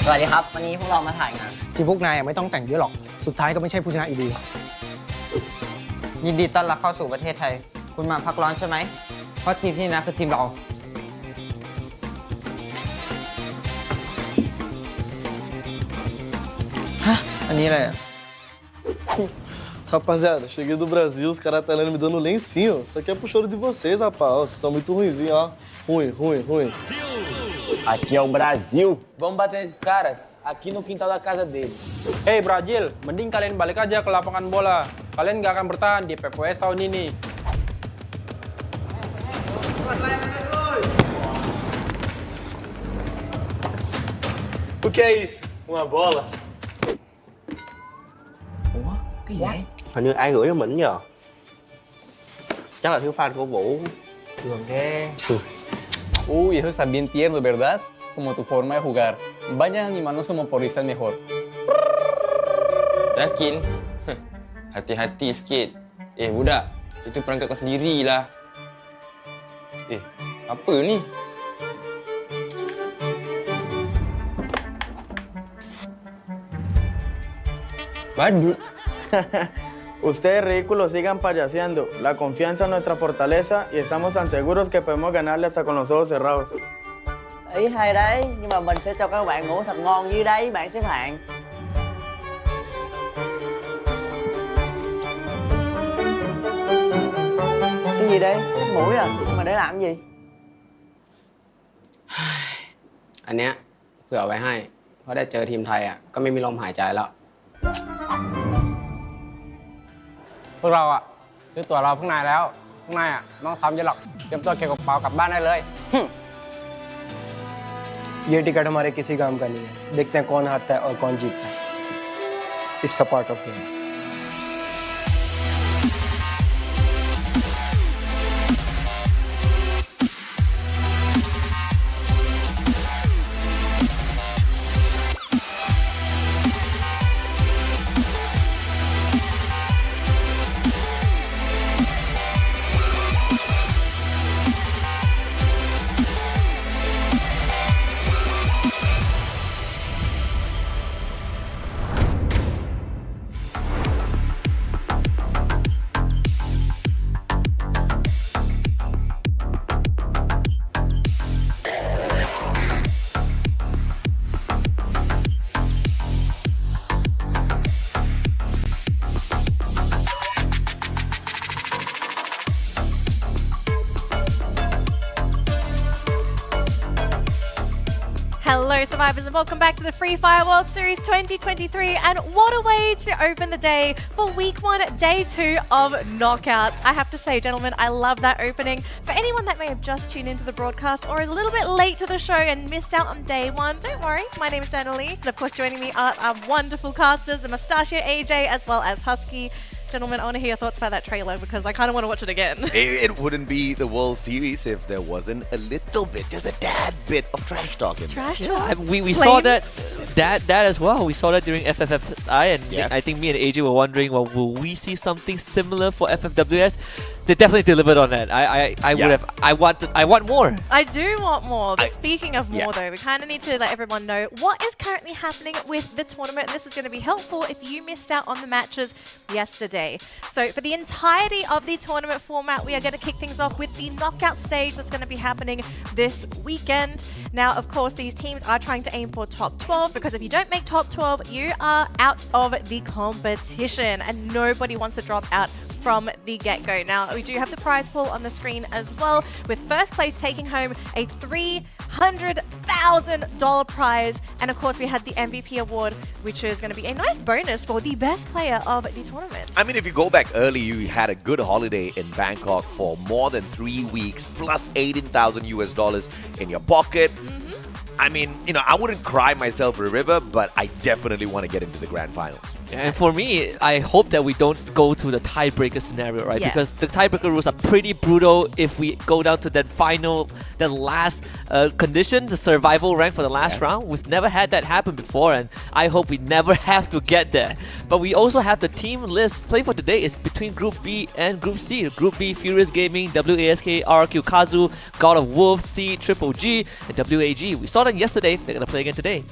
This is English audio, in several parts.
สวัสดีครับวันนี้พวกเรามาถ่ายงานที่พวกนายไม่ต้องแต่งเยอะหรอกสุดท้ายก็ไม่ใช่ผู้ชนะอยู่ดียินดีต้อนรับเข้าสู่ประเทศไทยคุณมาพักร้อนใช่ไหมเพราะทีมที่นะคือทีมเราฮะอันนี้อะไร Rapaziada, cheguei do Brasil, os caras italianos me dando lencinho. Isso aqui é pro choro de vocês, rapaz. Ó, vocês são muito ruinzinhos, ó. Ruim. Aqui é o Brasil. Vamos bater nesses caras aqui no quintal da casa deles. Hey Brazil, mending kalian balik aja ke lapangan bola. Kalian nggak akan bertahan di FFWS tahun ini. O que é isso? Uma bola? Ủa, cái gì vậy? Hình như ai gửi cho mình nhờ. Chắc là thiếu fan của Vũ. Đường ghê. Uy, eso está bien tierno, ¿verdad? Como tu forma de jugar. Vayan a animarnos como porristas mejor. Yakin? Hati-hati sikit. Budak, itu perangkat kau sendirilah. Apa ni? Badut. Ustedes ridículos sigan payaseando. La confianza es nuestra fortaleza y estamos tan seguros que podemos ganarle hasta con los ojos cerrados. Ý hay đấy, nhưng mà mình sẽ cho các bạn ngủ thật ngon dưới đấy, bạn xếp hạng. Cái gì đây? Mũi à? Nhưng mà để làm gì? อันเนี้ยเผื่อไว้ให้เพราะได้เจอทีมไทยอ่ะก็ไม่มีลมหายใจแล้ว พวกเราอ่ะซื้อตั๋วรอพวกนายแล้วพวกนายอ่ะไม่ต้องซ้ำเยอะหรอกเตรียมตัวเก็บกระเป๋ากลับบ้านได้เลย ये ticket हमारे किसी काम का नहीं है देखते हैं कौन हारता है और कौन जीतता है it's a part of game Hello survivors and welcome back to the Free Fire World Series 2023, and what a way to open the day for week 1, day 2 of knockouts. I have to say, gentlemen, I love that opening. For anyone that may have just tuned into the broadcast or is a little bit late to the show and missed out on day 1, don't worry, my name is Dana Lee, and of course joining me are our wonderful casters, the Mustachio AJ as well as Husky. Gentlemen, I want to hear your thoughts about that trailer because I kind of want to watch it again. It wouldn't be the World Series if there wasn't a little bit, just a tad bit of trash talk in there. Trash talk? We saw that as well. We saw that during FFWS, and I think me and AJ were wondering, well, will we see something similar for FFWS? They definitely delivered on that. I want more. I do want more, but speaking of more though, we kind of need to let everyone know what is currently happening with the tournament. This is going to be helpful if you missed out on the matches yesterday. So for the entirety of the tournament format, we are going to kick things off with the knockout stage that's going to be happening this weekend. Now, of course, these teams are trying to aim for top 12 because if you don't make top 12, you are out of the competition and nobody wants to drop out from the get-go. Now, we do have the prize pool on the screen as well, with first place taking home a $300,000 prize. And of course, we had the MVP award, which is going to be a nice bonus for the best player of the tournament. I mean, if you go back early, you had a good holiday in Bangkok for more than 3 weeks, plus $18,000 in your pocket. I mean, I wouldn't cry myself a river, but I definitely want to get into the grand finals. And for me, I hope that we don't go to the tiebreaker scenario, right? Yes. Because the tiebreaker rules are pretty brutal if we go down to that final, that last condition, the survival rank for the last round. We've never had that happen before, and I hope we never have to get there. But we also have the team list. Play for today is between Group B and Group C. Group B, Furious Gaming, WASK, RQ Kazu, God of Wolf, C, Triple G, and WAG. We saw them yesterday. They're going to play again today.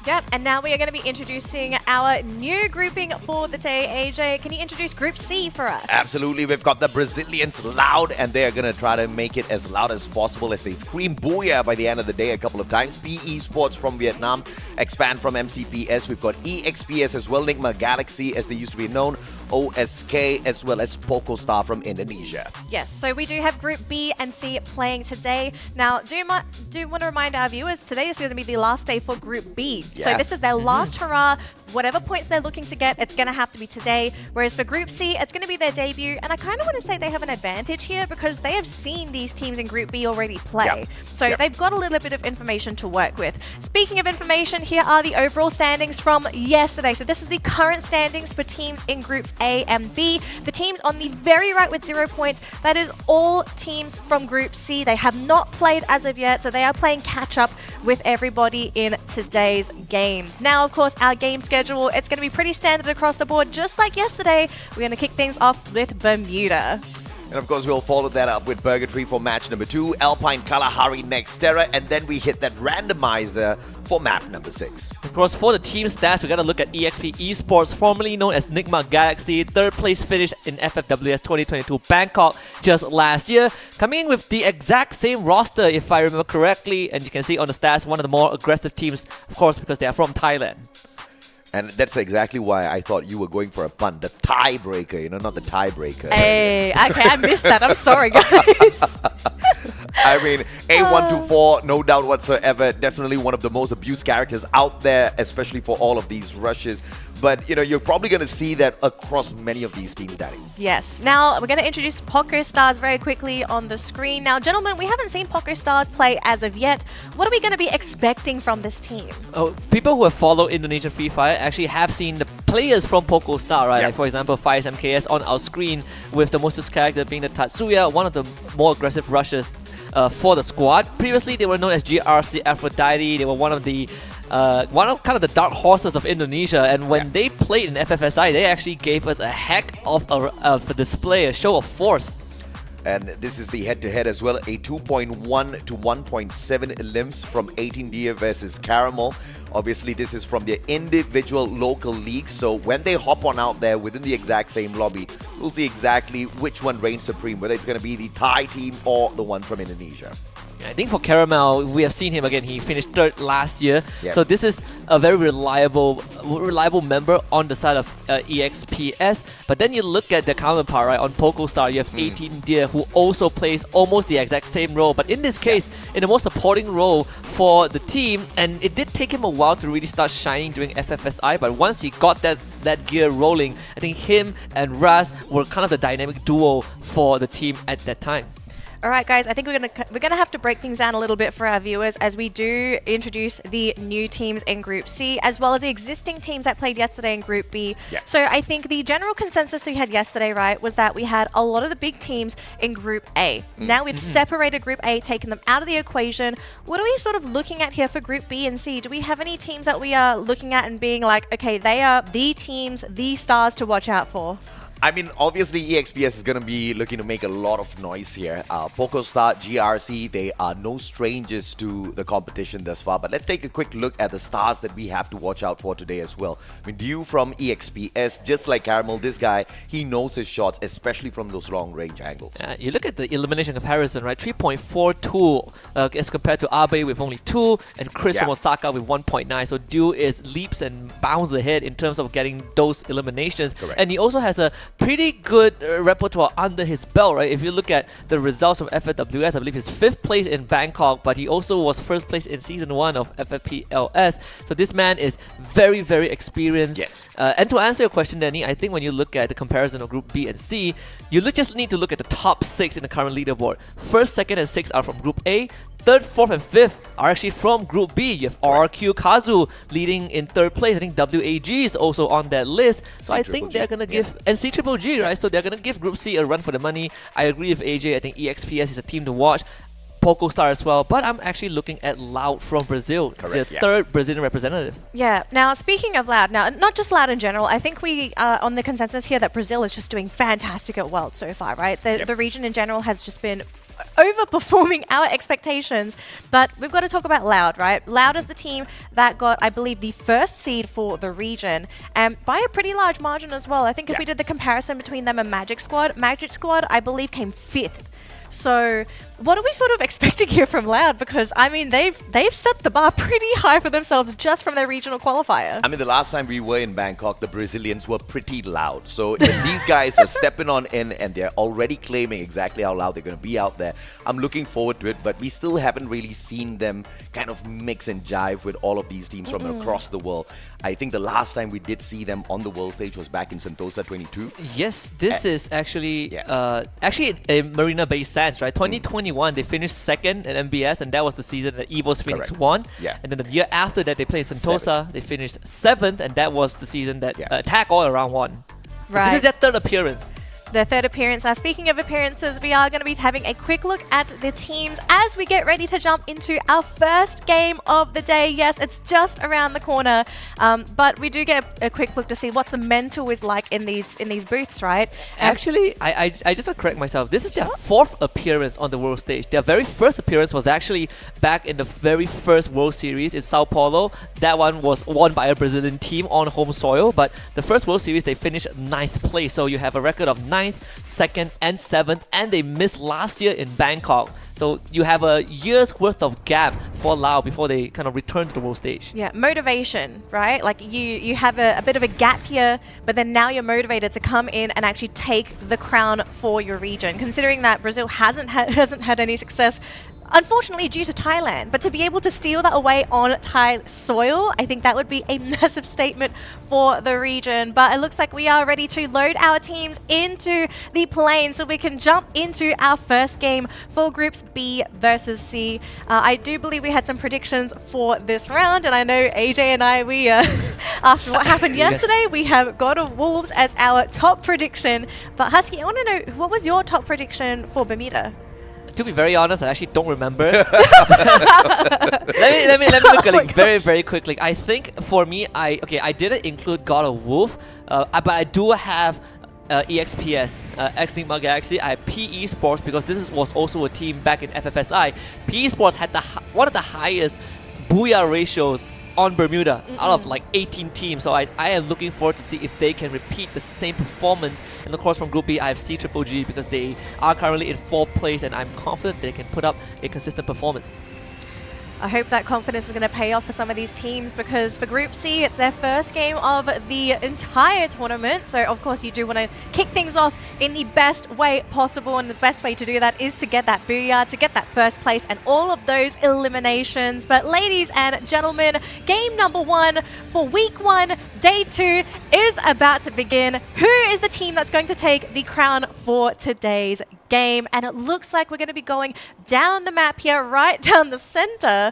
Yep, and now we are going to be introducing our new grouping for the day. AJ, can you introduce Group C for us? Absolutely. We've got the Brazilians loud, and they're going to try to make it as loud as possible as they scream booyah by the end of the day a couple of times. Esports from Vietnam, Expand from MCPS. We've got EXPS as well, Nigma Galaxy as they used to be known, OSK, as well as PocoStar from Indonesia. Yes, so we do have Group B and C playing today. Now, do want to remind our viewers, today is going to be the last day for Group B. Yeah. So this is their last hurrah. Whatever points they're looking to get, it's going to have to be today. Whereas for Group C, it's going to be their debut. And I kind of want to say they have an advantage here because they have seen these teams in Group B already play. Yep. So they've got a little bit of information to work with. Speaking of information, here are the overall standings from yesterday. So this is the current standings for teams in Groups A and B. The teams on the very right with 0 points, that is all teams from Group C. They have not played as of yet, so they are playing catch up with everybody in today's games. Now, of course, our game schedule, it's going to be pretty standard across the board. Just like yesterday, we're going to kick things off with Bermuda. And of course, we'll follow that up with Purgatory for match number 2, Alpine Kalahari Nextera, and then we hit that randomizer for map number 6. Of course, for the team stats, we got to look at EXP Esports, formerly known as Nigma Galaxy, 3rd place finish in FFWS 2022 Bangkok just last year, coming in with the exact same roster, if I remember correctly, and you can see on the stats, one of the more aggressive teams, of course, because they are from Thailand. And that's exactly why I thought you were going for a pun. The tiebreaker, not the tiebreaker. Hey, okay, I missed that. I'm sorry, guys. I mean, A124, no doubt whatsoever. Definitely one of the most abused characters out there, especially for all of these rushes. But, you're probably going to see that across many of these teams, Daddy. Yes. Now, we're going to introduce PocoStars very quickly on the screen. Now, gentlemen, we haven't seen PocoStars play as of yet. What are we going to be expecting from this team? Oh, people who have followed Indonesian Free Fire actually have seen the players from PocoStar, right? Yeah. Like, for example, Fires MKS on our screen with the most used character being the Tatsuya, one of the more aggressive rushers for the squad. Previously, they were known as GRC Aphrodite. They were one of the kind of the dark horses of Indonesia, and when they played in FFSI, they actually gave us a heck of a display, a show of force. And this is the head-to-head as well, a 2.1 to 1.7 limbs from 18 versus Caramel. Obviously, this is from their individual local leagues, so when they hop on out there within the exact same lobby, we'll see exactly which one reigns supreme, whether it's going to be the Thai team or the one from Indonesia. I think for Caramel, we have seen him again. He finished 3rd last year. Yep. So this is a very reliable member on the side of EXPS. But then you look at the counterpart, right? On PocoStar, you have 18 Deer, who also plays almost the exact same role. But in this case, in a more supporting role for the team. And it did take him a while to really start shining during FFSI. But once he got that gear rolling, I think him and Raz were kind of the dynamic duo for the team at that time. All right, guys, I think we're gonna have to break things down a little bit for our viewers as we do introduce the new teams in Group C, as well as the existing teams that played yesterday in Group B. Yeah. So I think the general consensus we had yesterday, right, was that we had a lot of the big teams in Group A. Now we've separated Group A, taken them out of the equation. What are we sort of looking at here for Group B and C? Do we have any teams that we are looking at and being like, okay, they are the teams, the stars to watch out for? I mean, obviously, EXPS is going to be looking to make a lot of noise here. PocoStar, GRC, they are no strangers to the competition thus far. But let's take a quick look at the stars that we have to watch out for today as well. I mean, Dew from EXPS, just like Caramel, this guy, he knows his shots, especially from those long-range angles. You look at the elimination comparison, right? 3.42 as compared to Abe with only 2, and Chris from Osaka with 1.9. So Dew is leaps and bounds ahead in terms of getting those eliminations. Correct. And he also has a pretty good repertoire under his belt, right? If you look at the results from FFWS, I believe he's 5th place in Bangkok, but he also was 1st place in Season 1 of FFPLS. So this man is very, very experienced. Yes. And to answer your question, Danny, I think when you look at the comparison of Group B and C, you just need to look at the top 6 in the current leaderboard. 1st, 2nd, and 6th are from Group A. 3rd, 4th, and 5th are actually from Group B. You have RQ Kazu leading in 3rd place. I think WAG is also on that list. So I think they're going to give... And C-Triple-G, right? So they're going to give Group C a run for the money. I agree with AJ. I think EXPS is a team to watch. PocoStar as well, but I'm actually looking at Loud from Brazil, the 3rd Brazilian representative. Yeah. Now, speaking of Loud, now not just Loud in general, I think we are on the consensus here that Brazil is just doing fantastic at Worlds so far, right? The region in general has just been overperforming our expectations. But we've got to talk about Loud, right? Loud is the team that got, I believe, the first seed for the region, and by a pretty large margin as well. I think if we did the comparison between them and Magic Squad, I believe, came 5th. So what are we sort of expecting here from Loud? Because, I mean, they've set the bar pretty high for themselves just from their regional qualifier. I mean, the last time we were in Bangkok, the Brazilians were pretty loud. So if these guys are stepping on in and they're already claiming exactly how loud they're going to be out there, I'm looking forward to it. But we still haven't really seen them kind of mix and jive with all of these teams from across the world. I think the last time we did see them on the world stage was back in Sentosa 22. Yes, this is actually a Marina Bay Sands, right? 2021, they finished 2nd at MBS, and that was the season that EVOS Phoenix won. Yeah. And then the year after that, they played Sentosa. They finished 7th, and that was the season that Attack All Around won. So Right. this is their 3rd appearance. Their 3rd appearance. Now, speaking of appearances, we are going to be having a quick look at the teams as we get ready to jump into our first game of the day. Yes, it's just around the corner, but we do get a quick look to see what the mental is like in these booths, right? Actually, I just want to correct myself. This is their 4th appearance on the world stage. Their very first appearance was actually back in the very first World Series in Sao Paulo. That one was won by a Brazilian team on home soil, but the first World Series, they finished 9th place. So you have a record of 9th, 2nd, and 7th, and they missed last year in Bangkok. So you have a year's worth of gap for Lao before they kind of return to the world stage. Yeah, motivation, right? Like you have a bit of a gap here, but then now you're motivated to come in and actually take the crown for your region. Considering that Brazil hasn't had any success, unfortunately, due to Thailand. But to be able to steal that away on Thai soil, I think that would be a massive statement for the region. But it looks like we are ready to load our teams into the plane so we can jump into our first game for Groups B versus C. I do believe we had some predictions for this round, and I know AJ and I, we after what happened yesterday, we have God of Wolves as our top prediction. But Husky, I want to know, what was your top prediction for Bermuda? To be very honest, I actually don't remember. let me look at it very, very quickly. I think for me, I didn't include God of Wolf, but I do have EXPS, X-Nigma Galaxy. I have PE Sports because this was also a team back in FFSI. PE Sports had one of the highest booyah ratios on Bermuda out of like 18 teams. So I am looking forward to see if they can repeat the same performance. And of course from Group B, I have C-Triple-G because they are currently in 4th place, and I'm confident they can put up a consistent performance. I hope that confidence is going to pay off for some of these teams, because for Group C, it's their first game of the entire tournament. So, of course, you do want to kick things off in the best way possible. And the best way to do that is to get that booyah, to get that first place and all of those eliminations. But ladies and gentlemen, game number 1 for week 1, day 2 is about to begin. Who is the team that's going to take the crown for today's game? And it looks like we're going to be going down the map here, right down the center.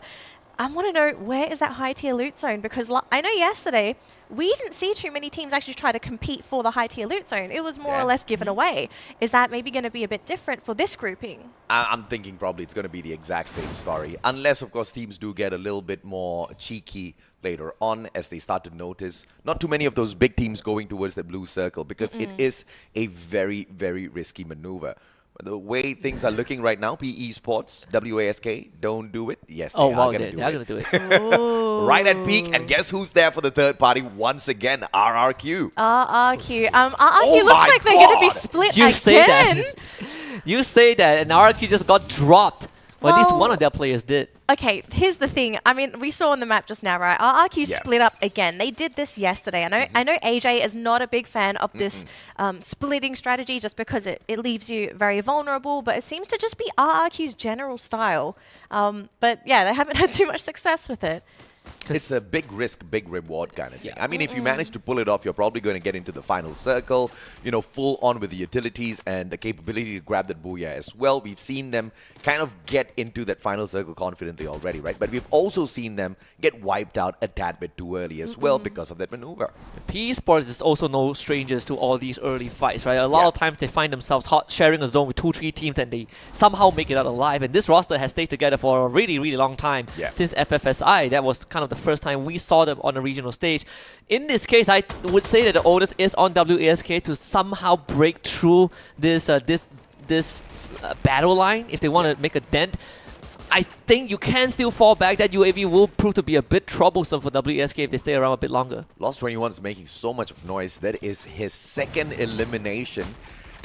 I want to know, where is that high tier loot zone? Because I know yesterday we didn't see too many teams actually try to compete for the high tier loot zone. It was more or less given away. Is that maybe going to be a bit different for this grouping? I'm thinking probably it's going to be the exact same story. Unless, of course, teams do get a little bit more cheeky later on as they start to notice not too many of those big teams going towards the blue circle, because it is a very, very risky maneuver. The way things are looking right now, PE Sports, WASK, don't do it. Yes, they are going to do it. Right at peak, and guess who's there for the third party once again? RRQ. RRQ. RRQ looks like they're going to be split you again. Say that. You say that, and RRQ just got dropped. Well, at least one of their players did. Okay, here's the thing. I mean, we saw on the map just now, right? RRQ split up again. They did this yesterday. I know AJ is not a big fan of this splitting strategy just because it leaves you very vulnerable, but it seems to just be RRQ's general style. But yeah, they haven't had too much success with it. It's a big risk, big reward kind of thing. I mean, if you manage to pull it off, you're probably going to get into the final circle, you know, full on with the utilities and the capability to grab that booyah as well. We've seen them kind of get into that final circle confidently already, right? But we've also seen them get wiped out a tad bit too early as well because of that maneuver. PE Sports is also no strangers to all these early fights, right? A lot of times they find themselves sharing a zone with 2-3 teams and they somehow make it out alive. And this roster has stayed together for a really, really long time since FFSI. That was kind of the first time we saw them on a regional stage. In this case, I would say that the onus is on WASK to somehow break through this this battle line, if they want to make a dent, I think you can still fall back. That UAV will prove to be a bit troublesome for WSK if they stay around a bit longer. Lost 21 is making so much of noise. That is his second elimination.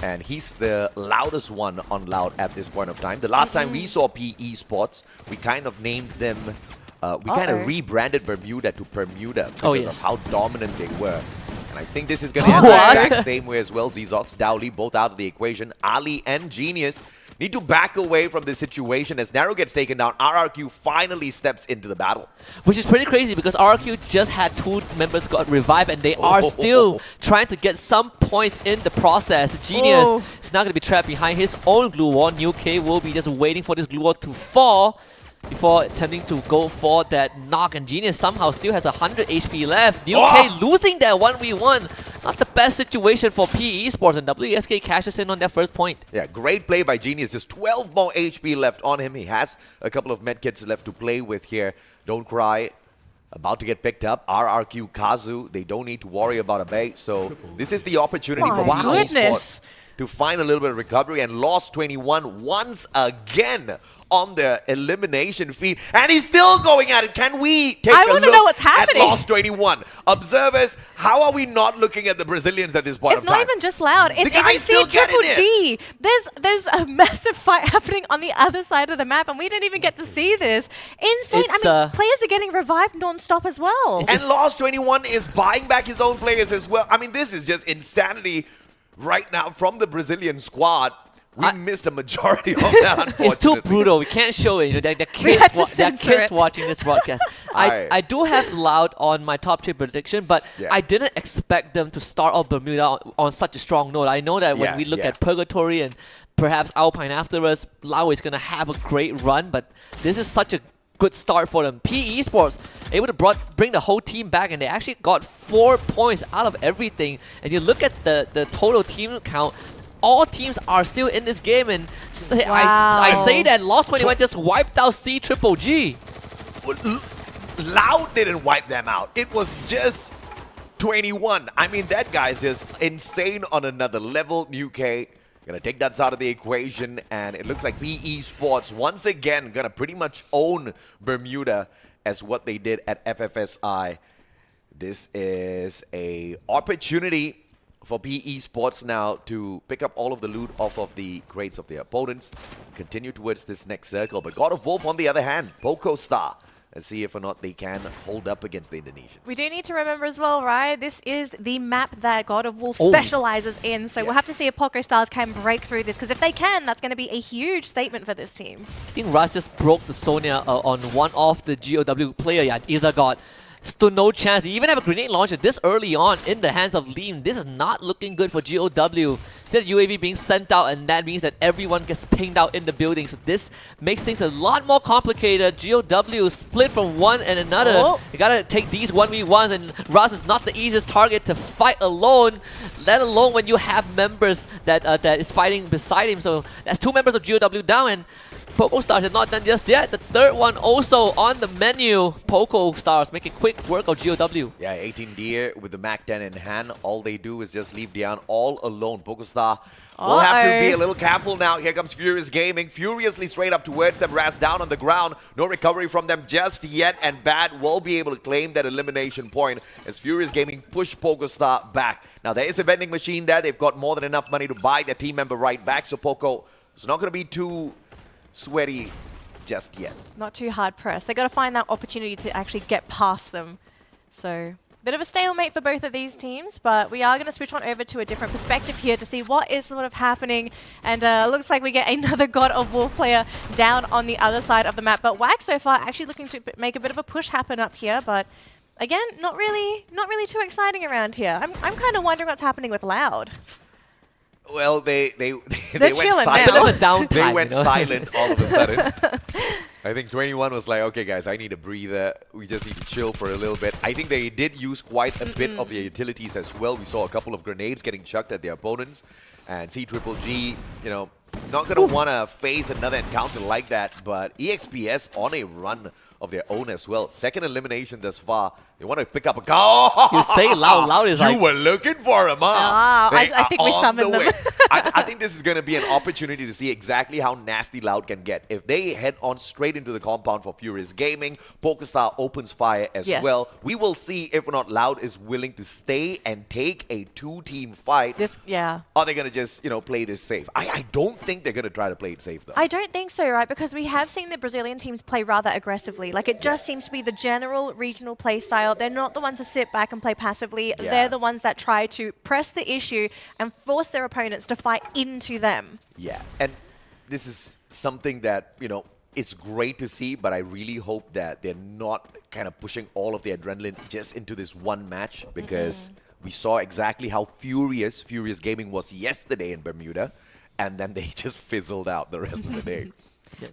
And he's the loudest one on Loud at this point of time. The last time we saw PE Esports, we kind of named them, we kind of rebranded Bermuda to Bermuda because of how dominant they were. And I think this is going to end the exact same way as well. Zizox, Dowley, both out of the equation. Ali and Genius need to back away from this situation as Narrow gets taken down. RRQ finally steps into the battle. Which is pretty crazy because RRQ just had 2 members got revived and they are still trying to get some points in the process. Genius is not going to be trapped behind his own glue wall. New K will be just waiting for this glue wall to fall before attempting to go for that knock, and Genius somehow still has 100 HP left. New K losing that 1v1. Not the best situation for PE Esports, and WSK cashes in on their first point. Yeah, great play by Genius. Just 12 more HP left on him. He has a couple of medkits left to play with here. Don't cry. About to get picked up. RRQ Kazu. They don't need to worry about a bait. So this is the opportunity for PE Esports to find a little bit of recovery, and Lost 21 once again on the elimination feed, and he's still going at it. Can we take a look know what's happening. at Lost 21? Observers, how are we not looking at the Brazilians at this point of time? It's not even just Loud. It's even C-Triple-G. There's a massive fight happening on the other side of the map, and we didn't even get to see this. Insane. I mean, players are getting revived non-stop as well. And Lost 21 is buying back his own players as well. I mean, this is just insanity right now from the Brazilian squad. We missed a majority of that, unfortunately. It's too brutal. We can't show it. You know, they're kids watching this broadcast. I do have Loud on my top 3 prediction, but I didn't expect them to start off Bermuda on such a strong note. I know that when we look at Purgatory and perhaps Alpine afterwards, Loud is going to have a great run, but this is such a good start for them. PE Esports able to bring the whole team back, and they actually got 4 points out of everything. And you look at the total team count, all teams are still in this game, and I say that Lost 21 just wiped out C-Triple-G. Loud didn't wipe them out. It was just 21. I mean, that guy's just insane on another level. New K gonna take that out of the equation, and it looks like PE Sports once again gonna pretty much own Bermuda as what they did at FFSI. This is a opportunity for PE Sports now to pick up all of the loot off of the crates of their opponents, continue towards this next circle. But God of Wolf, on the other hand, Poco Star. Let's see if or not they can hold up against the Indonesians. We do need to remember as well, right? This is the map that God of Wolf specializes in. So we'll have to see if Poco Stars can break through this. Because if they can, that's going to be a huge statement for this team. I think Raz just broke the Sonya on one of the GOW player. Yeah, Izagot stood no chance. They even have a grenade launcher this early on in the hands of Liam. This is not looking good for GOW. Instead of UAV being sent out, and that means that everyone gets pinged out in the building. So this makes things a lot more complicated. GOW split from one and another. You gotta take these 1v1s, and Raz is not the easiest target to fight alone, let alone when you have members that is fighting beside him. So that's 2 members of GOW down, and Poco Stars is not done just yet. The third one also on the menu. Poco Stars making quick work of GOW. Yeah, 18 Deer with the Mac 10 in hand. All they do is just leave Dian all alone. Poco Star will have to be a little careful now. Here comes Furious Gaming. Furiously straight up towards them. Raz down on the ground. No recovery from them just yet. And Bad will be able to claim that elimination point as Furious Gaming push Poco Star back. Now, there is a vending machine there. They've got more than enough money to buy their team member right back. So Poco is not going to be too sweaty just yet. Not too hard pressed. They got to find that opportunity to actually get past them. So, bit of a stalemate for both of these teams, but we are going to switch on over to a different perspective here to see what is sort of happening. And looks like we get another God of Wolf player down on the other side of the map. But WAG so far actually looking to make a bit of a push happen up here, but again, not really too exciting around here. I'm kind of wondering what's happening with Loud. Well, they went silent. They went silent all of a sudden. I think 21 was like, okay, guys, I need a breather. We just need to chill for a little bit. I think they did use quite a bit of their utilities as well. We saw a couple of grenades getting chucked at their opponents. And C-Triple-G, you know, not going to want to face another encounter like that. But EXPS on a run of their own as well. Second elimination thus far. They want to pick up a goal. You say it loud. Loud is you like... were looking for him, huh? I think we summoned them. I think this is going to be an opportunity to see exactly how nasty Loud can get. If they head on straight into the compound for Furious Gaming, PokerStar opens fire as well. We will see if or not Loud is willing to stay and take a two-team fight. Are they going to just, play this safe? I don't think they're going to try to play it safe, though. I don't think so, right? Because we have seen the Brazilian teams play rather aggressively. Like, it just seems to be the general regional play style. They're not the ones to sit back and play passively. They're the ones that try to press the issue and force their opponents to fight into them. Yeah, and this is something that, it's great to see, but I really hope that they're not kind of pushing all of the adrenaline just into this one match, because we saw exactly how Furious Gaming was yesterday in Bermuda, and then they just fizzled out the rest of the day.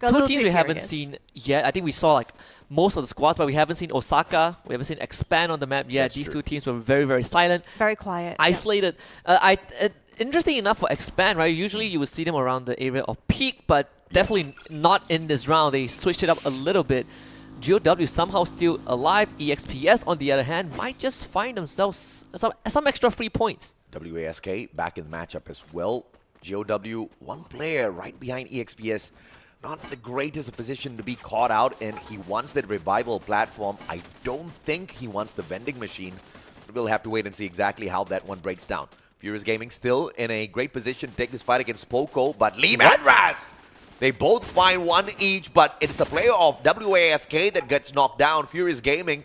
Two teams we haven't seen yet. I think we saw like most of the squads, but we haven't seen Osaka. We haven't seen Expand on the map yet. These two teams were very, very silent. Very quiet. Isolated. Interesting enough for Expand, right? Usually you would see them around the area of Peak, but definitely not in this round. They switched it up a little bit. GOW somehow still alive. EXPS, on the other hand, might just find themselves some extra free points. WASK back in the matchup as well. GOW, one player right behind EXPS. Not the greatest position to be caught out, and he wants that revival platform. I don't think he wants the vending machine. We'll have to wait and see exactly how that one breaks down. Furious Gaming still in a great position to take this fight against Poco, but Lee and Raz, they both find one each, but it's a player of WASK that gets knocked down. Furious Gaming,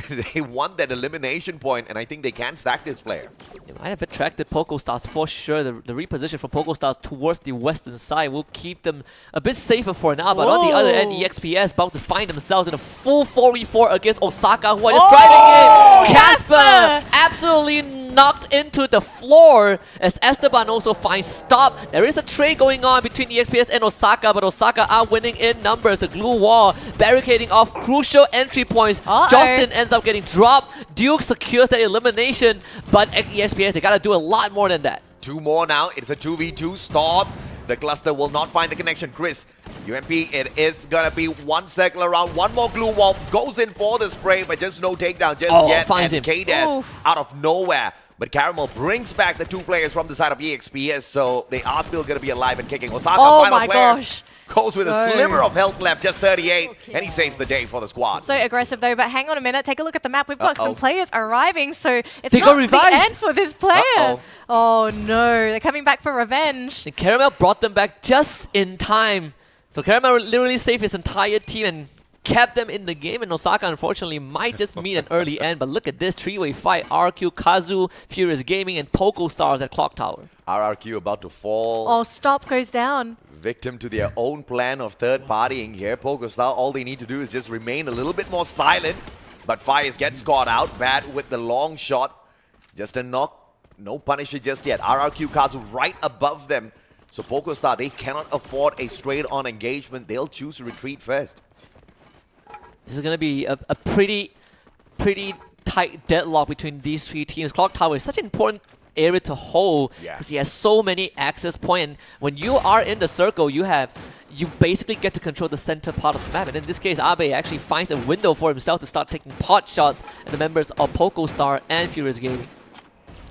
they won that elimination point, and I think they can stack this player. It might have attracted PokerStars for sure. The reposition from PokerStars towards the western side will keep them a bit safer for now. But on the other end, EXPS about to find themselves in a full 4v4 against Osaka, who are just driving in. Casper absolutely knocked into the floor as Esteban also finds stop. There is a trade going on between EXPS and Osaka, but Osaka are winning in numbers. The glue wall barricading off crucial entry points. Justin ends up getting dropped. Duke secures the elimination, but at EXPS, they gotta do a lot more than that. Two more now. It's a 2v2 stop. The cluster will not find the connection. Chris, UMP, it is gonna be one circle around. One more glue wall goes in for the spray, but just no takedown just yet. Finds and him. KDS out of nowhere. But Caramel brings back the two players from the side of EXPS, so they are still going to be alive and kicking. Osaka, final player, goes with a sliver of health left, just 38, and he saves the day for the squad. So aggressive though, but hang on a minute, take a look at the map. We've got some players arriving, so it's they not got the end for this player. Oh no, they're coming back for revenge. And Caramel brought them back just in time. So Caramel literally saved his entire team and kept them in the game, and Osaka unfortunately might just meet an early end. But look at this three-way fight. RRQ, Kazu, Furious Gaming, and PokerStars at Clock Tower. RRQ about to fall. Oh, stop goes down. Victim to their own plan of third partying here. PokerStar, all they need to do is just remain a little bit more silent. But Fires gets caught out. Bad with the long shot. Just a knock. No Punisher just yet. RRQ, Kazu right above them. So PokerStar, they cannot afford a straight-on engagement. They'll choose to retreat first. This is going to be a pretty tight deadlock between these three teams. Clock Tower is such an important area to hold because he has so many access points. And when you are in the circle, you basically get to control the center part of the map. And in this case, Abe actually finds a window for himself to start taking pot shots at the members of PokerStar and Furious Gaming.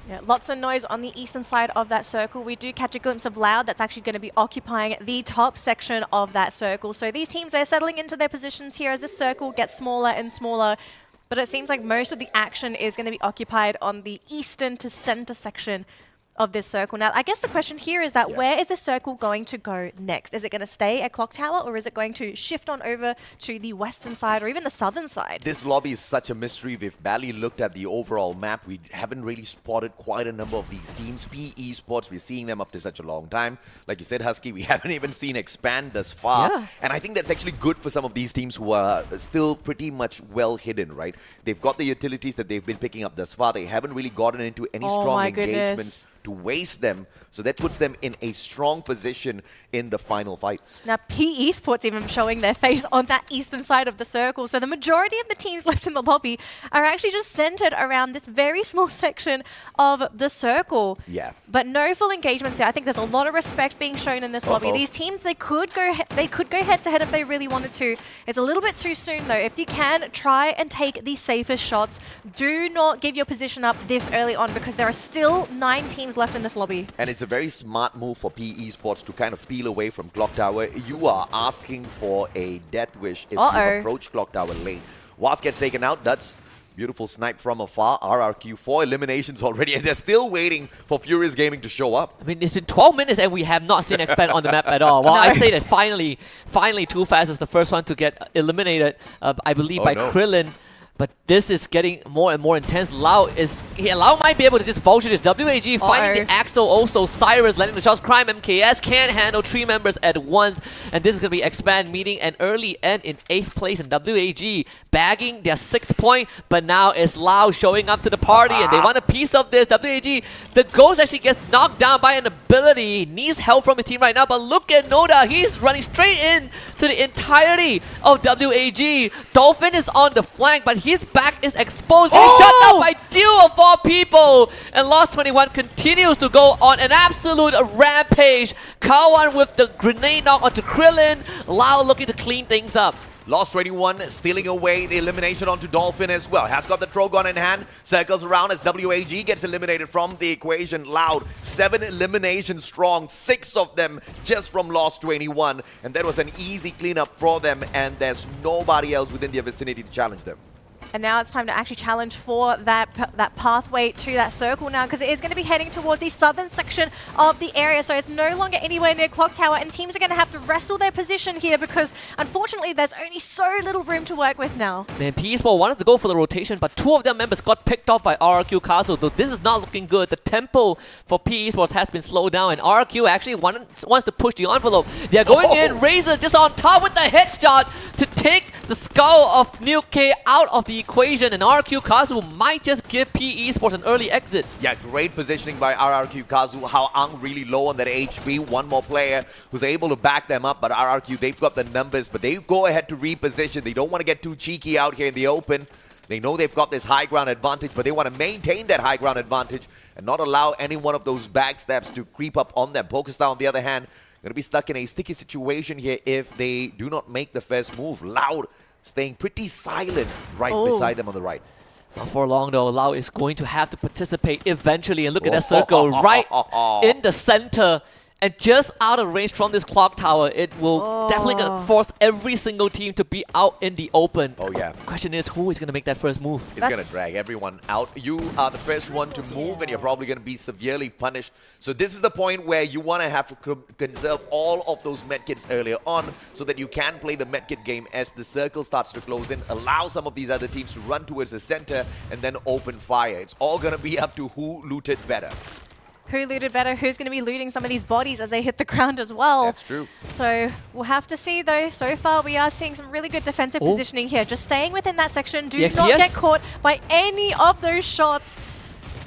Yeah, lots of noise on the eastern side of that circle. We do catch a glimpse of Loud that's actually going to be occupying the top section of that circle. So these teams, they're settling into their positions here as this circle gets smaller and smaller. But it seems like most of the action is going to be occupied on the eastern to center section of this circle. Now, I guess the question here is that where is the circle going to go next? Is it going to stay at Clock Tower, or is it going to shift on over to the western side or even the southern side? This lobby is such a mystery. We've barely looked at the overall map. We haven't really spotted quite a number of these teams. Esports, we're seeing them up to such a long time. Like you said, Husky, we haven't even seen Expand thus far. And I think that's actually good for some of these teams who are still pretty much well hidden, right? They've got the utilities that they've been picking up thus far. They haven't really gotten into any strong engagements to waste them. So that puts them in a strong position in the final fights. Now, Esports even showing their face on that eastern side of the circle. So the majority of the teams left in the lobby are actually just centered around this very small section of the circle. Yeah. But no full engagements here. I think there's a lot of respect being shown in this lobby. These teams, they could go head to head if they really wanted to. It's a little bit too soon though. If you can, try and take the safest shots. Do not give your position up this early on because there are still 9 teams left in this lobby. And it's a very smart move for PE Esports to kind of peel away from Clock Tower. You are asking for a death wish if you approach Clock Tower late. Wasp gets taken out. That's beautiful snipe from afar. RRQ 4 eliminations already, and they're still waiting for Furious Gaming to show up. I mean, it's been 12 minutes and we have not seen Expand on the map at all. Well, I say that finally Too Fast is the first one to get eliminated, I believe, by Krillin. But this is getting more and more intense. Lau might be able to just vulture this. WAG finding the Axel also. Cyrus letting the shots. Crime MKS can't handle 3 members at once. And this is going to be Expand meeting an early end in 8th place. And WAG bagging their 6th point. But now it's Lau showing up to the party. And they want a piece of this. WAG, the Ghost actually gets knocked down by an ability. He needs help from his team right now. But look at Noda. He's running straight in to the entirety of WAG. Dolphin is on the flank. But his back is exposed. He's shut down by Dew of all people. And Lost 21 continues to go on an absolute rampage. Kawan with the grenade knock onto Krillin. Lau looking to clean things up. Lost 21 stealing away the elimination onto Dolphin as well. Has got the Trogon in hand. Circles around as WAG gets eliminated from the equation. Loud, 7 eliminations strong. 6 of them just from Lost 21. And that was an easy cleanup for them. And there's nobody else within their vicinity to challenge them. And now it's time to actually challenge for that pathway to that circle now, because it is going to be heading towards the southern section of the area. So it's no longer anywhere near Clock Tower, and teams are going to have to wrestle their position here because, unfortunately, there's only so little room to work with now. Man, PE Esports wanted to go for the rotation, but 2 of their members got picked off by RRQ Castle. So this is not looking good. The tempo for PE Esports has been slowed down, and RRQ actually wants to push the envelope. They're going in. Razor just on top with the headshot to take the skull of New K out of the equation, and RRQ Kazu might just give PE Esports an early exit. Yeah, great positioning by RRQ Kazu. Hao Ang really low on that HP. One more player who's able to back them up, but RRQ, they've got the numbers, but they go ahead to reposition. They don't want to get too cheeky out here in the open. They know they've got this high ground advantage, but they want to maintain that high ground advantage and not allow any one of those backstabs to creep up on them. PokerStar, on the other hand, going to be stuck in a sticky situation here if they do not make the first move. Loud staying pretty silent right beside them on the right. Not for long though, Lau is going to have to participate eventually, and look at that circle right in the center. And just out of range from this clock tower, it will definitely gonna force every single team to be out in the open. Oh yeah. Question is, who is gonna make that first move? It's gonna drag everyone out. You are the first one to move, and you're probably gonna be severely punished. So this is the point where you wanna have to conserve all of those medkits earlier on, so that you can play the medkit game as the circle starts to close in. Allow some of these other teams to run towards the center and then open fire. It's all gonna be up to who looted better. Who looted better? Who's going to be looting some of these bodies as they hit the ground as well? That's true. So we'll have to see though. So far we are seeing some really good defensive positioning here. Just staying within that section. Do not get caught by any of those shots.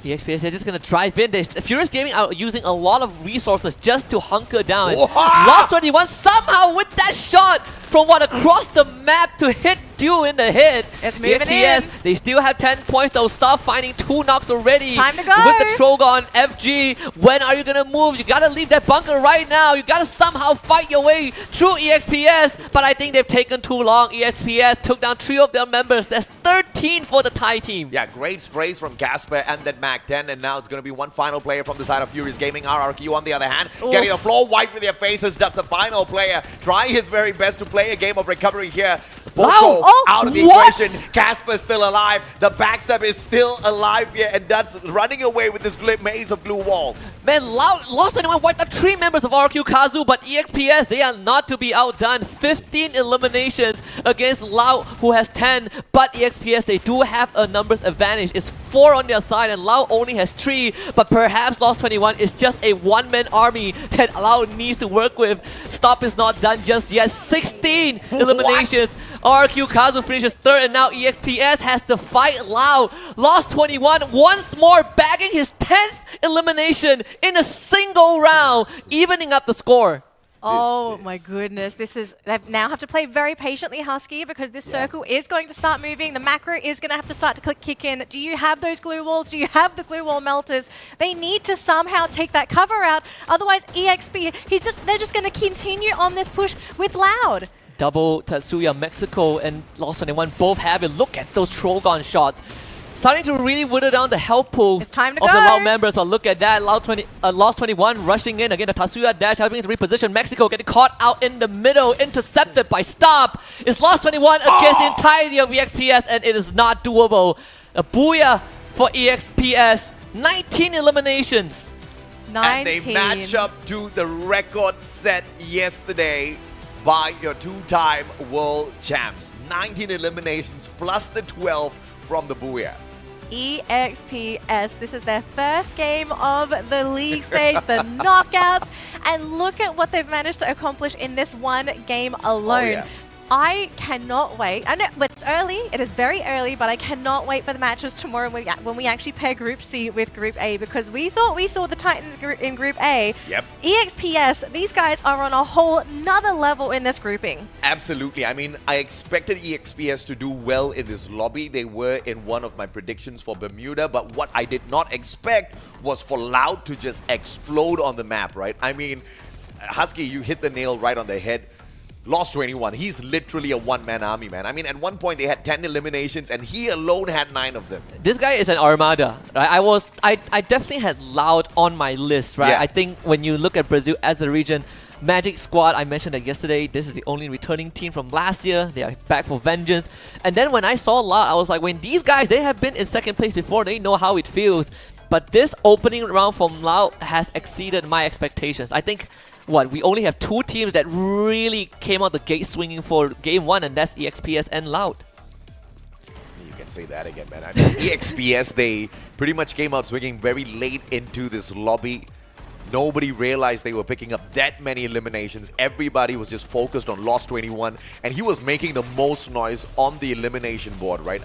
The XPS, they're just going to drive in. Furious Gaming are using a lot of resources just to hunker down. Lost 21 somehow with that shot from across the map to hit Dew in the head. It's moving in. They still have 10 points. They'll start finding 2 knocks already. Time to go. With the Trogon, FG, when are you going to move? You got to leave that bunker right now. You got to somehow fight your way through EXPS. But I think they've taken too long. EXPS took down 3 of their members. That's 13 for the Thai team. Yeah, great sprays from Casper and that Mac-10. And now it's going to be one final player from the side of Furious Gaming. RRQ on the other hand, getting the floor wiped with their faces. Just the final player trying his very best to play a game of recovery here. Boko out of the equation. Casper still alive. The backstab is still alive here, and that's running away with this maze of blue walls. Man, Lost 21 wiped up 3 members of RQ Kazu, but EXPS, they are not to be outdone. 15 eliminations against Lau, who has 10, but EXPS, they do have a numbers advantage. It's 4 on their side, and Lau only has 3, but perhaps Lost 21 is just a one-man army that Lau needs to work with. Stop is not done just yet. 16 eliminations RQ Kazu finishes third, and now EXPS has to fight loud. Lost 21 once more, bagging his 10th elimination in a single round, evening up the score. Oh my goodness, they now have to play very patiently, Husky, because this circle is going to start moving. The macro is going to have to start to kick in. Do you have those glue walls? Do you have the glue wall melters? They need to somehow take that cover out. Otherwise, EXP, they're just going to continue on this push with Loud. Double Tatsuya Mexico and Lost 21 both have it. Look at those Trogon shots. Starting to really whittle down the health pool of the Loud members, but look at that. Lost 21 rushing in. Again, the Tatsuya dash helping to reposition Mexico, getting caught out in the middle, intercepted by Stomp. It's Lost 21 against the entirety of EXPS, and it is not doable. A booyah for EXPS. 19 eliminations. 19. And they match up to the record set yesterday by your two-time world champs. 19 eliminations plus the 12 from the booyah. EXPS, this is their first game of the league stage, the knockouts, and look at what they've managed to accomplish in this one game alone. I cannot wait. I know it's early, it is very early, but I cannot wait for the matches tomorrow when we actually pair Group C with Group A, because we thought we saw the Titans in Group A. Yep. EXPS, these guys are on a whole nother level in this grouping. Absolutely. I mean, I expected EXPS to do well in this lobby. They were in one of my predictions for Bermuda, but what I did not expect was for Loud to just explode on the map, right? I mean, Husky, you hit the nail right on the head. Lost 21. He's literally a one-man army, man. I mean, at one point they had 10 eliminations and he alone had 9 of them. This guy is an armada, right? I definitely had Loud on my list, right? Yeah. I think when you look at Brazil as a region, Magic Squad, I mentioned that yesterday, this is the only returning team from last year. They are back for vengeance. And then when I saw Loud, I was like, when these guys, they have been in second place before, they know how it feels. But this opening round from Loud has exceeded my expectations. I think we only have 2 teams that really came out the gate swinging for game 1, and that's EXPS and Loud. You can say that again, man. I mean, EXPS, they pretty much came out swinging very late into this lobby. Nobody realized they were picking up that many eliminations. Everybody was just focused on Lost 21, and he was making the most noise on the elimination board, right?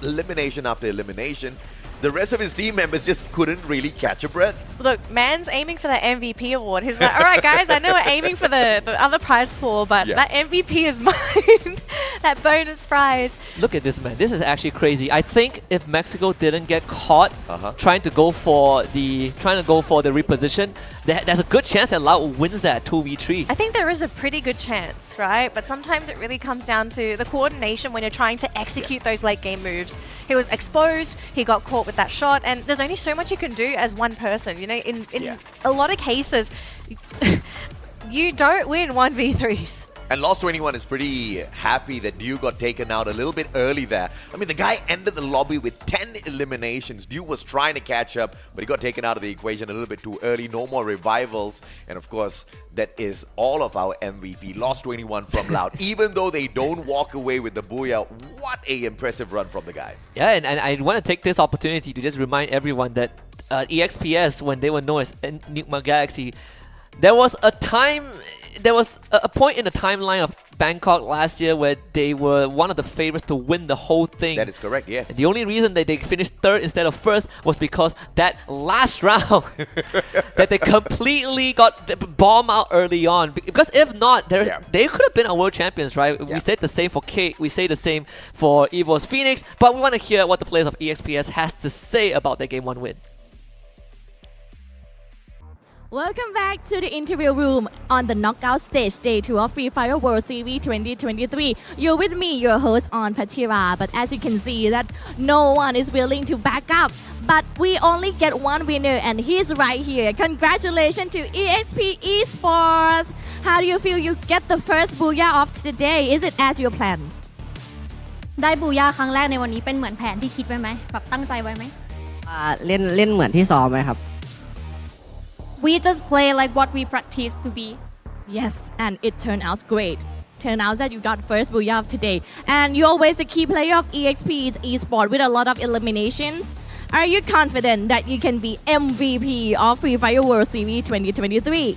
Elimination after elimination. The rest of his team members just couldn't really catch a breath. Look, man's aiming for the MVP award. He's like, all right, guys, I know we're aiming for the other prize pool, but that MVP is mine. That bonus prize. Look at this, man. This is actually crazy. I think if Mexico didn't get caught trying to go for the reposition, there's a good chance that Loud wins that 2v3. I think there is a pretty good chance, right? But sometimes it really comes down to the coordination when you're trying to execute those late game moves. He was exposed, he got caught with that shot, and there's only so much you can do as one person. You know, in a lot of cases, you don't win 1v3s. And Lost 21 is pretty happy that Dew got taken out a little bit early there. I mean, the guy ended the lobby with 10 eliminations. Dew was trying to catch up, but he got taken out of the equation a little bit too early. No more revivals. And of course, that is all of our MVP. Lost 21 from Loud. Even though they don't walk away with the booyah, what a impressive run from the guy. Yeah, and I want to take this opportunity to just remind everyone that EXPS, when they were known as Enigma Galaxy, there was a point in the timeline of Bangkok last year where they were one of the favorites to win the whole thing. That is correct, yes. And the only reason that they finished third instead of first was because that last round that they completely got bombed out early on. Because if not, they could have been our world champions, right? We said the same for Kate, we say the same for EVO's Phoenix, but we want to hear what the players of EXPS has to say about their Game 1 win. Welcome back to the interview room on the knockout stage, day 2 of Free Fire World Series 2023. You're with me, your host, On Patira. But as you can see, that no one is willing to back up. But we only get one winner, and he's right here. Congratulations to EXP Esports. How do you feel you get the first booyah of today? Is it as you planned? ได้บูย่าครั้งแรกในวันนี้เป็นเหมือนแผนที่คิดไว้ไหมแบบตั้งใจไว้ไหม เล่นเหมือนที่ซ้อมไหมครับ We just play like what we practice to be. Yes, and it turned out great. Turned out that you got first booyah of today. And you're always the key player of EXP's eSport with a lot of eliminations. Are you confident that you can be MVP of Free Fire World Series 2023?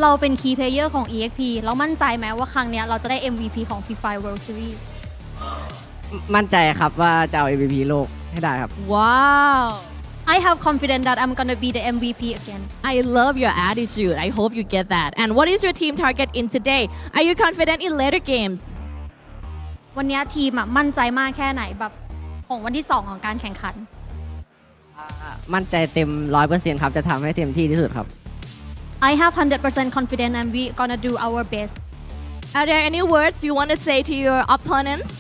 เราเป็น key player ของ EXP เรามั่นใจไหมว่าครั้งเนี้ยเราจะได้ MVP ของ FIFA World Series มั่นใจครับว่าจะเอา MVP โลกให้ได้ครับ Wow I have confidence that I'm gonna be the MVP again I love your attitude. I hope you get that. And what is your team target in today? Are you confident in later games? วันเนี้ยทีมมั่นใจมากแค่ไหนแบบของวันที่ 2 ของการแข่งขัน มั่นใจเต็ม 100% ครับจะทำให้เต็มที่ที่สุดครับ I have 100% confidence and we gonna do our best Are there any words you want to say to your opponents?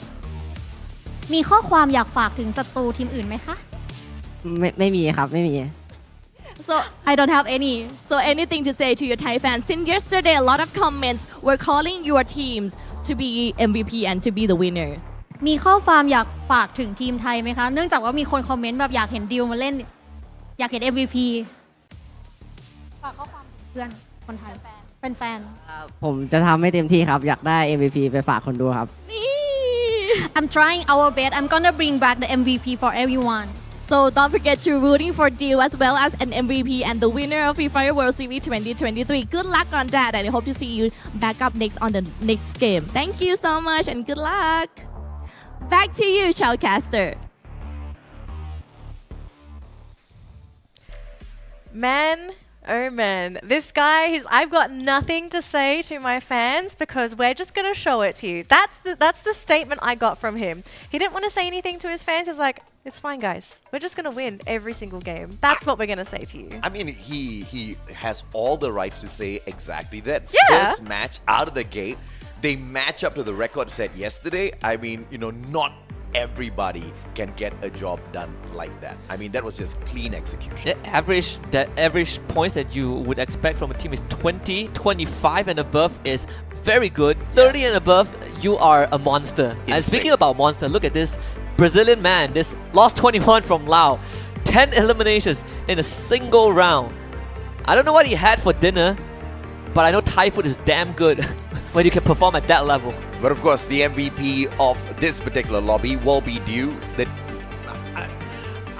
มีข้อความอยากฝากถึงศัตรูทีมอื่นไหมคะ ไม่มีครับไม่มี So I don't have any So anything to say to your Thai fans? Since yesterday, a lot of comments were calling your teams to be MVP and to be the winners. มีข้อความอยากฝากถึงทีมไทยไหมคะ เนื่องจากว่ามีคนคอมเมนต์แบบอยากเห็นดิวมาเล่น อยากเห็น MVP ฝากข้อความถึงเพื่อนคนไทยเป็นแฟน ผมจะทำให้เต็มที่ครับอยากได้ MVP ไปฝากคนดูครับ I'm trying our best I'm gonna bring back the MVP for everyone So don't forget to rooting for Deal as well as an MVP and the winner of FIFA World Series 2023. Good luck on that and I hope to see you back up next on the next game. Thank you so much and good luck. Back to you, Shoutcaster. Man, oh man, this guy, I've got nothing to say to my fans because we're just going to show it to you. That's the statement I got from him. He didn't want to say anything to his fans. He's like, it's fine, guys. We're just going to win every single game. That's what we're going to say to you. I mean, he has all the rights to say exactly that. Yeah. First match out of the gate, they match up to the record set yesterday. I mean, you know, not everybody can get a job done like that. I mean, that was just clean execution. The average points that you would expect from a team is 20, 25 and above is very good. 30 and above, you are a monster. Insane. And speaking about monster, look at this Brazilian man. This lost 21 from Lao. 10 eliminations in a single round. I don't know what he had for dinner, but I know Thai food is damn good when you can perform at that level. But of course, the MVP of this particular lobby will be due. That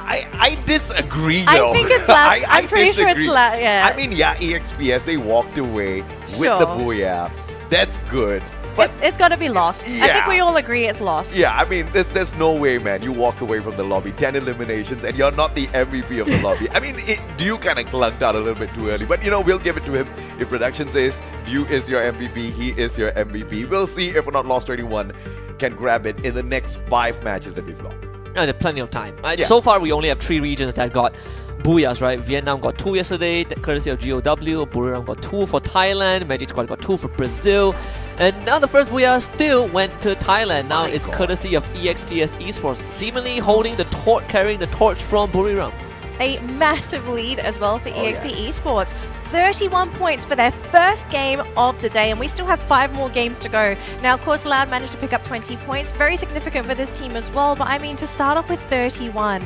I disagree, though. I think it's Labs. I'm pretty sure it's disagree. Labs, yeah. I mean, yeah, EXPS, they walked away with the booyah. That's good. But it's got to be lost. I think we all agree it's lost. Yeah, I mean, there's no way, man. You walk away from the lobby, 10 eliminations, and you're not the MVP of the lobby. I mean, Dew kind of clunked out a little bit too early. But, you know, we'll give it to him. If production says Dew is your MVP, he is your MVP. We'll see if we're not Lost 21 can grab it in the next 5 matches that we've got. There's plenty of time. So far, we only have 3 regions that got booyahs, right? Vietnam got 2 yesterday, courtesy of GOW. Buriram got 2 for Thailand. Magic Squad got 2 for Brazil. And now the first booyah still went to Thailand. Now it's courtesy of EXPS Esports, seemingly holding the torch, carrying the torch from Buriram. A massive lead as well for EXP Esports. 31 points for their first game of the day, and we still have 5 more games to go. Now, of course, Loud managed to pick up 20 points. Very significant for this team as well, but I mean, to start off with 31.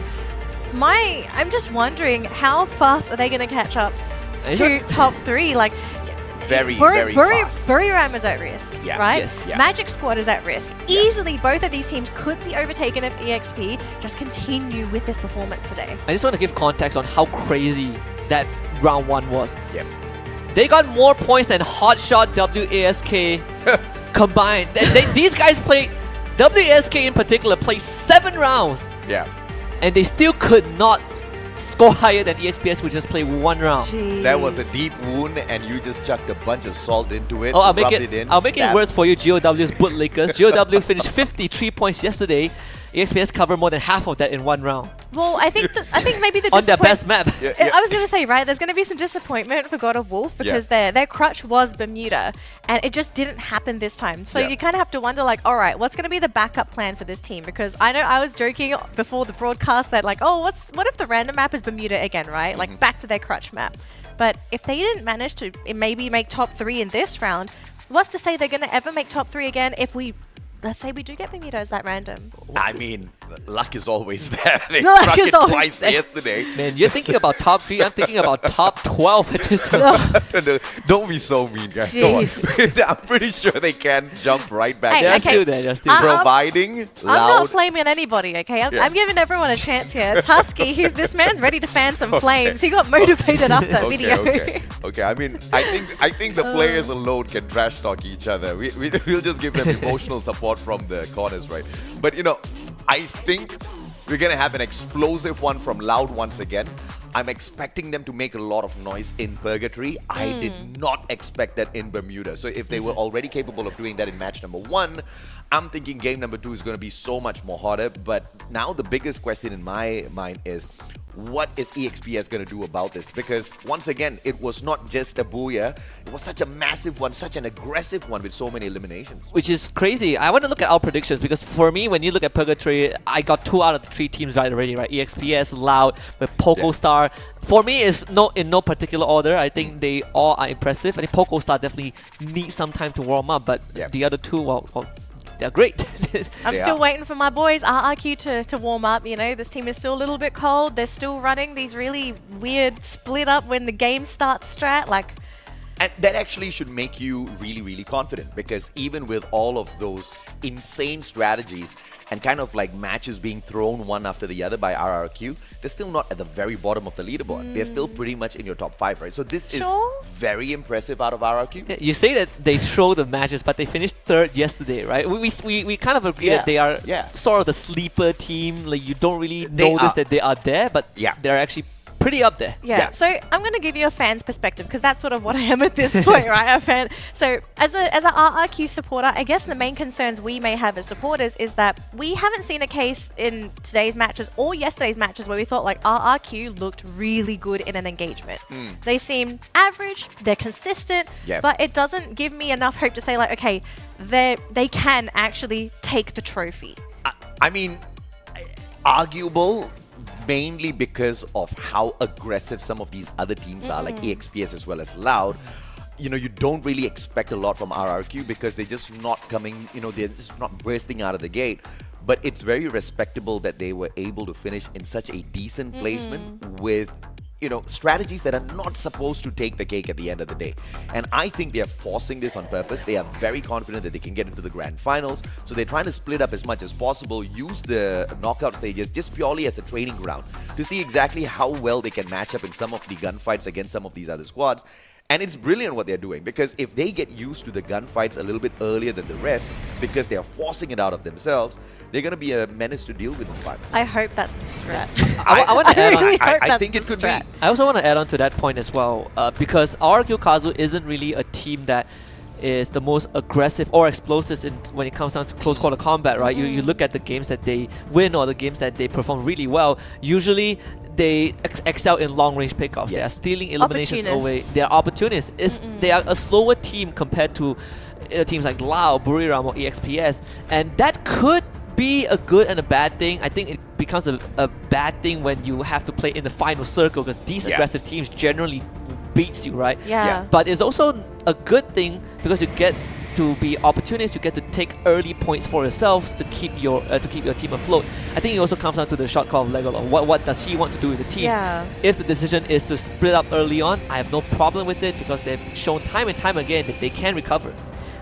I'm just wondering, how fast are they going to catch up to top 3? Like, very fast. Buriram is at risk, right? Yes, yeah. Magic Squad is at risk. Easily, both of these teams could be overtaken if EXP just continue with this performance today. I just want to give context on how crazy that round 1 was. Yep. They got more points than Hotshot WASK combined. These guys played, WASK in particular, played 7 rounds. Yeah. And they still could not score higher than EXPS, who just played 1 round. Jeez. That was a deep wound, and you just chucked a bunch of salt into it. Oh, I'll make it worse for you, GOW's bootlickers. GOW finished 53 points yesterday. EXPS covered more than half of that in 1 round. Well, I think maybe the on their best map. I was going to say, right, there's going to be some disappointment for God of Wolf because their crutch was Bermuda and it just didn't happen this time. So you kind of have to wonder, like, all right, what's going to be the backup plan for this team? Because I know I was joking before the broadcast that, like, oh, what if the random map is Bermuda again, right? Like, back to their crutch map. But if they didn't manage to maybe make top 3 in this round, what's to say they're going to ever make top 3 again if we... Let's say we do get Bermuda as that random. I mean, luck is always there. They Luck struck is it always twice there. yesterday. Man, you're thinking about top 3. I'm thinking about top 12 at this point. Don't be so mean, guys. Come on. I'm pretty sure they can jump right back. Hey, They're okay. still there. They're still there. Providing I'm loud. not blaming anybody, okay? I'm giving everyone a chance here. It's Husky. This man's ready to fan some flames. He got motivated after that video. Okay. Okay, I mean, I think the players alone can trash talk each other. We'll just give them emotional support from the corners, right? But you know, I think we're gonna have an explosive one from Loud once again. I'm expecting them to make a lot of noise in Purgatory. I did not expect that in Bermuda. So if they were already capable of doing that in match number 1, I'm thinking game number 2 is going to be so much more harder. But now the biggest question in my mind is, what is EXPS going to do about this? Because once again, it was not just a booyah. It was such a massive one, such an aggressive one with so many eliminations. Which is crazy. I want to look at our predictions because for me, when you look at Purgatory, I got 2 out of the 3 teams right already, right? EXPS, Loud, with PocoStar. For me, it's in no particular order. I think they all are impressive. I think PocoStar definitely needs some time to warm up, but the other 2, well they're great. I'm still waiting for my boys, RRQ, to warm up. You know, this team is still a little bit cold. They're still running these really weird split up when the game starts strat. Like, and that actually should make you really, really confident, because even with all of those insane strategies and kind of like matches being thrown one after the other by RRQ, they're still not at the very bottom of the leaderboard. They're still pretty much in your top 5, right? So this is very impressive out of RRQ. Yeah, you say that they throw the matches, but they finished 3rd yesterday, right? We kind of agree that they are sort of the sleeper team. Like, you don't really notice that they are there, but they're actually pretty up there. Yeah. So I'm going to give you a fan's perspective, because that's sort of what I am at this point, right? A fan. So as a RRQ supporter, I guess the main concerns we may have as supporters is that we haven't seen a case in today's matches or yesterday's matches where we thought like RRQ looked really good in an engagement. They seem average, they're consistent, but it doesn't give me enough hope to say like, okay, they can actually take the trophy. I mean, arguable, mainly because of how aggressive some of these other teams are, like EXPS as well as Loud. You know, you don't really expect a lot from RRQ because they're just not coming, you know, they're just not bursting out of the gate. But it's very respectable that they were able to finish in such a decent placement with, you know, strategies that are not supposed to take the cake at the end of the day. And I think they are forcing this on purpose. They are very confident that they can get into the grand finals. So they're trying to split up as much as possible, use the knockout stages just purely as a training ground to see exactly how well they can match up in some of the gunfights against some of these other squads. And it's brilliant what they're doing, because if they get used to the gunfights a little bit earlier than the rest, because they are forcing it out of themselves, they're going to be a menace to deal with in finals. I hope that's the strat. I want to add on. I think it could be. I also want to add on to that point as well, because RRQ Kazu isn't really a team that is the most aggressive or explosive when it comes down to close quarter combat, right? You look at the games that they win or the games that they perform really well. Usually, they excel in long-range pickoffs. They are stealing eliminations away. They are opportunists. They are a slower team compared to teams like Lao, Buriram, or EXPS, and that could be a good and a bad thing. I think it becomes a bad thing when you have to play in the final circle, because these aggressive teams generally beats you, right? But it's also a good thing because you get to be opportunists, you get to take early points for yourselves to keep your team afloat. I think it also comes down to the shot call of Legolas. What does he want to do with the team? If the decision is to split up early on, I have no problem with it, because they've shown time and time again that they can recover.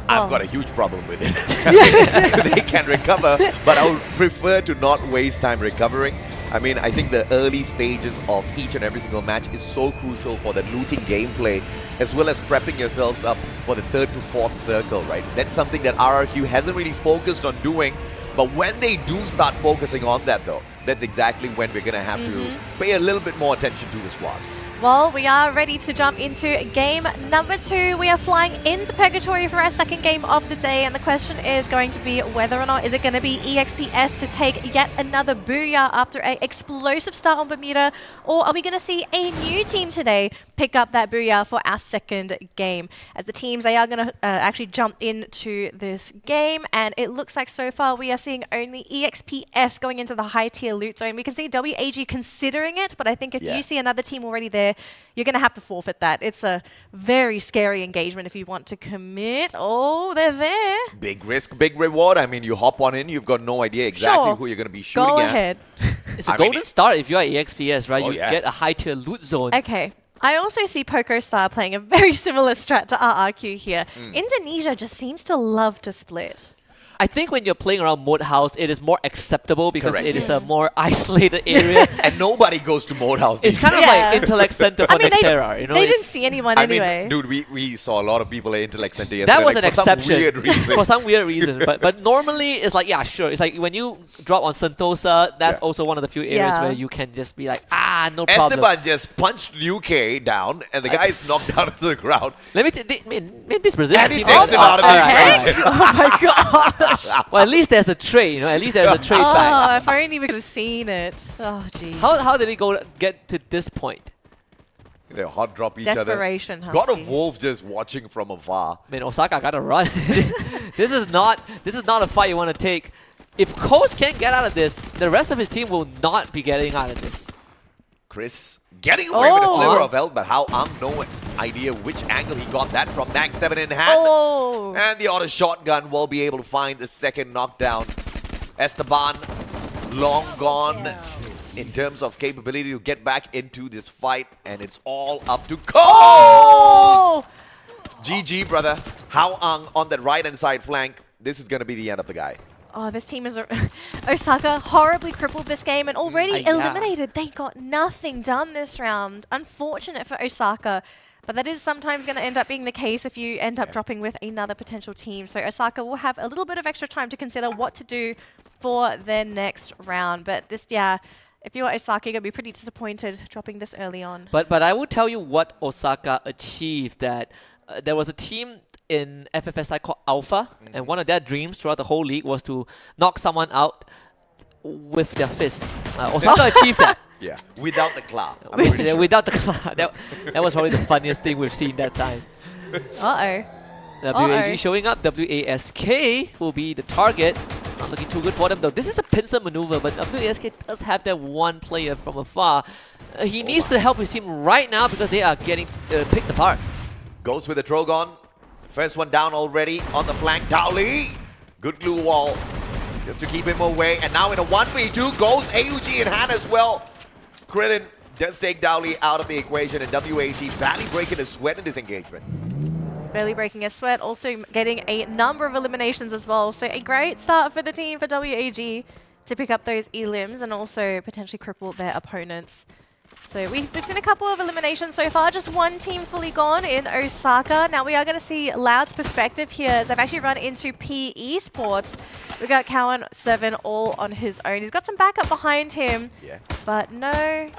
I've got a huge problem with it. They can recover, but I would prefer to not waste time recovering. I mean, I think the early stages of each and every single match is so crucial for the looting gameplay, as well as prepping yourselves up for the 3rd to 4th circle, right? That's something that RRQ hasn't really focused on doing, but when they do start focusing on that though, that's exactly when we're going to have to pay a little bit more attention to the squad. Well, we are ready to jump into game number 2. We are flying into Purgatory for our second game of the day, and the question is going to be whether or not is it going to be EXPS to take yet another booyah after an explosive start on Bermuda, or are we going to see a new team today pick up that booyah for our second game? As the teams, they are going to actually jump into this game, and it looks like so far we are seeing only EXPS going into the high tier loot zone. We can see WAG considering it, but I think if you see another team already there, you're going to have to forfeit that. It's a very scary engagement if you want to commit. Oh, they're there. Big risk, big reward. I mean, you hop on in, you've got no idea exactly who you're going to be shooting at. Go ahead. It's a golden start if you're at EXPS, right? You get a high tier loot zone. Okay. I also see PocoStar playing a very similar strat to RRQ here. Indonesia just seems to love to split. I think when you're playing around Mode House, it is more acceptable because Correct. it is a more isolated area. And nobody goes to Mode House. It's these kind of days. like Intellect Center for Nextera, you know? They didn't it's- see anyone I anyway. mean, dude, we saw a lot of people at Intellect Center yesterday. That was like, an for exception. Some weird reason. For some weird reason. But normally, it's like, yeah, sure. It's like when you drop on Sentosa, that's also one of the few areas Yeah. where you can just be like, no problem. Esteban just punched UK down, and the guy is knocked down to the ground. Let me this Brazilian And he team. takes him out of the equation. Oh my gosh. Well, at least there's a trade, you know. At least there's a trade Oh, back. if only we could have seen it. Oh, geez. How did it get to this point? They hot drop each Desperation, other. God Husky. of Wolves just watching from afar. Man, Osaka gotta run. This is not a fight you want to take. If Coast can't get out of this, the rest of his team will not be getting out of this. Chris getting away with a Oh. sliver of health, but how no idea which angle he got that from. Nag 7 in hand. Oh. And the auto shotgun will be able to find the second knockdown. Esteban long gone in terms of capability to get back into this fight, and it's all up to Coast! Oh. GG, brother. How on that right-hand side flank. This is going to be the end of the guy. Oh, this team is... Osaka horribly crippled this game and already yeah. eliminated. They got nothing done this round. Unfortunate for Osaka. But that is sometimes going to end up being the case if you end up dropping with another potential team. So Osaka will have a little bit of extra time to consider what to do for their next round. But this, yeah, if you're Osaka, you're going to be pretty disappointed dropping this early on. But I will tell you what Osaka achieved. That there was a team in FFSI called Alpha, and one of their dreams throughout the whole league was to knock someone out with their fist. Osaka achieved that. Yeah, without the cloud. I'm pretty Yeah, sure. without the cloud. That was probably the funniest thing we've seen that time. Uh-oh. WAG showing up. WASK will be the target. It's not looking too good for them though. This is a pincer maneuver, but WASK does have that one player from afar. He needs to help his team right now because they are getting picked apart. Goes with the Trogon. First one down already on the flank. Dowley. Good glue wall just to keep him away. And now in a 1v2 goes AUG in hand as well. Krillin does take Dowley out of the equation, and WAG barely breaking a sweat in this engagement. Barely breaking a sweat, also getting a number of eliminations as well. So a great start for the team for WAG to pick up those elims and also potentially cripple their opponents. So we've seen a couple of eliminations so far, just one team fully gone in Osaka. Now we are going to see Loud's perspective here as they've actually run into P Esports. We got Cowan 7 all on his own. He's got some backup behind him, but no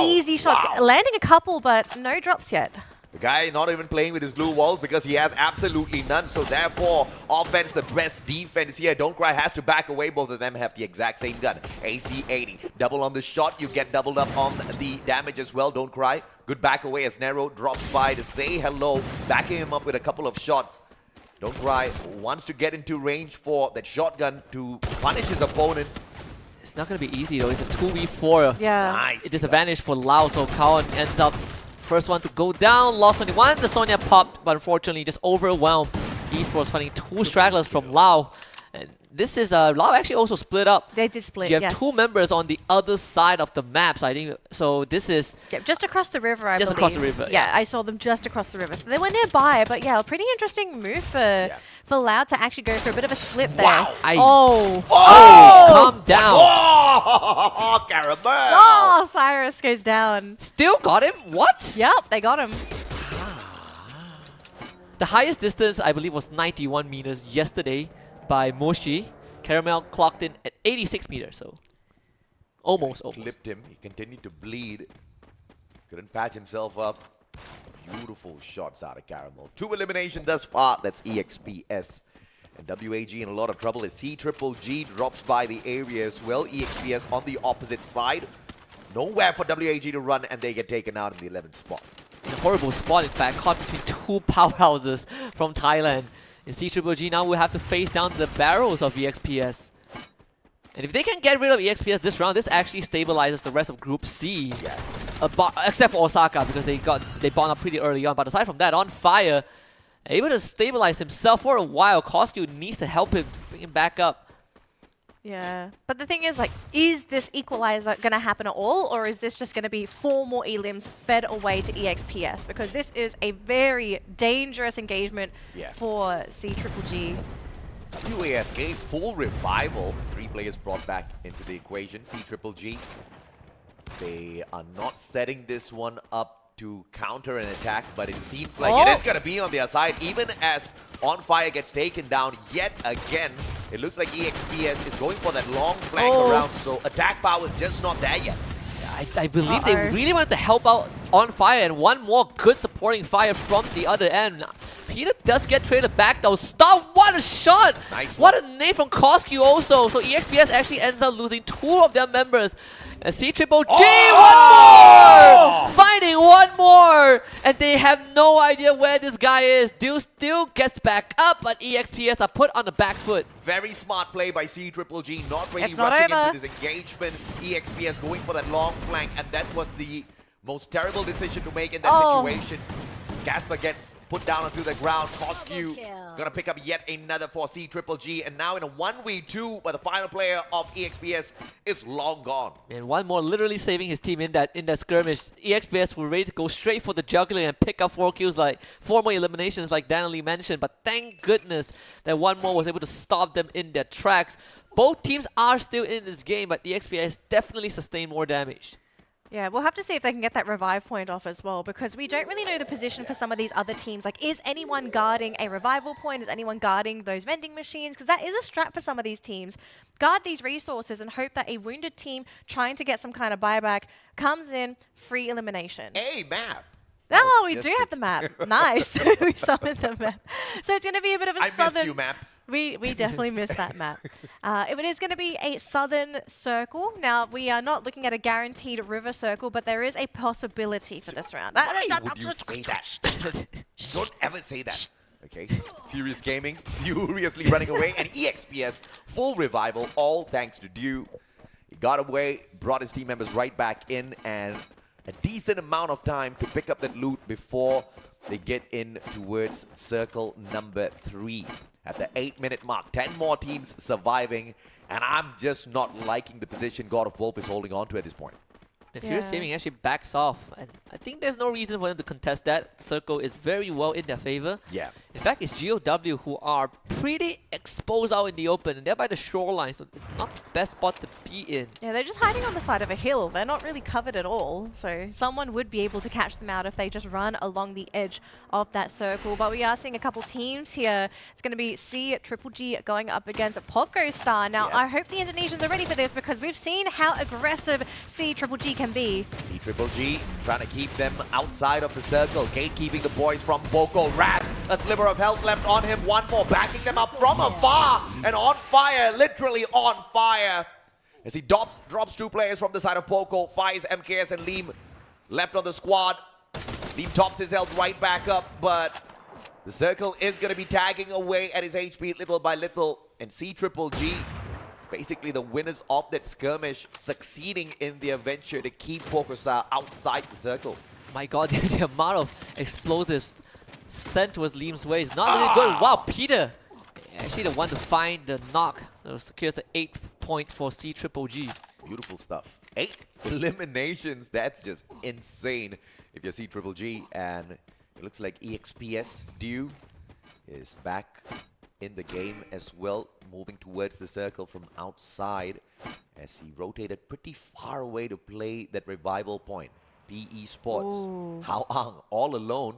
easy shots. Landing a couple, but no drops yet. The guy not even playing with his blue walls because he has absolutely none. So therefore, offense, the best defense here. Don't Cry has to back away. Both of them have the exact same gun. AC-80. Double on the shot. You get doubled up on the damage as well. Don't Cry. Good back away as Nero drops by to say hello. Backing him up with a couple of shots. Don't Cry wants to get into range for that shotgun to punish his opponent. It's not going to be easy though. It's a 2v4. Yeah. Nice. Disadvantage for Lao, so Cowan ends up first one to go down. Lost 21. The Sonya popped, but unfortunately just overwhelmed. Esports finding two stragglers from Lao. And this is Lao actually also split up. They did split, You have yes. two members on the other side of the map. So I think so. This is Yeah, just across the river, I Just believe. across the river, Yeah, I saw them just across the river. So they were nearby, but yeah, a pretty interesting move for Loud to actually go for a bit of a split there. Wow. Oh! calm down. Oh, Caramel! Oh, Cyrus goes down. Still got him. What? Yep, they got him. The highest distance I believe was 91 meters yesterday by Moshi. Caramel clocked in at 86 meters, so almost. Clipped him. He continued to bleed. Couldn't patch himself up. Beautiful shots out of Caramel. 2 eliminations thus far. That's EXPS. And WAG in a lot of trouble as C-Triple-G drops by the area as well. EXPS on the opposite side. Nowhere for WAG to run, and they get taken out in the 11th spot. In a horrible spot, in fact, caught between two powerhouses from Thailand. In C-Triple-G now will have to face down the barrels of EXPS. And if they can get rid of EXPS this round, this actually stabilizes the rest of Group C. Except for Osaka, because they bound up pretty early on. But aside from that, on fire, able to stabilize himself for a while. Koskyu needs to help him, bring him back up. Yeah, but the thing is, like, is this equalizer going to happen at all, or is this just going to be 4 more elims fed away to EXPS? Because this is a very dangerous engagement for C-Triple-G. WASK full revival. 3 players brought back into the equation. C-Triple-G. They are not setting this one up to counter an attack, but it seems like it is going to be on their side. Even as On Fire gets taken down yet again, it looks like EXPS is going for that long flank around, so attack power is just not there yet. I believe they really wanted to help out On Fire, and one more good supporting fire from the other end. Peter does get traded back though. Stop! What a shot! Nice what a nade from Koski also. So EXPS actually ends up losing 2 of their members. And C-Triple-G, one more! Finding one more! And they have no idea where this guy is. Dew still gets back up, but EXPS are put on the back foot. Very smart play by C-Triple-G, not really It's not rushing over. into this engagement. EXPS going for that long flank, and that was the most terrible decision to make in that situation. Casper gets put down onto the ground. Coscu gonna pick up yet another for C-Triple-G, and now in a 1v2, but the final player of EXPS is long gone. And one more literally saving his team in that skirmish. EXPS were ready to go straight for the juggler and pick up 4 kills, like 4 more eliminations like Danley mentioned, but thank goodness that one more was able to stop them in their tracks. Both teams are still in this game, but EXPS definitely sustained more damage. Yeah, we'll have to see if they can get that revive point off as well, because we don't really know the position for some of these other teams. Like, is anyone guarding a revival point? Is anyone guarding those vending machines? Because that is a strat for some of these teams. Guard these resources and hope that a wounded team trying to get some kind of buyback comes in, free elimination. Hey, map! Oh, we do have the map. Nice. We summoned the map. So it's going to be a bit of a southern... missed you, map. We definitely missed that map. It is going to be a southern circle. Now, we are not looking at a guaranteed river circle, but there is a possibility for this round. Why would you say that? Don't ever say that. Okay, Furious Gaming furiously running away, and EXPS full revival, all thanks to Dew. He got away, brought his team members right back in, and a decent amount of time to pick up that loot before they get in towards circle number 3. At the 8-minute mark, 10 more teams surviving, and I'm just not liking the position God of Wolf is holding on to at this point. The Furious Gaming actually backs off, and I think there's no reason for them to contest that. Circle is very well in their favor. Yeah. In fact, it's GOW who are pretty exposed out in the open, and they're by the shoreline, so it's not the best spot to be in. Yeah, they're just hiding on the side of a hill. They're not really covered at all, so someone would be able to catch them out if they just run along the edge of that circle. But we are seeing a couple teams here. It's going to be C-Triple-G going up against PocoStar. Now, I hope the Indonesians are ready for this, because we've seen how aggressive C-Triple-G can be. C-Triple-G trying to keep them outside of the circle, gatekeeping the boys from Boko. Raz, a sliver of health left on him, one more backing them up from afar, and On Fire, literally on fire. As he drops 2 players from the side of Poco, fires MKS and Liam left on the squad. Liam tops his health right back up, but the circle is going to be tagging away at his HP little by little, and C-Triple-G, basically the winners of that skirmish, succeeding in their venture to keep PocoStar outside the circle. My god, the amount of explosives sent towards Liam's way is not really good. Wow, Peter actually the one to find the knock. So secures the 8th point for C-Triple-G. Beautiful stuff. 8 eliminations, that's just insane if you're C-Triple-G. And it looks like EXPS Dew is back in the game as well, moving towards the circle from outside as he rotated pretty far away to play that revival point. Esports, Hao Ang all alone.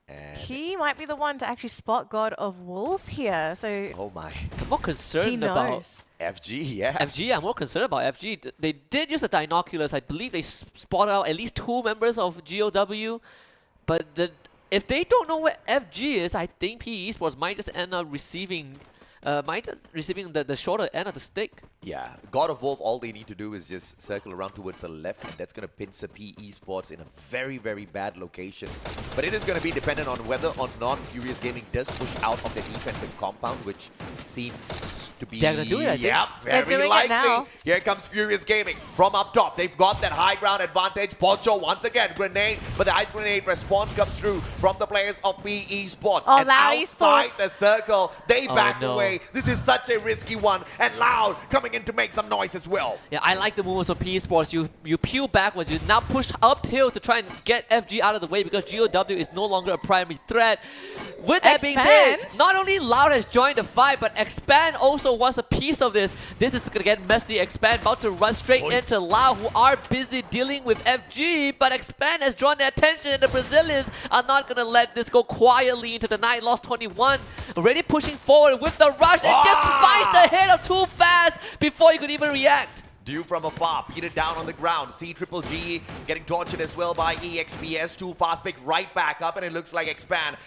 And He might be the one to actually spot God of Wolf here. So oh my. I'm more concerned about FG, yeah. FG, I'm more concerned about FG. They did use the binoculars. I believe they spotted out at least 2 members of GOW. But if they don't know where FG is, I think PE Esports might just end up receiving the shorter end of the stick. Yeah, God of Wolf, all they need to do is just circle around towards the left, and that's going to pincer PE Sports in a very, very bad location. But it is going to be dependent on whether or not Furious Gaming does push out of the defensive compound, which seems to be... They're gonna do it, I think. Yep, They're very doing it likely. now. Here comes Furious Gaming from up top. They've got that high ground advantage. Poncho once again, grenade, but the ice grenade response comes through from the players of PE Sports. Oh, and Loud outside Esports. the circle, they back no. away. This is such a risky one. And Loud coming in to make some noise as well. Yeah, I like the moves of PE Sports. You peel backwards, you now push uphill to try and get FG out of the way because GOW is no longer a primary threat. With that being said, not only Loud has joined the fight, but Expand also wants a piece of this. This is gonna get messy. Expand about to run straight into Loud, who are busy dealing with FG, but Expand has drawn their attention, and the Brazilians are not gonna let this go quietly into the night. Lost 21, already pushing forward with the rush, and just finds the hit of too fast before he could even react. Due from afar, Peter down on the ground. C-Triple-G getting tortured as well by EXPS. Too fast pick right back up, and it looks like Expand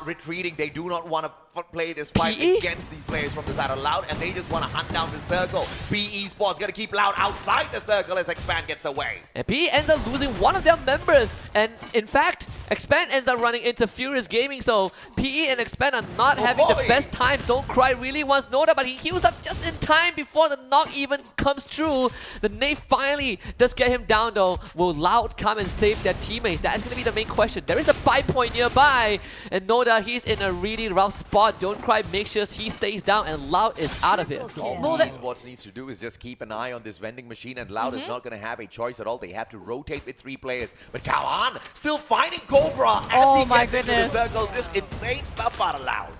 retreating. They do not want to play this fight against these players from the side of Loud, and they just want to hunt down the circle. PE Sports going to keep Loud outside the circle as Expand gets away. And PE ends up losing one of their members, and in fact, Expand ends up running into Furious Gaming, so PE and Expand are not having the best time. Don't Cry really wants Noda, but he heals up just in time before the knock even comes true. The nade finally does get him down though. Will Loud come and save their teammates? That's going to be the main question. There is a buy point nearby, and Noda, he's in a really rough spot. Don't Cry makes sure he stays down, and Loud is out of it. All Esports needs to do is just keep an eye on this vending machine, and Loud is not going to have a choice at all. They have to rotate with 3 players. But Kawan still finding Cobra as he gets into the circle. This insane stuff out of Loud.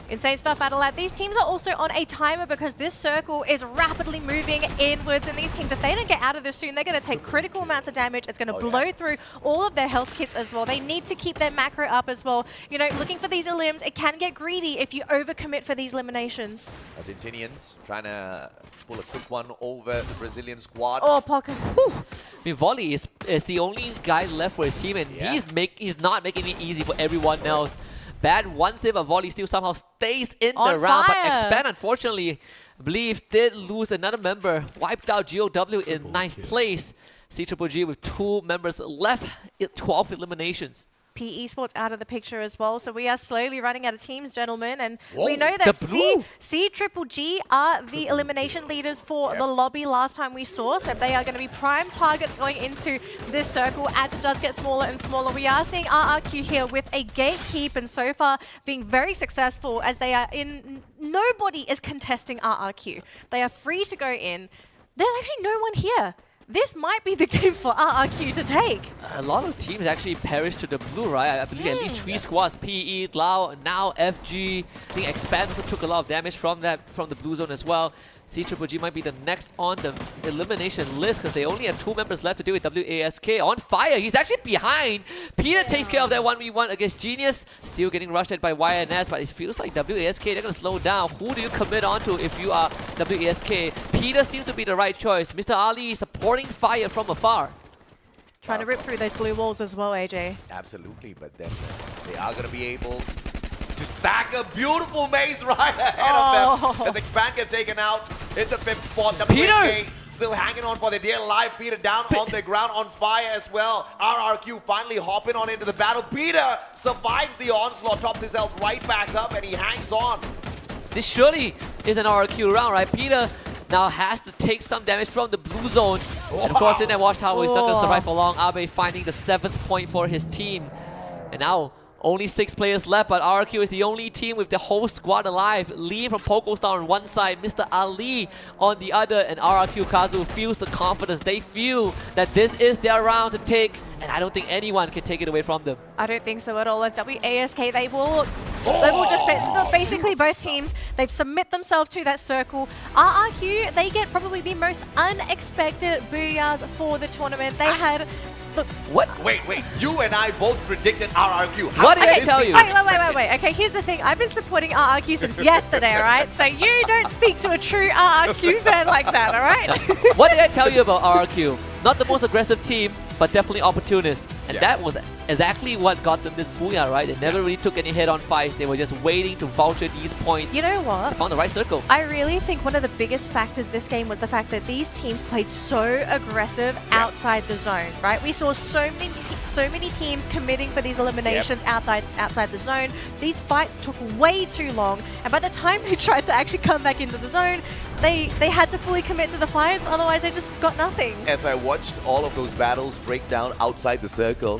Insane stuff, Adelaide. These teams are also on a timer because this circle is rapidly moving inwards, and these teams, if they don't get out of this soon, they're going to take critical amounts of damage. It's going to blow through all of their health kits as well. They need to keep their macro up as well. You know, looking for these elims, it can get greedy if you overcommit for these eliminations. Argentinians trying to pull a quick one over the Brazilian squad. Oh, Pocket. I mean, Volley is the only guy left for his team, and he's not making it easy for everyone else. Bad one save, but Volley still somehow stays in the round. But Expand, unfortunately, I believe, did lose another member. Wiped out GOW in 9th place. C-Triple-G with 2 members left, 12 eliminations. PE Sports out of the picture as well, so we are slowly running out of teams, gentlemen, and we Whoa, know that the C-Triple-G are the elimination leaders for the lobby last time we saw, so they are going to be prime targets going into this circle as it does get smaller and smaller. We are seeing RRQ here with a gatekeep, and so far being very successful as they are in... Nobody is contesting RRQ. They are free to go in. There's actually no one here. This might be the game for RRQ to take. A lot of teams actually perished to the blue, right? I believe at least 3 squads, PE, Lao, now FG. I think Expand also took a lot of damage from the blue zone as well. C-Triple-G might be the next on the elimination list because they only have 2 members left to deal with WASK. On fire, he's actually behind. Peter takes care of that 1v1 against Genius. Still getting rushed at by YNS, but it feels like WASK, they're going to slow down. Who do you commit onto if you are WASK? Peter seems to be the right choice. Mr. Ali supporting fire from afar. Trying to rip through those blue walls as well, AJ. Absolutely, but then they are going to be able to stack a beautiful maze right ahead of them as Expand gets taken out. It's a 5th spot. Peter! Still hanging on for their dear life. Peter down on the ground, on fire as well. RRQ finally hopping on into the battle. Peter survives the onslaught, tops his health right back up, and he hangs on. This surely is an RRQ round, right? Peter now has to take some damage from the blue zone. And of course, in that watchtower, he's not going to survive for long. Abe finding the 7th point for his team. And now, only 6 players left, but RRQ is the only team with the whole squad alive. Lee from PokoStar on one side, Mr. Ali on the other, and RRQ Kazu feels the confidence. They feel that this is their round to take, and I don't think anyone can take it away from them. I don't think so at all. As WASK, they will just basically both teams, they've submit themselves to that circle. RRQ, they get probably the most unexpected booyahs for the tournament. They had... Look, what? Wait. You and I both predicted RRQ. What did I tell you? Wait. Okay, here's the thing. I've been supporting RRQ since yesterday, all right? So you don't speak to a true RRQ fan like that, all right? What did I tell you about RRQ? Not the most aggressive team, but definitely opportunist. And that was exactly what got them this booyah, right? They never really took any head-on fights. They were just waiting to vulture these points. You know what? They found the right circle. I really think one of the biggest factors this game was the fact that these teams played so aggressive outside the zone, right? We saw so many teams committing for these eliminations outside the zone. These fights took way too long, and by the time they tried to actually come back into the zone, they had to fully commit to the fights, otherwise they just got nothing. As I watched all of those battles break down outside the circle,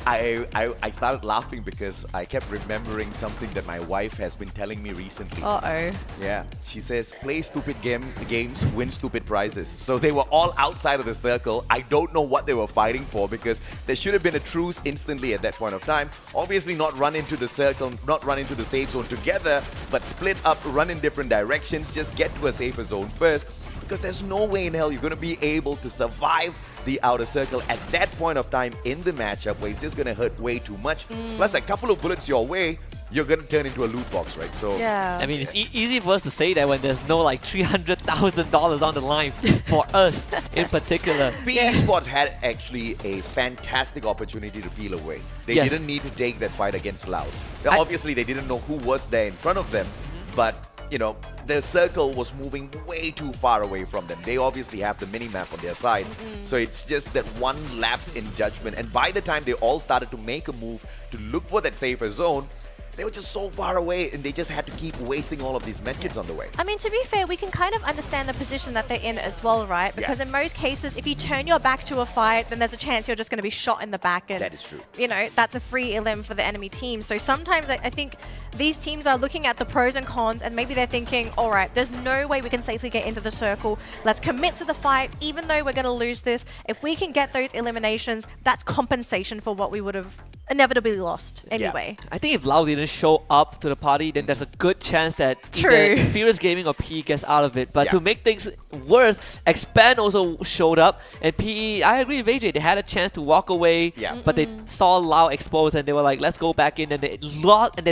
I started laughing because I kept remembering something that my wife has been telling me recently. Uh-oh. Yeah, she says, play stupid games, win stupid prizes. So they were all outside of the circle. I don't know what they were fighting for because there should have been a truce instantly at that point of time. Obviously not run into the circle, not run into the safe zone together, but split up, run in different directions, just get to a safer zone first. Because there's no way in hell you're going to be able to survive the outer circle at that point of time in the matchup where it's just going to hurt way too much. Plus a couple of bullets your way, you're going to turn into a loot box, right? So I mean, it's easy for us to say that when there's no like $300,000 on the line for us in particular. PE Esports had actually a fantastic opportunity to peel away. They didn't need to take that fight against Loud. Obviously, they didn't know who was there in front of them, but you know, the circle was moving way too far away from them. They obviously have the mini-map on their side. So it's just that one lapse in judgment. And by the time they all started to make a move to look for that safer zone, they were just so far away and they just had to keep wasting all of these medkits on the way. I mean, to be fair, we can kind of understand the position that they're in as well, right? Because in most cases, if you turn your back to a fight, then there's a chance you're just going to be shot in the back. And, that is true. You know, that's a free elim for the enemy team. So sometimes I think these teams are looking at the pros and cons and maybe they're thinking, all right, there's no way we can safely get into the circle. Let's commit to the fight, even though we're going to lose this. If we can get those eliminations, that's compensation for what we would have inevitably lost anyway. I think if Lau didn't show up to the party, then there's a good chance that either Furious Gaming or PE gets out of it. But to make things worse, Expand also showed up, and PE, I agree with AJ, they had a chance to walk away, but they saw Lau exposed and they were like, let's go back in, and they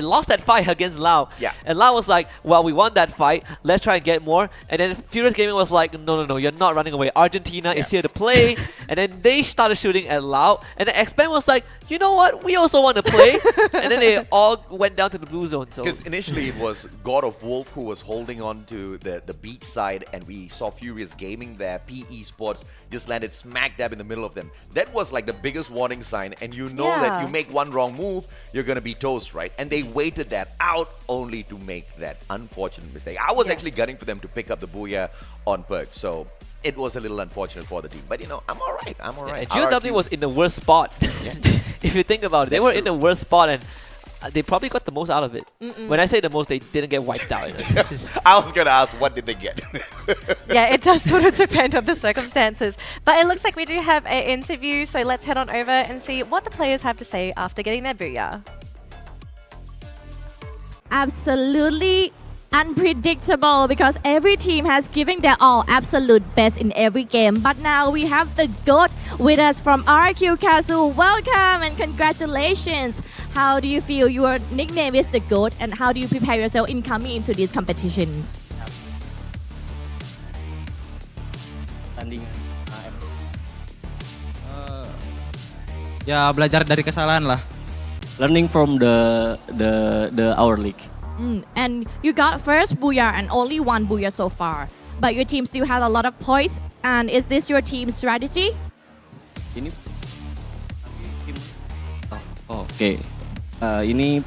lost that fight against Lau. And Lau was like, well, we won that fight, let's try and get more. And then Furious Gaming was like, no, you're not running away. Argentina is here to play. And then they started shooting at Lau, and then Expand was like, you know what? We also want to play. And then they all went down to the blue zone. Because initially it was God of Wolf who was holding on to the beach side, and we saw Furious Gaming there. PE Sports just landed smack dab in the middle of them. That was like the biggest warning sign, and you know that you make one wrong move, you're going to be toast, right? And they waited that out only to make that unfortunate mistake. I was actually gunning for them to pick up the booyah on perk, so it was a little unfortunate for the team. But you know, I'm all right. I'm all right. GOW was in the worst spot. If you think about it, they were in the worst spot, and they probably got the most out of it. When I say the most, they didn't get wiped out. I was going to ask, what did they get? Yeah, it does sort of depend on the circumstances. But it looks like we do have an interview, so let's head on over and see what the players have to say after getting their booyah. Absolutely unpredictable because every team has given their all absolute best in every game. But now we have the GOAT with us from RQ Castle. Welcome and congratulations. How do you feel? Your nickname is the GOAT, and how do you prepare yourself in coming into this competition? Ya belajar dari kesalahan lah. Learning from the our league. And you got first booyah and only one booyah so far. But your team still has a lot of points. And is this your team strategy? Ini Oke. Ini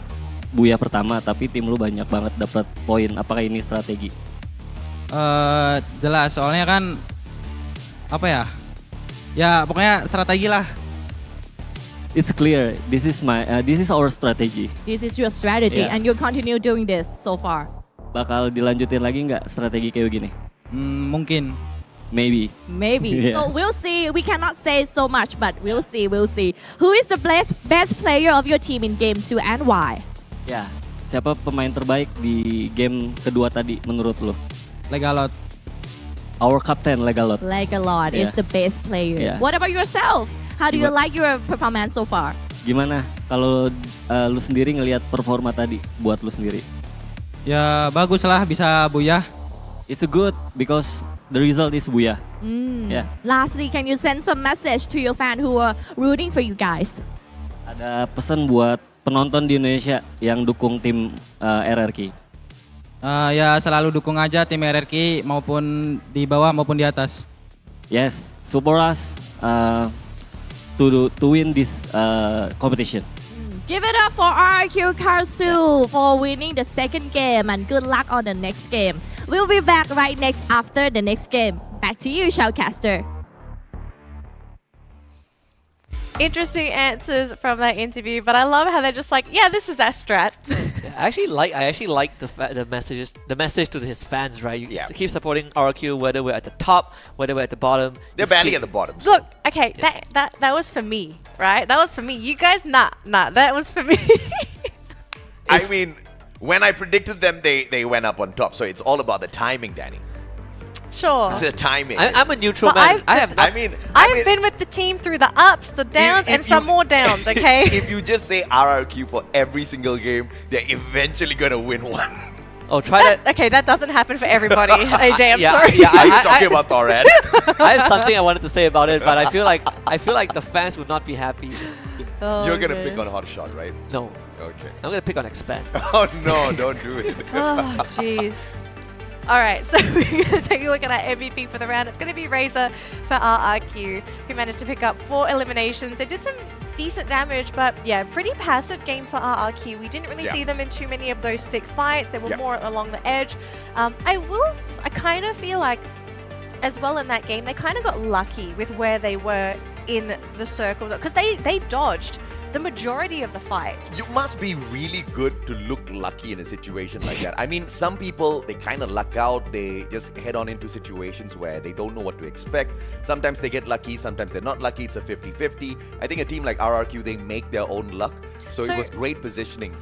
booyah pertama, tapi tim lu banyak banget dapat poin. Apakah ini strategi? Jelas, soalnya kan apa ya? Ya pokoknya strategi lah. It's clear. This is our strategy. This is your strategy, and you continue doing this so far. Bakal dilanjutin lagi nggak strategi kayak begini? Mungkin. Maybe. Maybe. So we'll see. We cannot say so much, but we'll see. We'll see. Who is the best player of your team in game 2 and why? Ya, siapa pemain terbaik di game kedua tadi menurut lo? Legalot. Our captain Legalot. Legalot is the best player. Yeah. What about yourself? How do you like your performance so far? Gimana kalau lu sendiri ngelihat performa tadi buat lu sendiri? Ya bagus lah bisa booyah. It's good because the result is Buya. Yeah. Lastly, can you send some message to your fan who are rooting for you guys? Ada pesan buat penonton di Indonesia yang dukung tim RRQ. Ya selalu dukung aja tim RRQ maupun di bawah maupun di atas. Yes, support us to win this competition. Give it up for RQ Karsu for winning the second game and good luck on the next game. We'll be back right next after the next game. Back to you, Shoutcaster. Interesting answers from that interview, but I love how they're just like, yeah, this is our strat. I actually like the message to his fans, right? You keep supporting RQ, whether we're at the top, whether we're at the bottom. They're barely at the bottom. Look, okay, that was for me, right? That was for me. You guys, nah, that was for me. I mean, when I predicted them, they went up on top. So it's all about the timing, Danny. Sure. It's the timing. I'm a neutral But man. I've been with the team through the ups, the downs, and some more downs, okay? If you just say RRQ for every single game, they're eventually going to win one. Oh, try that. Okay, that doesn't happen for everybody. AJ, I'm sorry. Yeah, Are you talking about Thorad? I have something I wanted to say about it, but I feel like the fans would not be happy. Oh, You're going to pick on Hot Shot, right? No. Okay. I'm going to pick on Expand. Oh, no, don't do it. Oh, jeez. All right, so we're going to take a look at our MVP for the round. It's going to be Razor for RRQ, who managed to pick up 4 eliminations. They did some decent damage, but yeah, pretty passive game for RRQ. We didn't really see them in too many of those thick fights. They were more along the edge. I kind of feel like, as well in that game, they kind of got lucky with where they were in the circles, because they dodged the majority of the fight. You must be really good to look lucky in a situation like that. I mean, some people, they kind of luck out. They just head on into situations where they don't know what to expect. Sometimes they get lucky, sometimes they're not lucky. It's a 50-50. I think a team like RRQ, they make their own luck. So it was great positioning.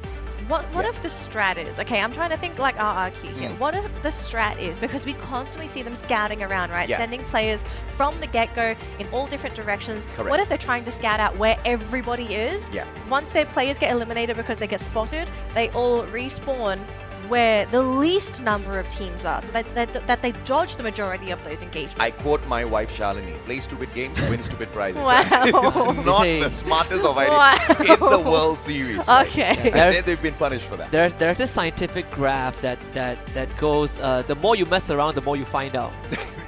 What if the strat is, okay, I'm trying to think like RRQ here. What if the strat is, because we constantly see them scouting around, right? Sending players from the get-go in all different directions. Correct. What if they're trying to scout out where everybody is? Once their players get eliminated because they get spotted, they all respawn where the least number of teams are, so that they dodge the majority of those engagements. I quote my wife Shalini, play stupid games, win stupid prizes. Wow. It's not the smartest of ideas. It's the World Series. Right? Okay. And they've been punished for that. There's this scientific graph that goes, the more you mess around, the more you find out.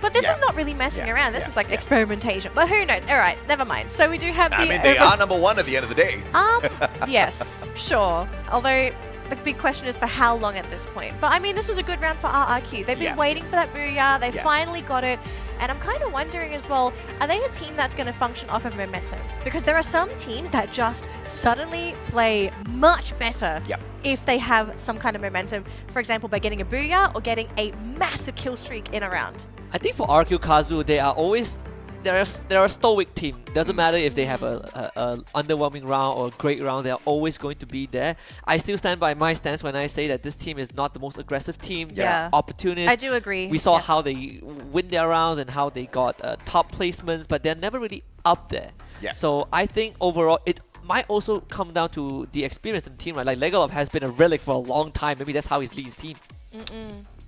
But this is not really messing around. This is like experimentation. But who knows? All right, never mind. So we do have the... I mean, they are number 1 at the end of the day. Yes, sure. Although the big question is for how long at this point. But I mean, this was a good round for RRQ. They've been waiting for that booyah. They finally got it. And I'm kind of wondering as well, are they a team that's going to function off of momentum? Because there are some teams that just suddenly play much better if they have some kind of momentum. For example, by getting a booyah or getting a massive kill streak in a round. I think for RQ Kazu, they are always they're a stoic team. Doesn't matter if they have a underwhelming round or a great round, they're always going to be there. I still stand by my stance when I say that this team is not the most aggressive team. They're opportunists. I do agree. We saw how they win their rounds and how they got top placements, but they're never really up there. So I think overall it might also come down to the experience in the team, right? Like Legolov has been a relic for a long time. Maybe that's how he's leads his team.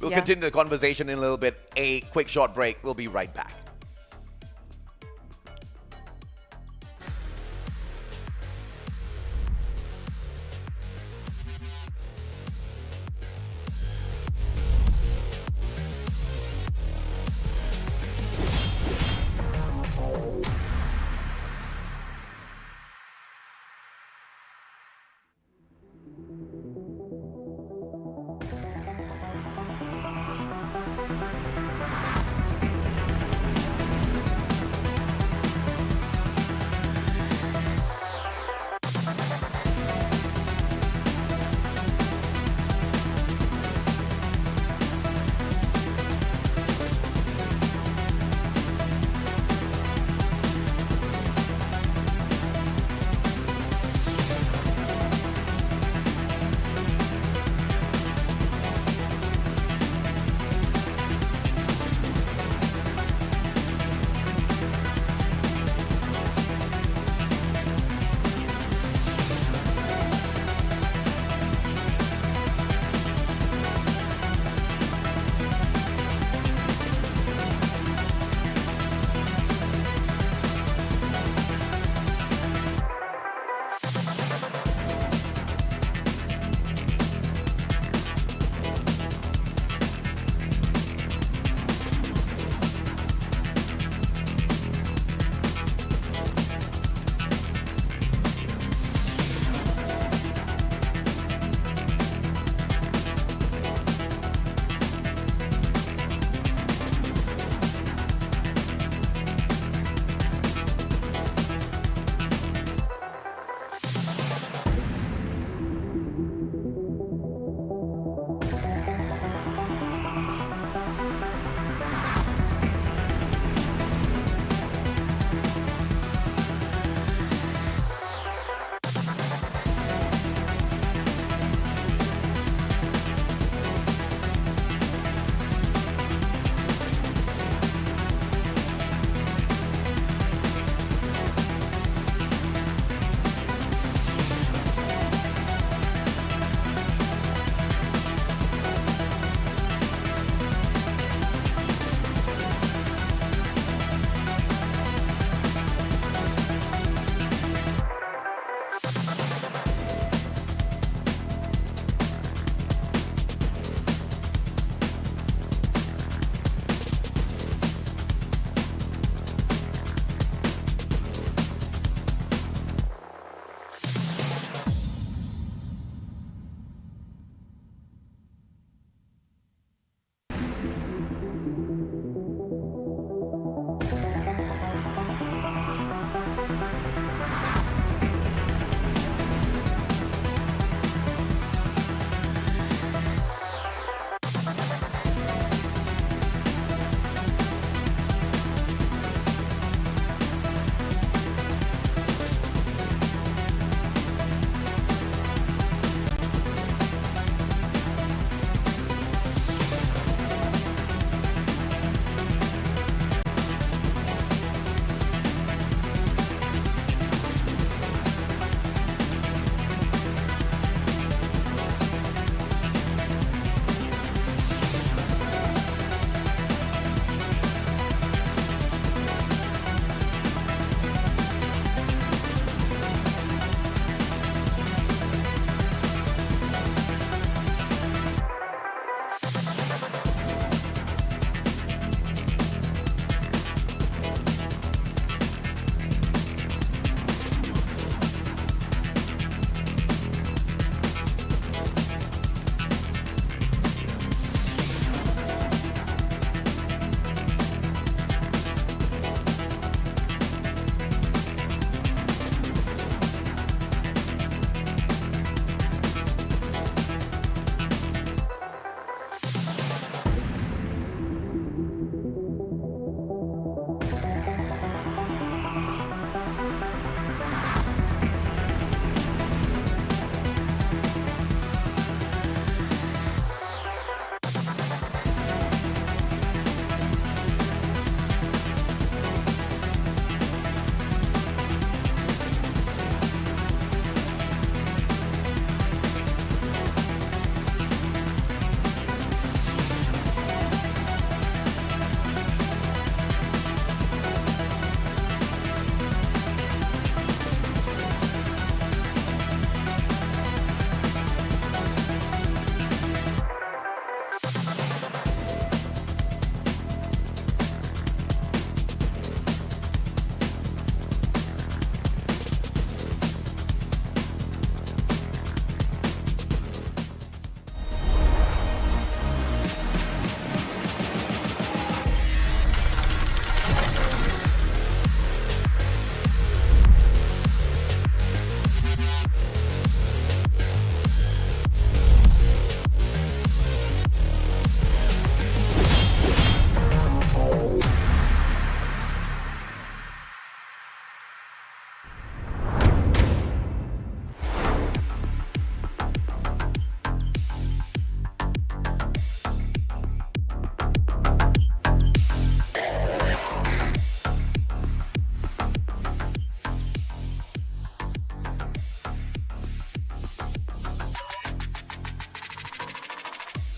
We'll continue the conversation in a little bit. A quick short break. We'll be right back.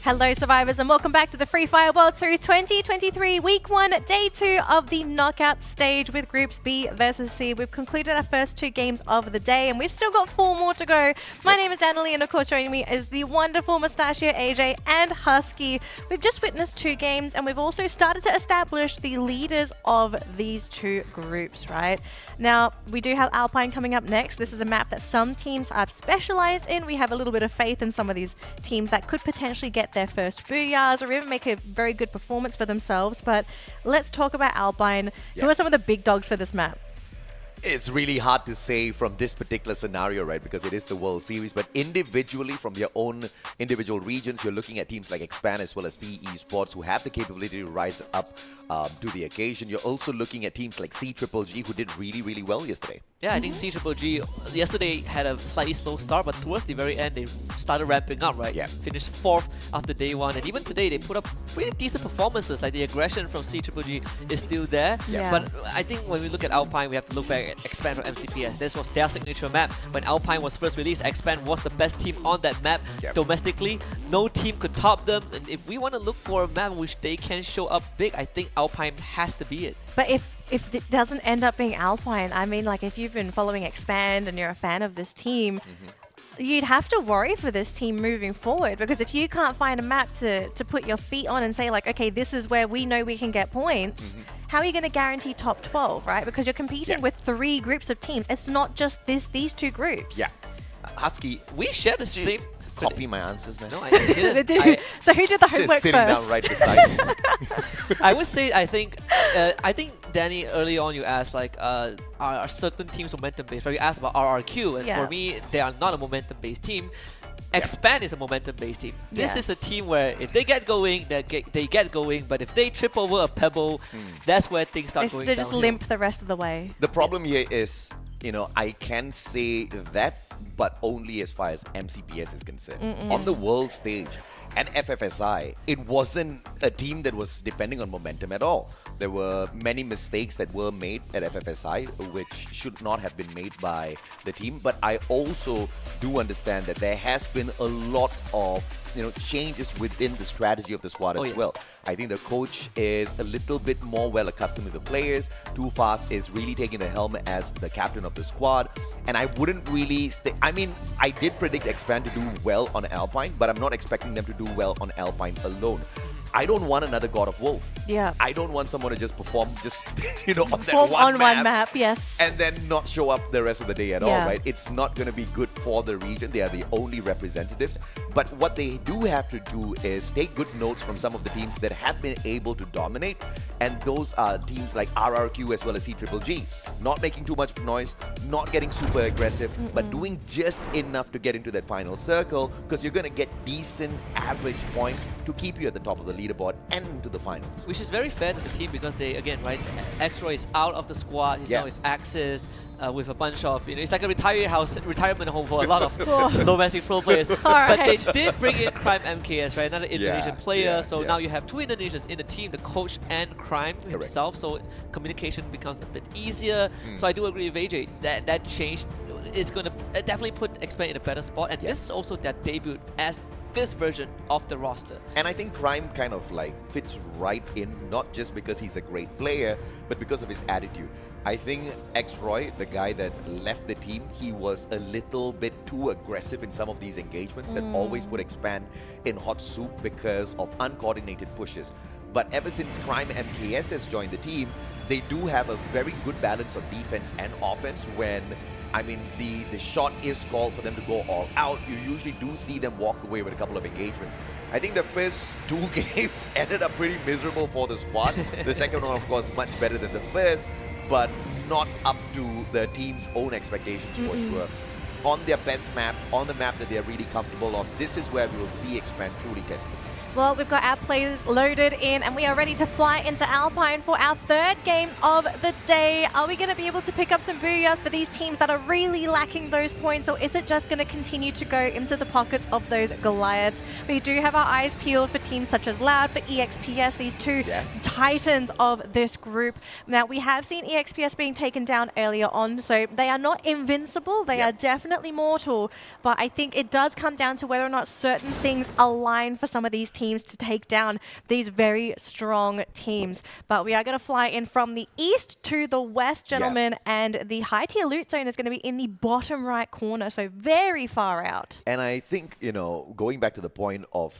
Hello, survivors, and welcome back to the Free Fire World Series 2023, Week 1, Day 2 of the knockout stage with Groups B versus C. We've concluded our first 2 games of the day, and we've still got 4 more to go. My name is Danielle, and of course joining me is the wonderful Mustachio, AJ, and Husky. We've just witnessed 2 games, and we've also started to establish the leaders of these 2 groups, right? Now, we do have Alpine coming up next. This is a map that some teams are specialized in. We have a little bit of faith in some of these teams that could potentially get their first booyahs or even make a very good performance for themselves. But let's talk about Alpine. Who are some of the big dogs for this map? It's really hard to say from this particular scenario, right? Because it is the World Series. But individually, from their own individual regions, you're looking at teams like Expand as well as Esports who have the capability to rise up to the occasion. You're also looking at teams like CGGG who did really, really well yesterday. Yeah, I think CGGG yesterday had a slightly slow start, but towards the very end, they started ramping up, right? Yeah. Finished 4th after day 1, and even today, they put up pretty decent performances. Like the aggression from CGGG is still there. Yeah. But I think when we look at Alpine, we have to look back at Expand from MCPS. This was their signature map. When Alpine was first released, Expand was the best team on that map domestically. No team could top them. And if we want to look for a map in which they can show up big, I think Alpine has to be it. But if it doesn't end up being Alpine, I mean, like if you've been following Expand and you're a fan of this team, you'd have to worry for this team moving forward, because if you can't find a map to put your feet on and say like, okay, this is where we know we can get points, how are you going to guarantee top 12, right? Because you're competing with 3 groups of teams. It's not just these 2 groups. Yeah. Husky, we share the same... Copy my answers, man. No, I didn't. So who did the homework Just sitting first? down right beside me. I would say I think Danny, early on you asked like are certain teams momentum based, right? You asked about RRQ, and for me they are not a momentum based team. Expand is a momentum based team. This is a team where if they get going, they get going, but if they trip over a pebble, that's where things start going They just downhill. limp the rest of the way. The problem here is, you know, I can say that, but only as far as MCPS is concerned. On the world stage and FFSI, it wasn't a team that was depending on momentum at all. There were many mistakes that were made at FFSI, which should not have been made by the team. But I also do understand that there has been a lot of changes within the strategy of the squad as well. I think the coach is a little bit more well accustomed to the players. Too Fast is really taking the helm as the captain of the squad. And I wouldn't really I mean, I did predict Expand to do well on Alpine, but I'm not expecting them to do well on Alpine alone. I don't want another God of Wolf. Yeah. I don't want someone to just perform just, on that one map, yes. And then not show up the rest of the day at all, right? It's not going to be good for the region. They are the only representatives. But what they do have to do is take good notes from some of the teams that have been able to dominate. And those are teams like RRQ as well as CGGG. Not making too much noise, not getting super aggressive, but doing just enough to get into that final circle, because you're going to get decent average points to keep you at the top of the leaderboard and into the finals. Which is very fair to the team, because they, again, right, X-Roy is out of the squad. He's now with Axis, with a bunch of, it's like a retirement home for a lot of domestic pro players. But they did bring in Crime MKS, right, another Indonesian player. So now you have 2 Indonesians in the team, the coach and Crime himself. So communication becomes a bit easier. So I do agree with AJ that change is going to definitely put Expand in a better spot. And this is also their debut as this version of the roster. And I think Crime kind of fits right in, not just because he's a great player, but because of his attitude. I think X-Roy, the guy that left the team, he was a little bit too aggressive in some of these engagements that always put Expand in hot soup because of uncoordinated pushes. But ever since Crime MKS has joined the team, they do have a very good balance of defense and offense. When the shot is called for them to go all out, you usually do see them walk away with a couple of engagements. I think the first 2 games ended up pretty miserable for the squad. The second one, of course, much better than the first, but not up to the team's own expectations for sure. On their best map, on the map that they're really comfortable on, this is where we will see Expand truly tested. Well, we've got our players loaded in and we are ready to fly into Alpine for our third game of the day. Are we going to be able to pick up some booyahs for these teams that are really lacking those points, or is it just going to continue to go into the pockets of those Goliaths? We do have our eyes peeled for teams such as Loud, for EXPS, these two titans of this group. Now, we have seen EXPS being taken down earlier on, so they are not invincible. They are definitely mortal, but I think it does come down to whether or not certain things align for some of these teams to take down these very strong teams. But we are going to fly in from the east to the west, gentlemen, and the high tier loot zone is going to be in the bottom right corner, so very far out. And I think, going back to the point of,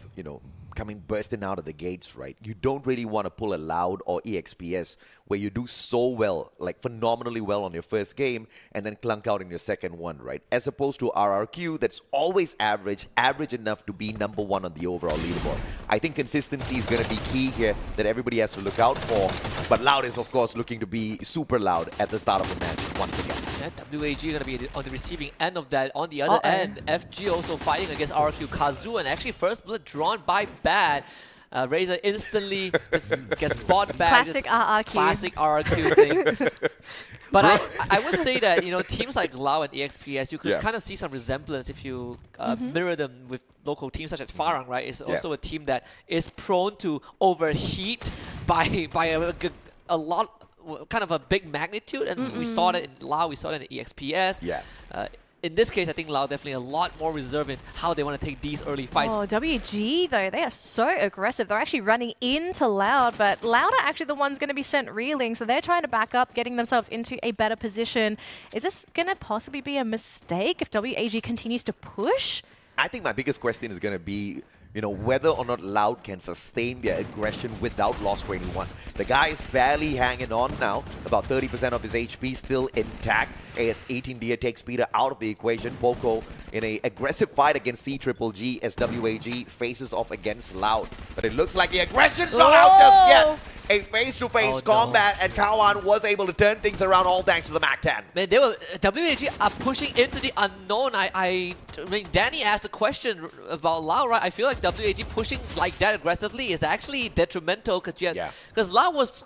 bursting out of the gates, right? You don't really want to pull a Loud or EXPS where you do so well, like phenomenally well on your first game, and then clunk out in your second one, right? As opposed to RRQ, that's always average enough to be number one on the overall leaderboard. I think consistency is going to be key here that everybody has to look out for. But Loud is, of course, looking to be super loud at the start of the match once again. Yeah, WAG going to be on the receiving end of that. On the other end, FG also fighting against RRQ Kazu, and actually first blood drawn by Bad. Razor instantly gets bought back. Classic RRQ. Classic RRQ thing. But I would say that, teams like Lao and EXPS, you could kind of see some resemblance if you mirror them with local teams such as Farang, right? It's also a team that is prone to overheat by a lot, kind of a big magnitude. And we saw that in Lao, we saw that in EXPS. In this case, I think Loud definitely a lot more reserved in how they want to take these early fights. Oh, WG, though, they are so aggressive. They're actually running into Loud, but Loud are actually the ones going to be sent reeling, so they're trying to back up, getting themselves into a better position. Is this going to possibly be a mistake if WAG continues to push? I think my biggest question is going to be, whether or not Loud can sustain their aggression without Lost 21. The guy is barely hanging on now. About 30% of his HP still intact. AS18 takes Peter out of the equation. Poco in an aggressive fight against CGGG as WAG faces off against Loud. But it looks like the aggression's not out just yet. A face-to-face combat, and Kawan was able to turn things around all thanks to the MAC-10. Man, WAG are pushing into the unknown. I mean, Danny asked a question about Lao, right? I feel like WAG pushing like that aggressively is actually detrimental because Lao was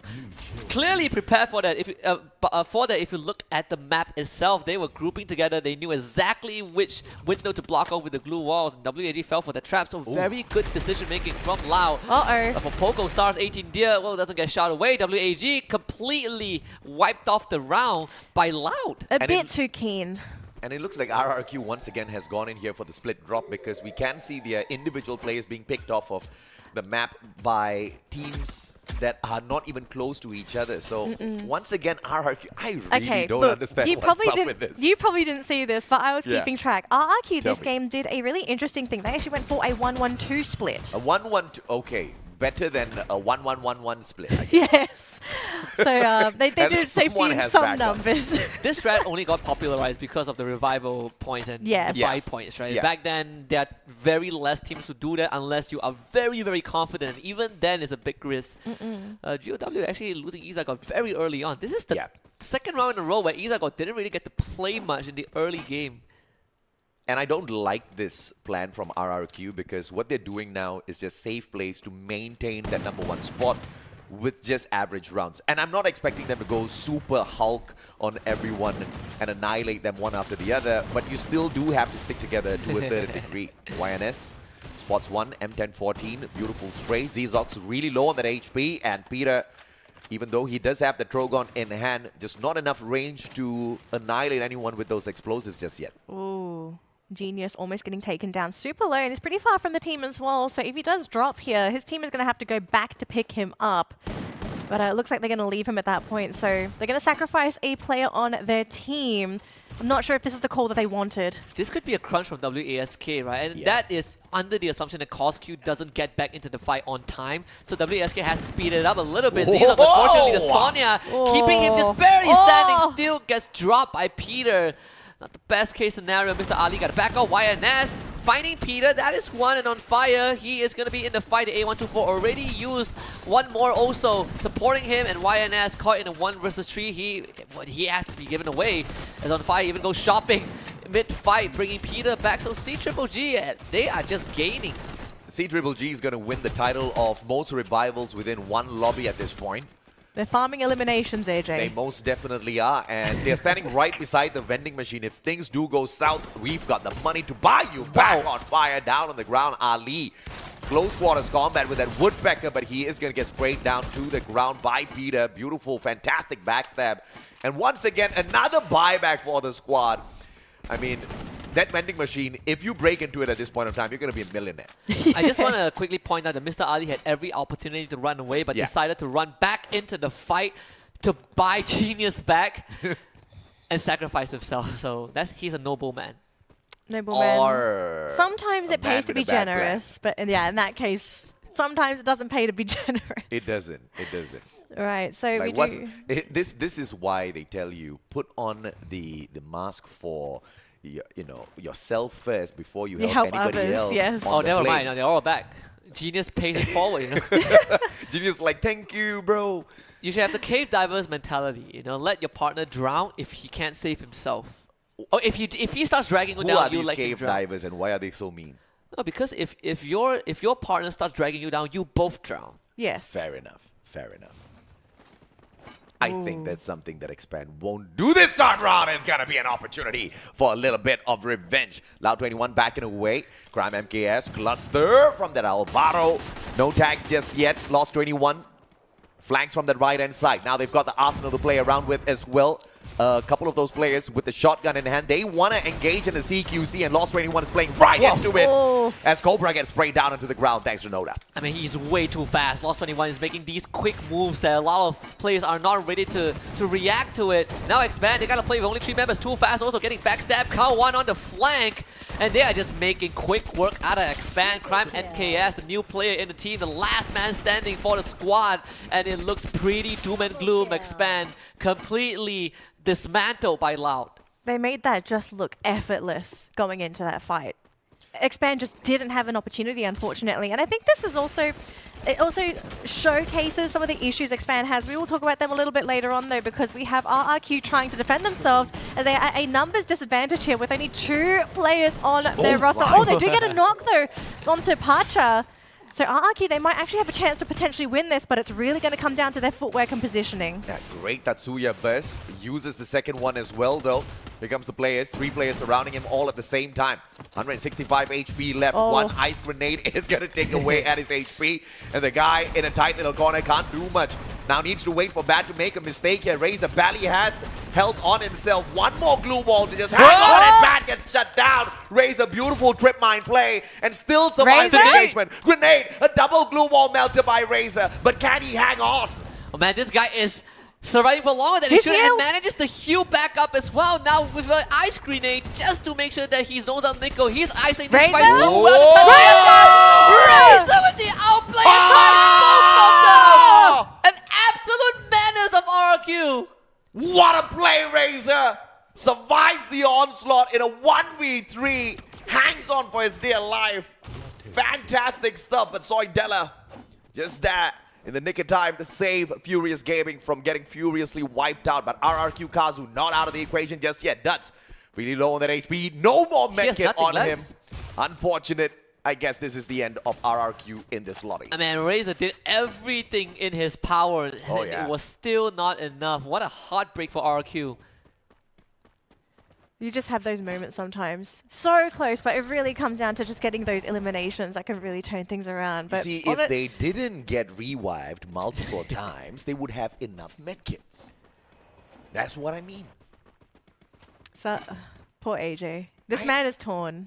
clearly prepared for that. If you look at the map itself, they were grouping together. They knew exactly which window to block off with the glue walls. And WAG fell for the trap. So very good decision making from Lao. For Poco, Stars 18 Deer, well, doesn't get shot away. WAG completely wiped off the round by Loud. A bit too keen. And it looks like RRQ once again has gone in here for the split drop, because we can see their individual players being picked off of the map by teams that are not even close to each other. So once again, RRQ, I really don't understand what's up with this. You probably didn't see this, but I was keeping track. RRQ this game did a really interesting thing. They actually went for a 1-1-2 split. A 1-1-2, okay. Better than a 1-1-1-1 split, I guess. Yes. So they did safety in some numbers. This strat only got popularized because of the revival points and fight points, right? Back then, there are very less teams who do that unless you are very, very confident. Even then, it's a big risk. GOW actually losing Izagot very early on. This is the second round in a row where Izagot didn't really get to play much in the early game. And I don't like this plan from RRQ, because what they're doing now is just save plays to maintain that #1 spot with just average rounds. And I'm not expecting them to go super Hulk on everyone and annihilate them one after the other, but you still do have to stick together to a certain degree. YNS spots one, M1014, beautiful spray. Zzox really low on that HP, and Peter, even though he does have the Trogon in hand, just not enough range to annihilate anyone with those explosives just yet. Ooh. Genius almost getting taken down super low, and he's pretty far from the team as well. So if he does drop here, his team is going to have to go back to pick him up. But it looks like they're going to leave him at that point. So they're going to sacrifice a player on their team. I'm not sure if this is the call that they wanted. This could be a crunch from WASK, right? And that is under the assumption that COSQ doesn't get back into the fight on time. So WASK has to speed it up a little bit. Zzox, unfortunately, the Sonya keeping him just barely standing still, gets dropped by Peter. Not the best case scenario. Mr. Ali got to back out. YNS finding Peter. That is one, and on fire. He is going to be in the fight. The A124 already used one more also supporting him, and YNS caught in a 1 versus 3. He has to be given away. As on fire even goes shopping mid-fight, bringing Peter back. So CGGG, they are just gaining. C-Triple-G is going to win the title of most revivals within one lobby at this point. They're farming eliminations, AJ. They most definitely are, and they're standing right beside the vending machine. If things do go south, we've got the money to buy you back on fire. Down on the ground, Ali. Close quarters combat with that Woodpecker, but he is going to get sprayed down to the ground by Peter. Beautiful, fantastic backstab. And once again, another buyback for the squad. I mean, that vending machine, if you break into it at this point of time, you're going to be a millionaire. I just want to quickly point out that Mr. Ali had every opportunity to run away, but decided to run back into the fight to buy Genius back and sacrifice himself. So he's a noble man. Noble man. Sometimes it pays to be generous, but yeah, in that case, sometimes it doesn't pay to be generous. It doesn't. It doesn't. Right, so Like we do. This is why they tell you put on the mask for yourself first before you help anybody others, else. yes. Oh, never mind. No, they're all back. Genius pays it forward, Genius like, thank you, bro. You should have the cave diver's mentality, let your partner drown if he can't save himself. Or if he starts dragging you Who down, are you these let him cave drown. divers and why are they so mean? No, because if your partner starts dragging you down, you both drown. Yes. Fair enough. Fair enough. I think that's something that Expand won't do this time round. It's going to be an opportunity for a little bit of revenge. Loud21 backing away. Crime MKS cluster from that Alvaro. No tags just yet. Lost 21. Flanks from that right-hand side. Now they've got the Arsenal to play around with as well. A couple of those players with the shotgun in hand. They want to engage in the CQC, and Lost 21 is playing right into it as Cobra gets sprayed down into the ground thanks to Noda. I mean, he's way too fast. Lost 21 is making these quick moves that a lot of players are not ready to react to it. Now Expand, they got to play with only 3 members too fast, also getting backstab. Count 1 on the flank, and they are just making quick work out of Expand. Crime NKS, the new player in the team, the last man standing for the squad, and it looks pretty doom and gloom. Expand completely dismantled by Loud. They made that just look effortless going into that fight. Expand just didn't have an opportunity, unfortunately. And I think this is also, it also showcases some of the issues Expand has. We will talk about them a little bit later on, though, because we have RRQ trying to defend themselves. And they are at a numbers disadvantage here with only 2 players on their roster. Oh, they do get a knock, though, onto Pacha. So RRQ, they might actually have a chance to potentially win this, but it's really going to come down to their footwork and positioning. Yeah, great Tatsuya burst. Uses the second one as well, though. Here comes the players. 3 players surrounding him all at the same time. 165 HP left. One ice grenade is going to take away at his HP. And the guy in a tight little corner can't do much. Now needs to wait for Bat to make a mistake here. Razor Bally has held on himself. One more glue ball to just hang on, and Bat gets shut down. Razor, beautiful trip mine play, and still survives the engagement. Grenade, a double glue ball melted by Razor, but can he hang on? Oh man, this guy is surviving for longer than he should, and manages to heal back up as well. Now with an ice grenade just to make sure that he zones out Nico. He's icing this fight so well. Razor with the outplay by both of them! An absolute menace of RRQ. What a play, Razor! Survives the onslaught in a 1v3. Hangs on for his dear life. Fantastic stuff, but Soydella, just that. In the nick of time to save Furious Gaming from getting furiously wiped out. But RRQ Kazu not out of the equation just yet. Duts really low on that HP. No more medkit on him. Unfortunate. I guess this is the end of RRQ in this lobby. I mean, Razor did everything in his power, and it was still not enough. What a heartbreak for RRQ. You just have those moments sometimes. So close, but it really comes down to just getting those eliminations that can really turn things around. But see, if they didn't get revived multiple times, they would have enough medkits. That's what I mean. So, poor AJ. This man is torn.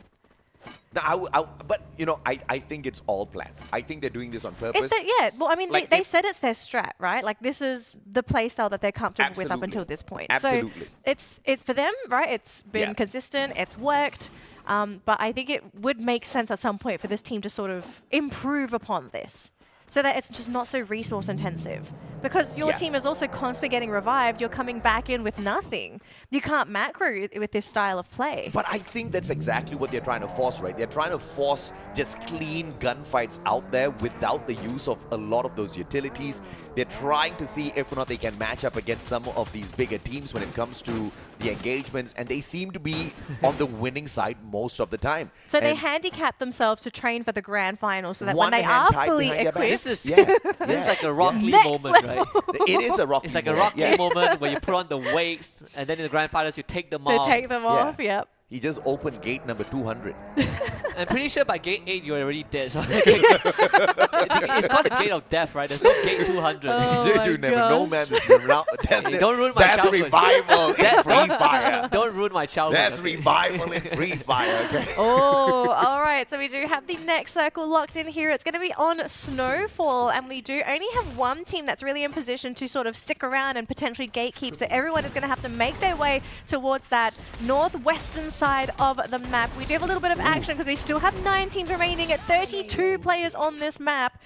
No, but, you know, I think it's all planned. I think they're doing this on purpose. Well, I mean, like they said it's their strat, right? Like, this is the playstyle that they're comfortable with up until this point. Absolutely. So, it's for them, right? It's been consistent. It's worked. But I think it would make sense at some point for this team to sort of improve upon this so that it's just not so resource intensive. Because your team is also constantly getting revived. You're coming back in with nothing. You can't macro with this style of play. But I think that's exactly what they're trying to force, right? They're trying to force just clean gunfights out there without the use of a lot of those utilities. They're trying to see if or not they can match up against some of these bigger teams when it comes to the engagements, and they seem to be on the winning side most of the time. So they And handicap themselves to train for the grand final so that one when they hand are tied fully behind their back. equipped... This is, Yeah, this is like a Rock Lee Next moment, level. right? It is a Rock It's Lee like a moment, Rock Lee yeah. moment where you put on the weights, and then in the grand finals you take them They off. take them off, yep. He just opened gate number 200. I'm pretty sure by gate 8 you're already dead. So it's called the gate of death, right? There's no gate 200. Oh you my never know, gosh. man. That's Hey, don't ruin my that's childhood. revival in That's- Free Fire. Don't ruin my childhood. That's okay? revival in Free Fire, okay? Oh, all right. So we do have the next circle locked in here. It's going to be on Snowfall, and we do only have one team that's really in position to sort of stick around and potentially gatekeep. So everyone is going to have to make their way towards that northwestern side of the map. We do have a little bit of action because we still have 9 teams remaining at 32 players on this map.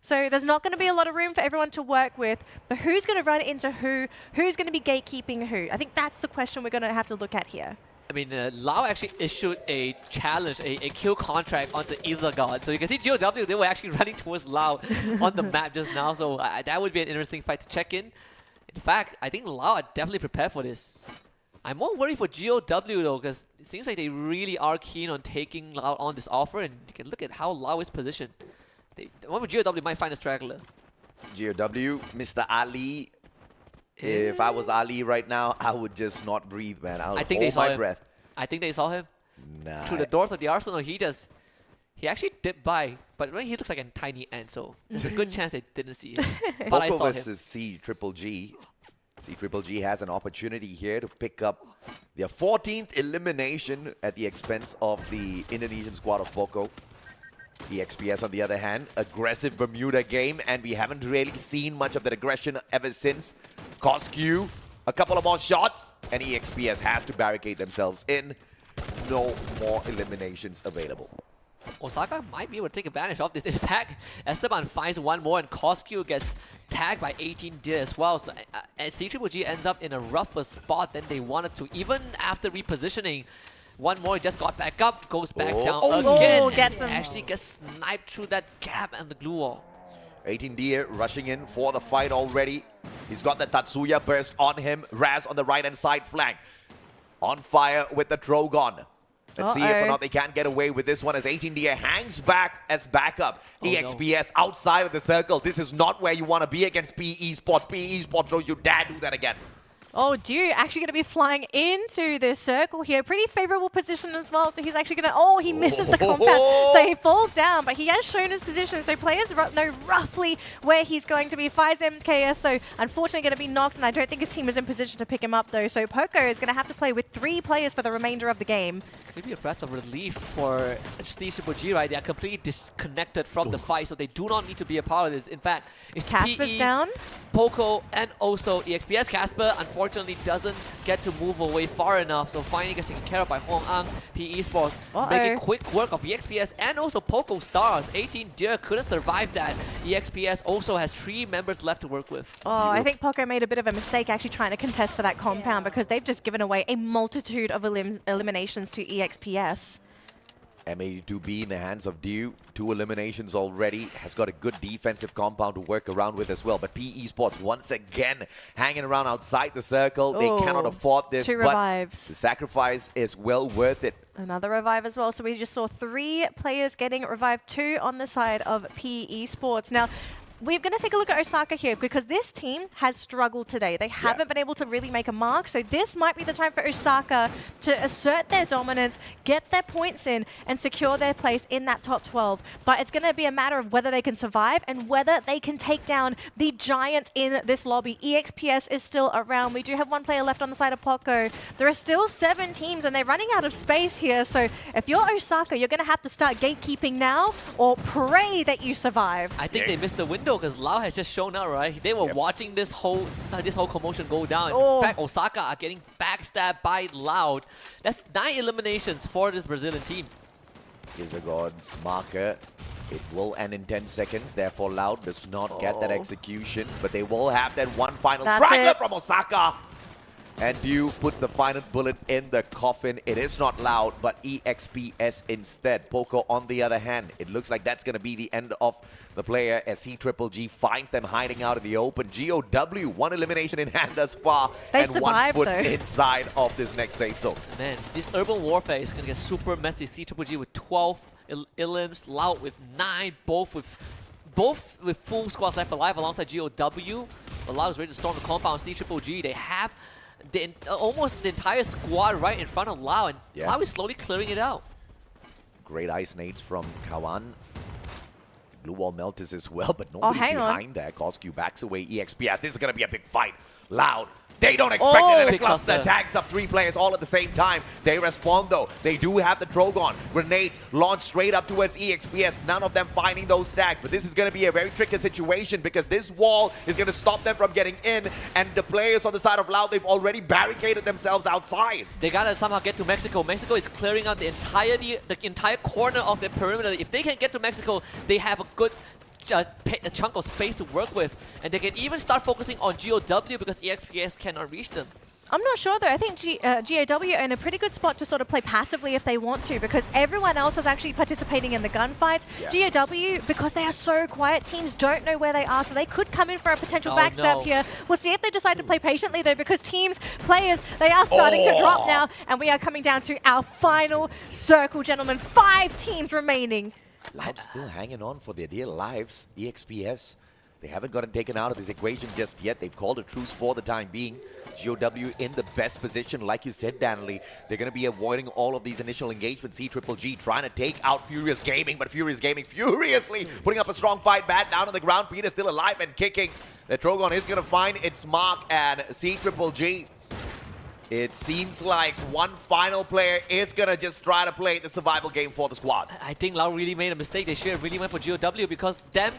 So there's not going to be a lot of room for everyone to work with. But who's going to run into who? Who's going to be gatekeeping who? I think that's the question we're going to have to look at here. I mean, Lao actually issued a challenge, a kill contract onto Izagon. So you can see GOW, they were actually running towards Lao on the map just now. So that would be an interesting fight to check in. In fact, I think Lao are definitely prepared for this. I'm more worried for GOW though, because it seems like they really are keen on taking Lao on this offer, and you can look at how Lao is positioned. One with GOW might find a straggler. GOW, Mr. Ali. If I was Ali right now, I would just not breathe, man. I would think they hold saw my him. breath. I think they saw him. Nah. Through the doors of the arsenal, he actually dipped by, but he looks like a tiny ant, so there's a good chance they didn't see him. But I Poco saw him. versus C-Triple-G. C-Triple-G has an opportunity here to pick up their 14th elimination at the expense of the Indonesian squad of Poco. The XPS, on the other hand, aggressive Bermuda game, and we haven't really seen much of that aggression ever since. Cosq, a couple of more shots, and EXPS has to barricade themselves in. No more eliminations available. Osaka might be able to take advantage of this. In fact, Esteban finds one more, and Cosq gets tagged by 18 Deer as well. So C-Triple-G ends up in a rougher spot than they wanted to. Even after repositioning, one more just got back up, goes back down again. Gets and him. actually gets sniped through that gap and the glue wall. 18 Deer rushing in for the fight already. He's got the Tatsuya burst on him. Raz on the right-hand side flank. On fire with the Drogon. Let's see if or not they can get away with this one as 18 Deer hangs back as backup. EXPS outside of the circle. This is not where you want to be against PE Esports. PE Esports, don't you dare do that again. Oh, Dew actually going to be flying into this circle here. Pretty favorable position as well. So he's actually going to... Oh, he misses the compound. So he falls down, but he has shown his position. So players know roughly where he's going to be. 5 MKS, though, unfortunately going to be knocked. And I don't think his team is in position to pick him up, though. So Poco is going to have to play with 3 players for the remainder of the game. Could be a breath of relief for C-Triple-G, right? They are completely disconnected from the fight, so they do not need to be a part of this. In fact, it's Casper's PE, down. Poco, and also EXPS. Casper, unfortunately, doesn't get to move away far enough, so finally gets taken care of by Hong Ang. PE Esports making quick work of EXPS and also Poco Stars. 18 Deer couldn't survive that. EXPS also has 3 members left to work with. Oh, I think Poco made a bit of a mistake actually trying to contest for that compound because they've just given away a multitude of eliminations to EXPS. M82B in the hands of Dew. 2 eliminations already. Has got a good defensive compound to work around with as well. But PE Esports once again hanging around outside the circle. They cannot afford this. 2 but revives. the sacrifice is well worth it. Another revive as well. So we just saw 3 players getting revived, 2 on the side of PE Esports. Now, we're going to take a look at Osaka here because this team has struggled today. They haven't been able to really make a mark. So this might be the time for Osaka to assert their dominance, get their points in, and secure their place in that top 12. But it's going to be a matter of whether they can survive and whether they can take down the giants in this lobby. EXPS is still around. We do have 1 player left on the side of Poco. There are still 7 teams, and they're running out of space here. So if you're Osaka, you're going to have to start gatekeeping now or pray that you survive. I think they missed the window because Lao has just shown up, right? They were watching this whole commotion go down. In fact, Osaka are getting backstabbed by Loud. That's 9 eliminations for this Brazilian team. Izagod's marker. It will end in 10 seconds. Therefore, Loud does not get that execution. But they will have that one final straggler from Osaka. And Dew puts the final bullet in the coffin. It is not loud, but EXPS instead. Poco, on the other hand, it looks like that's going to be the end of the player as C-Triple-G finds them hiding out in the open. GOW, one elimination in hand thus far, They and survived, 1 foot though. inside of this next safe zone. Man, this urban warfare is going to get super messy. C-Triple-G with 12 elims, Loud with 9, both with full squads left alive alongside GOW. But Loud is ready to storm the compound. C-Triple-G, they have almost the entire squad right in front of Lau, and Lau is slowly clearing it out. Great ice nades from Kawan. Blue wall melters as well, but nobody's behind there. Cosq backs away EXPS. This is going to be a big fight. Loud. They don't expect it, and a cluster tags up 3 players all at the same time. They respond though. They do have the Trogon. Grenades launched straight up towards EXPS. None of them finding those stacks, but this is going to be a very tricky situation because this wall is going to stop them from getting in, and the players on the side of Loud, they've already barricaded themselves outside. They gotta somehow get to Mexico. Mexico is clearing out the entire corner of their perimeter. If they can get to Mexico, they have a good a chunk of space to work with, and they can even start focusing on GOW because EXPS cannot reach them. I'm not sure though. I think GOW are in a pretty good spot to sort of play passively if they want to, because everyone else is actually participating in the gunfights. GOW, because they are so quiet, teams don't know where they are, so they could come in for a potential backstab here. We'll see if they decide to play patiently though, because players, they are starting to drop now, and we are coming down to our final circle, gentlemen. 5 teams remaining. Loud still hanging on for their dear lives. EXPS, they haven't gotten taken out of this equation just yet. They've called a truce for the time being. GOW in the best position, like you said, Danley. They're going to be avoiding all of these initial engagements. C-Triple-G trying to take out Furious Gaming, but Furious Gaming furiously putting up a strong fight. Bat down on the ground. Peter still alive and kicking. The Trogon is going to find its mark, and C-Triple-G, it seems like one final player is going to just try to play the survival game for the squad. I think Lau really made a mistake. They should have really went for GOW because them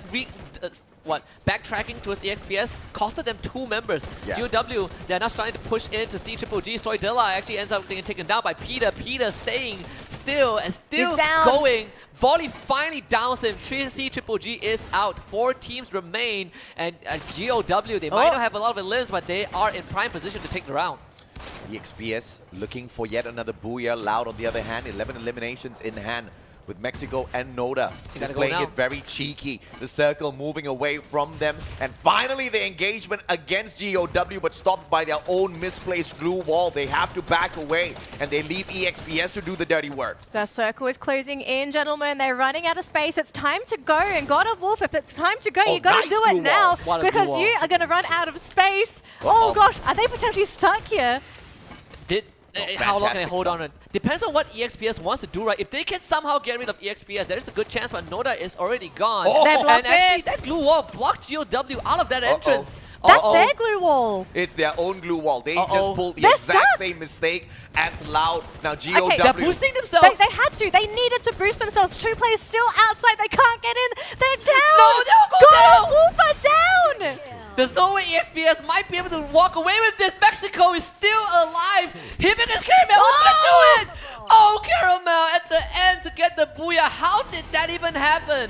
backtracking towards EXPS costed them 2 members. GOW, they're now starting to push into C-Triple-G. Soydilla actually ends up getting taken down by Peter. Peter staying still and still going. Volley finally downs him. C-Triple-G is out. 4 teams remain, and GOW, they might not have a lot of elims, but they are in prime position to take the round. EXPS looking for yet another booyah. Loud on the other hand, 11 eliminations in hand with Mexico and Noda. Just playing it very cheeky. The circle moving away from them. And finally the engagement against GOW, but stopped by their own misplaced glue wall. They have to back away, and they leave EXPS to do the dirty work. The circle is closing in, gentlemen. They're running out of space. It's time to go. And God of Wolf, if it's time to go, you got to do it now, because you are going to run out of space. Oh gosh, are they potentially stuck here? How long can they hold on? Depends on what EXPS wants to do, right? If they can somehow get rid of EXPS, there is a good chance, but Noda is already gone. And actually, that glue wall blocked GOW out of that entrance. That's their glue wall. It's their own glue wall. They just pulled the exact same mistake as Loud. Now GOW. Okay, they're boosting themselves. They had to. They needed to boost themselves. 2 players still outside. They can't get in. They're down. No, they'll go down. Wolf are down. There's no way EXPS might be able to walk away with this. Mexico is still alive. Him and his Caramel was going to do it. Oh, Caramel at the end to get the booyah. How did that even happen?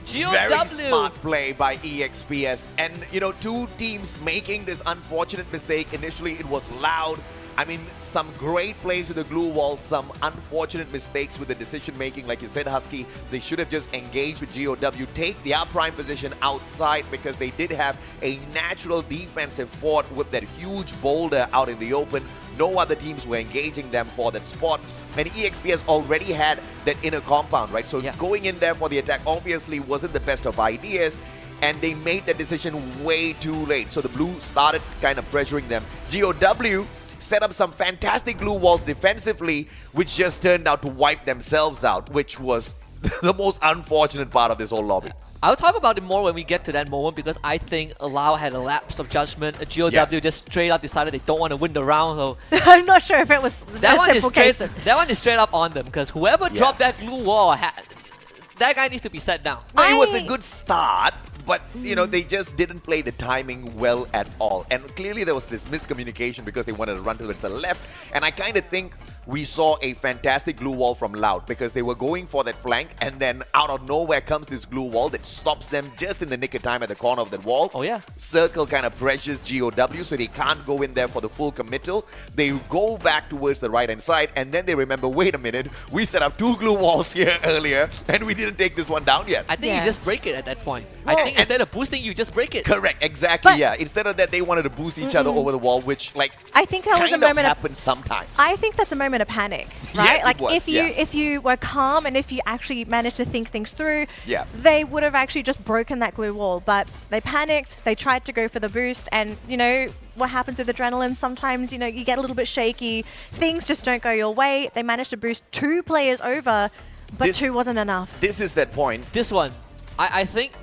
GOW. Very smart play by EXPS. And, you know, 2 teams making this unfortunate mistake. Initially, it was Loud. I mean, some great plays with the glue wall, some unfortunate mistakes with the decision-making. Like you said, Husky, they should have just engaged with GOW, take their prime position outside, because they did have a natural defensive fort with that huge boulder out in the open. No other teams were engaging them for that spot. And EXPS already had that inner compound, right? So going in there for the attack obviously wasn't the best of ideas, and they made the decision way too late. So the blue started kind of pressuring them. GOW set up some fantastic glue walls defensively, which just turned out to wipe themselves out, which was the most unfortunate part of this whole lobby. I'll talk about it more when we get to that moment, because I think Lau had a lapse of judgment. GOW just straight up decided they don't want to win the round. So I'm not sure if it was that one simple case. That one is straight up on them, because whoever dropped that glue wall, that guy needs to be set down. No, it was a good start, but you know, they just didn't play the timing well at all. And clearly there was this miscommunication because they wanted to run towards the left. And I kind of think we saw a fantastic glue wall from Loud because they were going for that flank, and then out of nowhere comes this glue wall that stops them just in the nick of time at the corner of that wall. Oh yeah. Circle kind of pressures GOW, so they can't go in there for the full committal. They go back towards the right-hand side, and then they remember, wait a minute, we set up 2 glue walls here earlier, and we didn't take this one down yet. I think you just break it at that point. I think instead of boosting, you just break it. Correct, exactly, yeah. Instead of that, they wanted to boost each other over the wall, which, like, I think that was a moment happens sometimes. I think that's a moment of panic, right? Yes, like it was, if you were calm and if you actually managed to think things through, Yeah. they would have actually just broken that glue wall. But they panicked, they tried to go for the boost, and you know what happens with adrenaline, sometimes you get a little bit shaky, things just don't go your way. They managed to boost 2 players over, but 2 wasn't enough. This is that point. This one, I think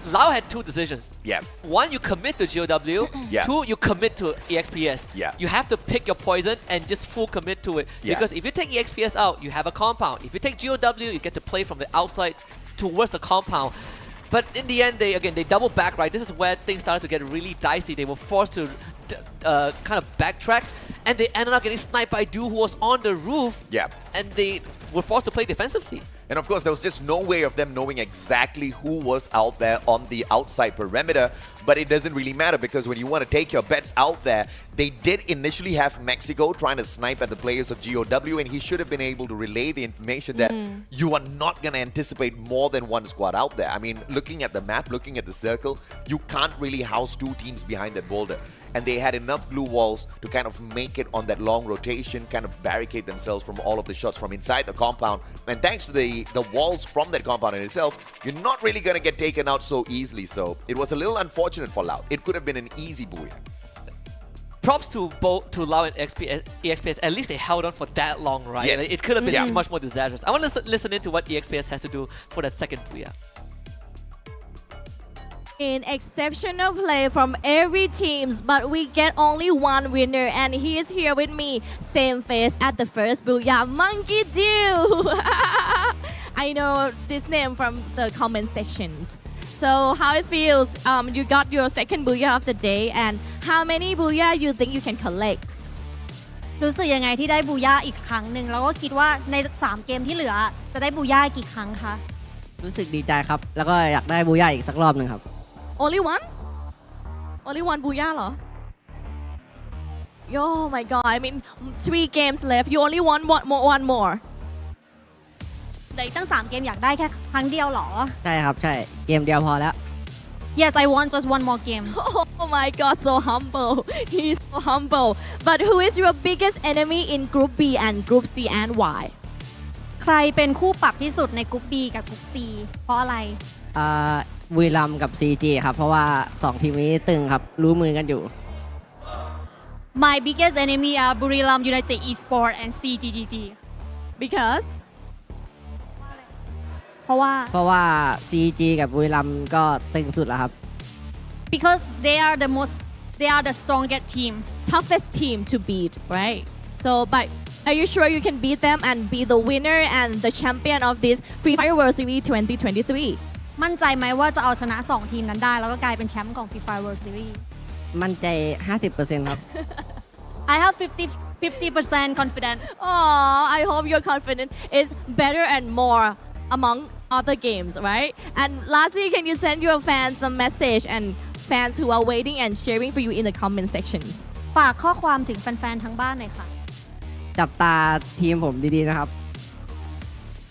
Lau had 2 decisions. Yeah. 1, you commit to GOW. Yeah. 2, you commit to EXPS. Yeah. You have to pick your poison and just full commit to it. Yeah. Because if you take EXPS out, you have a compound. If you take GOW, you get to play from the outside towards the compound. But in the end, they double back, right? This is where things started to get really dicey. They were forced to kind of backtrack, and they ended up getting sniped by Du, who was on the roof. Yeah. And they were forced to play defensively. And of course, there was just no way of them knowing exactly who was out there on the outside perimeter. But it doesn't really matter because when you want to take your bets out there, they did initially have Mexico trying to snipe at the players of GOW, and he should have been able to relay the information that you are not going to anticipate more than 1 squad out there. I mean, looking at the map, looking at the circle, you can't really house 2 teams behind that boulder. And they had enough glue walls to kind of make it on that long rotation, kind of barricade themselves from all of the shots from inside the compound. And thanks to the walls from that compound in itself, you're not really going to get taken out so easily. So it was a little unfortunate for Loud. It could have been an easy booyah. Props to both to Lau and EXPS. At least they held on for that long, right? Yes. It could have been much more disastrous. I want to listen into what EXPS has to do for that second booyah. In exceptional play from every teams, but we get only 1 winner, and he is here with me. Same face at the first booyah, Monkey Dew. I know this name from the comment sections. So how it feels? You got your second booyah of the day, and how many booyah you think you can collect? รู้สึกยังไงที่ได้บูย่าอีกครั้งหนึ่งแล้วก็คิดว่าใน3เกมที่เหลือจะได้บูย่ากี่ครั้งคะ รู้สึกดีใจครับ แล้วก็อยากได้บูย่าอีกสักรอบหนึ่งครับ Only 1? Only 1 booyah เหรอ? Oh my god, I mean 3 games left, you only want one more. เหลืออีกตั้ง3เกมอยากได้แค่ครั้งเดียวเหรอ ใช่ครับใช่เกมเดียวพอแล้ว Yes, I want just 1 more game. Oh my god, so humble. He's so humble. But who is your biggest enemy in Group B and Group C and why? ใครเป็นคู่ปรับที่สุดในกรุ๊ป B กับกรุ๊ป C เพราะอะไร บุรีรัมย์กับ CG ครับเพราะว่า2ทีมนี้ตึงครับรู้มือกันอยู่ My biggest enemy are Buriram United Esports and CGGG. Because? เพราะว่า CG กับบุรีรัมย์ก็ตึงสุดแล้วครับ Because they are the strongest team. Toughest team to beat, right? So, but are you sure you can beat them and be the winner and the champion of this Free Fire World Series 2023? มั่นใจไหมว่าจะเอาชนะ2ทีมนั้นได้แล้วก็กลายเป็นแชมป์ของ Free Fire World Series มั่นใจ 50% ครับ I have 50% confident. Oh, I hope your confidence is better and more among other games, right? And lastly, can you send your fans a message and fans who are waiting and cheering for you in the comment sections? ฝากข้อความถึงแฟนๆทั้งบ้านหน่อยค่ะ จับตาทีมผมดีๆนะครับ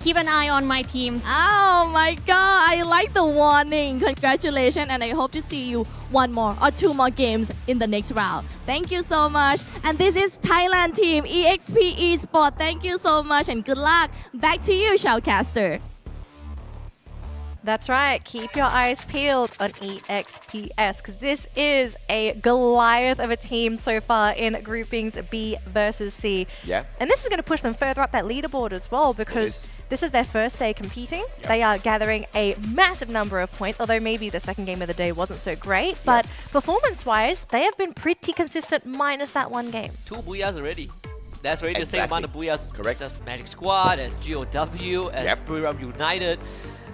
Keep an eye on my team. Oh my god, I like the warning. Congratulations, and I hope to see you 1 more or 2 more games in the next round. Thank you so much. And this is Thailand team EXP Esports. Thank you so much and good luck. Back to you, Shoutcaster. That's right. Keep your eyes peeled on EXPS because this is a Goliath of a team so far in groupings B versus C. Yeah. And this is going to push them further up that leaderboard as well because this is their first day competing. Yep. They are gathering a massive number of points, although maybe the second game of the day wasn't so great. But performance-wise, they have been pretty consistent minus that 1 game. 2 booyahs already. That's already the same amount of booyahs as Magic Squad, as GOW, as Buriram United.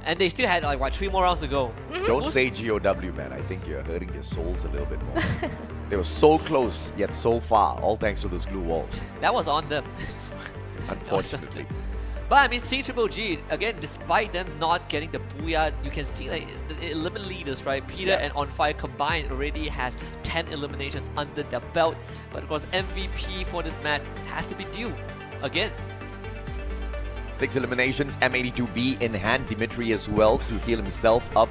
And they still had like, what, 3 more rounds to go. Don't say GOW, man. I think you're hurting their souls a little bit more. They were so close, yet so far, all thanks to this glue wall. That was on them. unfortunately. But I mean, C Triple G, again, despite them not getting the booyah, you can see like the eliminate leaders, right? Peter and On Fire combined already has 10 eliminations under their belt. But of course, MVP for this match has to be due again. 6 eliminations, M82B in hand, Dimitri as well to heal himself up.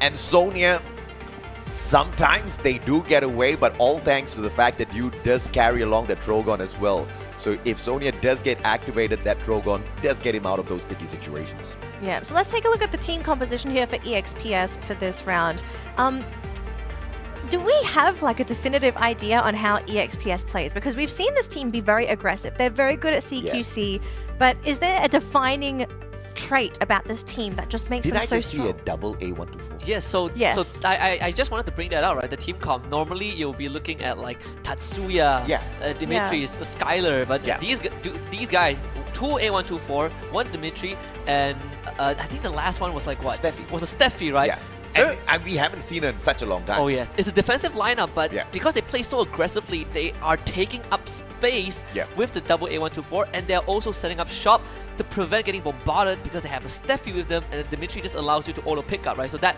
And Sonia, sometimes they do get away, but all thanks to the fact that you does carry along that Trogon as well. So if Sonia does get activated, that Trogon does get him out of those sticky situations. Yeah, so let's take a look at the team composition here for EXPS for this round. Do we have like a definitive idea on how EXPS plays? Because we've seen this team be very aggressive. They're very good at CQC, but is there a defining trait about this team that just makes them so strong? Did I just see a double A124? Yes, so I just wanted to bring that out, right? The team comp, normally you'll be looking at like Tatsuya, Dimitri's, Skylar, but these guys, 2 A124, 1 Dimitri, and I think the last one was like what? Steffi. Was a Steffi, right? Yeah. And we haven't seen her in such a long time. Oh yes, it's a defensive lineup, but because they play so aggressively, they are taking up space with the double A124, and they're also setting up shop to prevent getting bombarded because they have a Steffi with them, and Dimitri just allows you to auto pick up, right? So that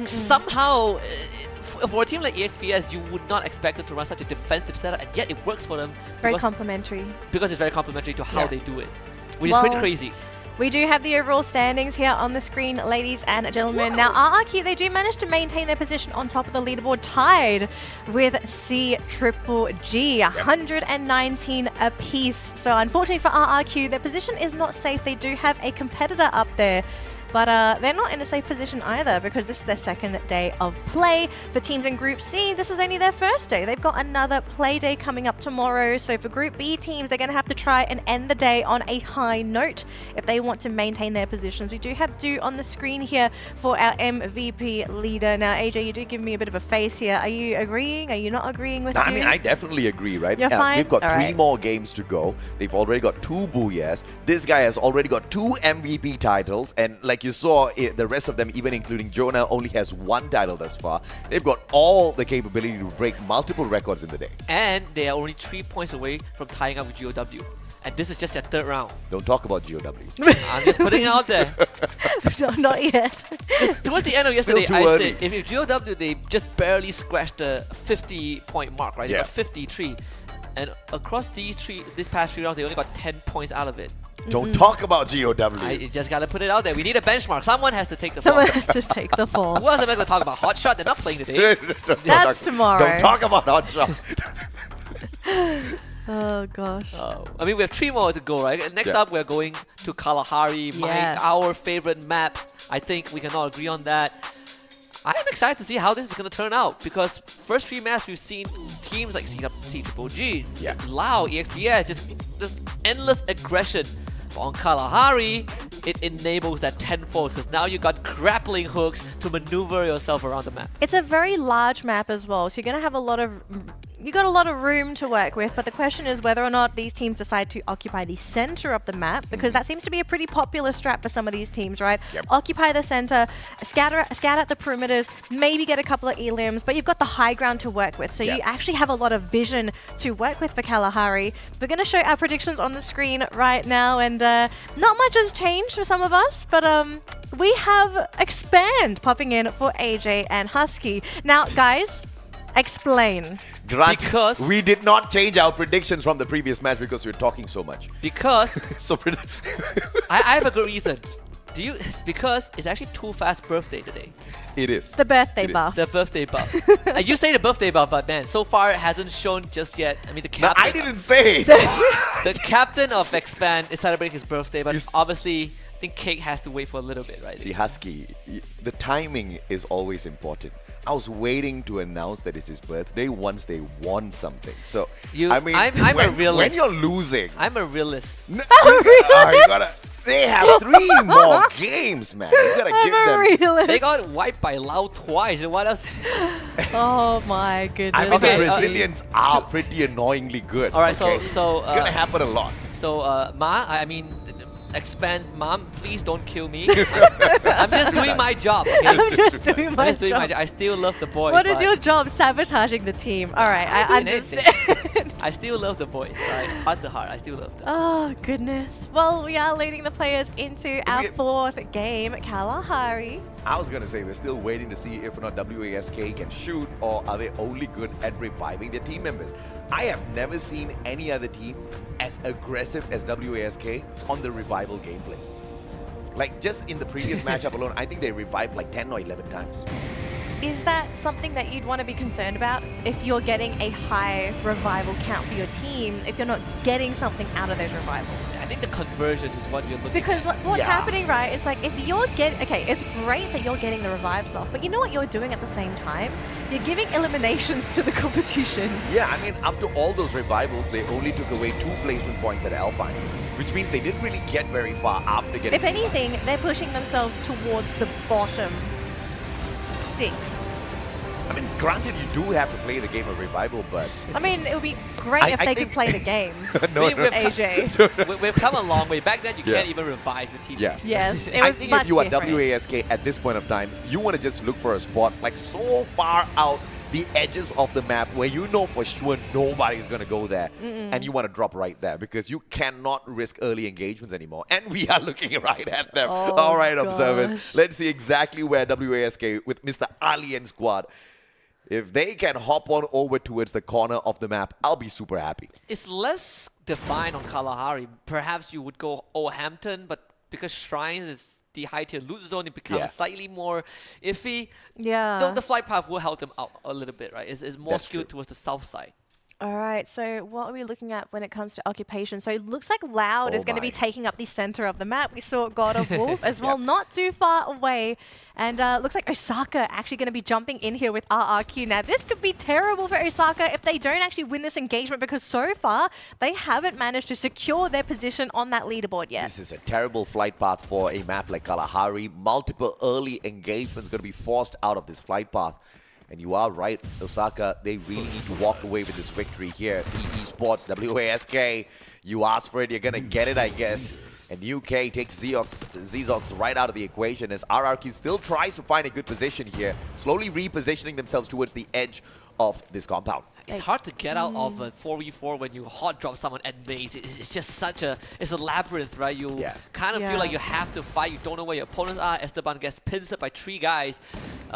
somehow, for a team like EXPS, you would not expect them to run such a defensive setup, and yet it works for them. Very complementary. Because it's very complementary to how they do it, which is pretty crazy. We do have the overall standings here on the screen, ladies and gentlemen. Now, RRQ, they do manage to maintain their position on top of the leaderboard, tied with C Triple G, 119 apiece. So, unfortunately for RRQ, their position is not safe. They do have a competitor up there, but they're not in a safe position either because this is their second day of play. For teams in Group C, this is only their first day. They've got another play day coming up tomorrow. So for Group B teams, they're going to have to try and end the day on a high note if they want to maintain their positions. We do have Du on the screen here for our MVP leader. Now, AJ, you do give me a bit of a face here. Are you agreeing? Are you not agreeing with Du? I mean, I definitely agree, right? You're fine? We've got All 3 right. more games to go. They've already got 2 booyahs. This guy has already got 2 MVP titles, and like you saw, the rest of them, even including Jonah, only has 1 title thus far. They've got all the capability to break multiple records in the day. And they are only 3 points away from tying up with GOW. And this is just their 3rd round. Don't talk about GOW. I'm just putting it out there. No, not yet. Just towards the end of yesterday, too I early. said if GOW, they just barely scratched the 50-point mark, right? They got 53. And across these past 3 rounds, they only got 10 points out of it. Don't talk about GOW. I just gotta put it out there. We need a benchmark. Someone has to take the fall. Someone has to take the fall. Who else am I gonna talk about? Hotshot? They're not playing today. That's tomorrow. Don't talk about Hotshot. Oh, gosh. I mean, we have 3 more to go, right? Next up, we're going to Kalahari, our favorite maps. I think we can all agree on that. I am excited to see how this is going to turn out because first 3 maps we've seen teams like C Triple G, Lao, EXPS, just endless aggression. But on Kalahari, it enables that tenfold because now you got grappling hooks to maneuver yourself around the map. It's a very large map as well, so you're going to have a lot of... You got a lot of room to work with, but the question is whether or not these teams decide to occupy the center of the map, because that seems to be a pretty popular strat for some of these teams, right? Occupy the center, scatter at the perimeters, maybe get a couple of elims, but you've got the high ground to work with, so you actually have a lot of vision to work with for Kalahari. We're going to show our predictions on the screen right now, and not much has changed for some of us, but we have Expand popping in for AJ and Husky. Now, guys, explain. Grant, because we did not change our predictions from the previous match because we were talking so much. Because so I have a good reason. Because it's actually Too Fast's birthday today. It is. The birthday buff. The birthday buff. You say the birthday buff, but man, so far it hasn't shown just yet. I mean, the captain. I didn't say it. The captain of Expand is celebrating his birthday, but obviously, I think Cake has to wait for a little bit, right? See, Husky, the timing is always important. I was waiting to announce that it's his birthday once they won something. So, I mean, I'm a realist. When you're losing... I'm a realist. They have 3 more games, man. You gotta give them... Realist. They got wiped by Lao twice. And what else? Oh my goodness. I mean, the Brazilians are pretty annoyingly good. All right, okay? so it's gonna happen a lot. So, I mean, expand. Mom, please don't kill me. I'm just doing my job. Okay? I'm just doing my job. I still love the boys. What is your job? Sabotaging the team. All right, I understand. I still love the boys. Right? Heart to heart, I still love them. Oh, goodness. Well, we are leading the players into our fourth game. Kalahari. I was going to say, we're still waiting to see if or not WASK can shoot, or are they only good at reviving their team members. I have never seen any other team as aggressive as WASK on the revival gameplay. Like, just in the previous matchup alone, I think they revived like 10 or 11 times. Is that something that you'd want to be concerned about if you're getting a high revival count for your team, if you're not getting something out of those revivals? I think the conversion is what you're looking Because at. what's happening, right, is like if you're getting, okay, it's great that you're getting the revives off, but you know what you're doing at the same time? You're giving eliminations to the competition. Yeah, I mean, after all those revivals, they only took away 2 placement points at Alpine, which means they didn't really get very far after getting. If anything, they're pushing themselves towards the bottom 6. I mean, granted, you do have to play the game of revival, but I mean, it would be great if they could play the game. AJ. We've come a long way. Back then, you can't even revive your team. Yeah. Yes, it I was think much if you are different. WASK at this point of time, you want to just look for a spot like so far out the edges of the map where you know for sure nobody's going to go there, and you want to drop right there because you cannot risk early engagements anymore. And we are looking right at them. Oh, All right, gosh. observers, let's see exactly where WASK with Mr. Ali and squad. If they can hop on over towards the corner of the map, I'll be super happy. It's less defined on Kalahari. Perhaps you would go Hampton, but because Shrines is the high tier loot zone, it becomes slightly more iffy. Yeah. The flight path will help them out a little bit, right? It's more That's skewed towards the south side. All right, so what are we looking at when it comes to occupation? So it looks like Loud is going to be taking up the center of the map. We saw God of Wolf as well, not too far away. And looks like Osaka actually going to be jumping in here with RRQ. Now, this could be terrible for Osaka if they don't actually win this engagement because so far, they haven't managed to secure their position on that leaderboard yet. This is a terrible flight path for a map like Kalahari. Multiple early engagements going to be forced out of this flight path. And you are right, Osaka, they really need to walk away with this victory here. Esports, WASK, you asked for it, you're going to get it, I guess. And UK takes Zezox right out of the equation as RRQ still tries to find a good position here, slowly repositioning themselves towards the edge of this compound. It's hard to get out of a 4v4 when you hot drop someone at maze. It's just such a, it's a labyrinth, right? You kind of feel like you have to fight. You don't know where your opponents are. Esteban gets pinned up by 3 guys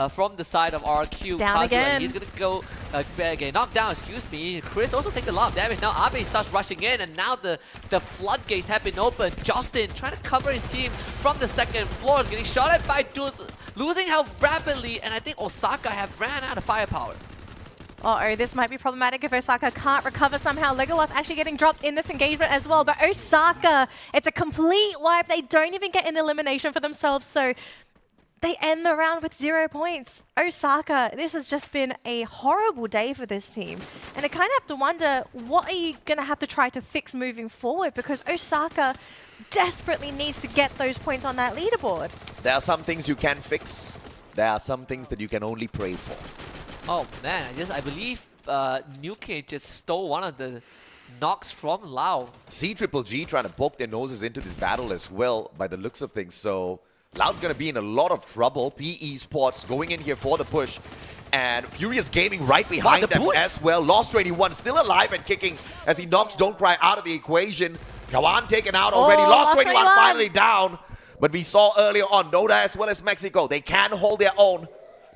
from the side of RQ. Down again. He's going to go get knocked down, excuse me. Chris also takes a lot of damage. Now Abe starts rushing in, and now the floodgates have been opened. Justin trying to cover his team from the second floor is getting shot at by Duz, losing health rapidly, and I think Osaka have ran out of firepower. Uh-oh, this might be problematic if Osaka can't recover somehow. Legolas actually getting dropped in this engagement as well. But Osaka, it's a complete wipe. They don't even get an elimination for themselves. So they end the round with 0 points. Osaka, this has just been a horrible day for this team. And I kind of have to wonder, what are you going to have to try to fix moving forward? Because Osaka desperately needs to get those points on that leaderboard. There are some things you can fix. There are some things that you can only pray for. Oh man, I believe Nuke just stole one of the knocks from Lau. CGGG trying to poke their noses into this battle as well by the looks of things. So Lau's going to be in a lot of trouble. PE Sports going in here for the push. And Furious Gaming right behind them as well. Lost 21 still alive and kicking as he knocks Don't Cry out of the equation. Kawan taken out already. Lost 21 finally down. But we saw earlier on Noda as well as Mexico. They can hold their own.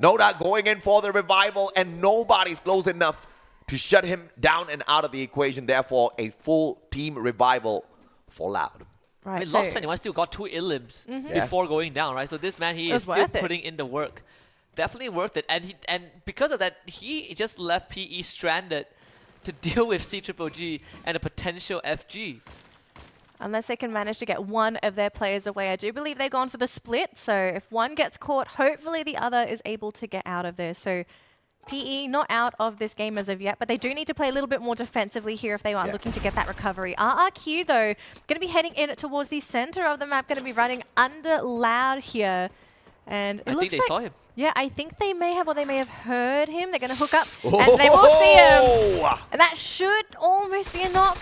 Noda going in for the revival, and nobody's close enough to shut him down and out of the equation. Therefore, a full team revival for Loud. Right, I mean, Lost 21 still got 2 elims before going down, right? So this man, he is still putting in the work. Definitely worth it. And because of that, he just left PE stranded to deal with CGGG and a potential FG. Unless they can manage to get one of their players away. I do believe they're gone for the split, so if one gets caught, hopefully the other is able to get out of there. So PE not out of this game as of yet, but they do need to play a little bit more defensively here if they are looking to get that recovery. RRQ, though, going to be heading in towards the center of the map, going to be running under Loud here. And it I think they saw him. Yeah, I think they may have, or they may have heard him. They're going to hook up, and they will see him. And that should almost be a knock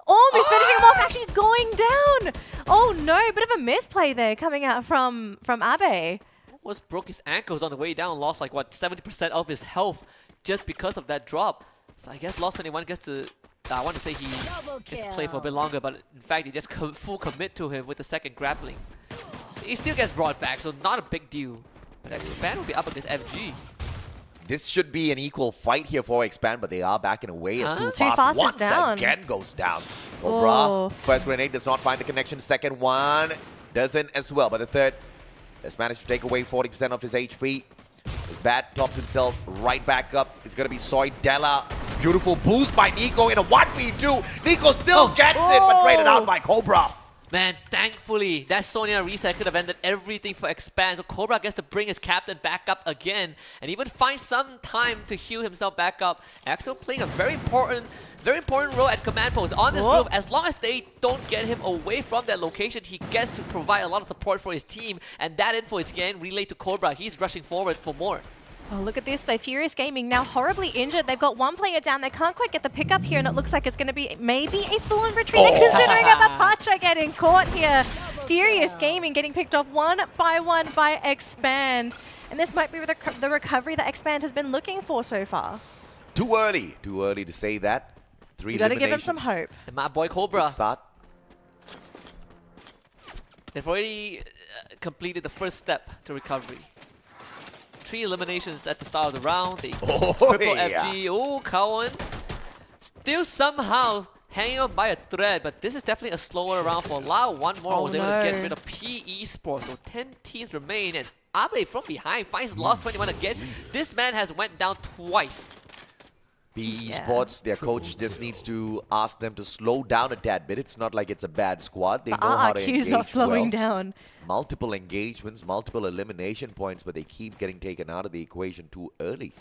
Oh, he's finishing him off, actually going down. Oh no, bit of a misplay there coming out from Abe. Almost broke his ankles on the way down, lost like what 70% of his health just because of that drop. So I guess Lost 21 gets to, I want to say he gets to play for a bit longer, but in fact he just full commit to him with the second grappling. He still gets brought back, so not a big deal. But Expand will be up against FG. This should be an equal fight here for Expand, but they are backing away as Too Fast Fast once down. again goes down. Cobra, Oh. first grenade does not find the connection. Second one doesn't as well, but the third has managed to take away 40% of his HP. His bat tops himself right back up. It's going to be Soydella. Beautiful boost by Nico in a 1v2. Nico still gets it, but traded out by Cobra. Man, thankfully, that Sonya reset could have ended everything for Expand, so Cobra gets to bring his captain back up again, and even find some time to heal himself back up. Axel playing a very important role at command post on this roof. As long as they don't get him away from that location, he gets to provide a lot of support for his team, and that info is getting relayed to Cobra. He's rushing forward for more. Oh, look at this though. Furious Gaming now horribly injured. They've got one player down. They can't quite get the pickup here, and it looks like it's going to be maybe a full-on retreat. They're considering a Pacha getting caught here. Furious Gaming getting picked off one by Expand. And this might be the recovery that Expand has been looking for so far. Too early to say that. You got to give him some hope. And my boy Cobra. Good start. They've already completed the first step to recovery. 3 eliminations at the start of the round. They triple FG. Oh, Cowan. Still somehow hanging on by a thread, but this is definitely a slower round for Lau. One more was able to get rid of Esports. So 10 teams remain, and Abe from behind finds Lost 21 again. This man has went down twice. Esports, their coach just needs to ask them to slow down a tad bit. It's not like it's a bad squad. They know how to engage not slowing well. down. Multiple engagements, multiple elimination points, but they keep getting taken out of the equation too early.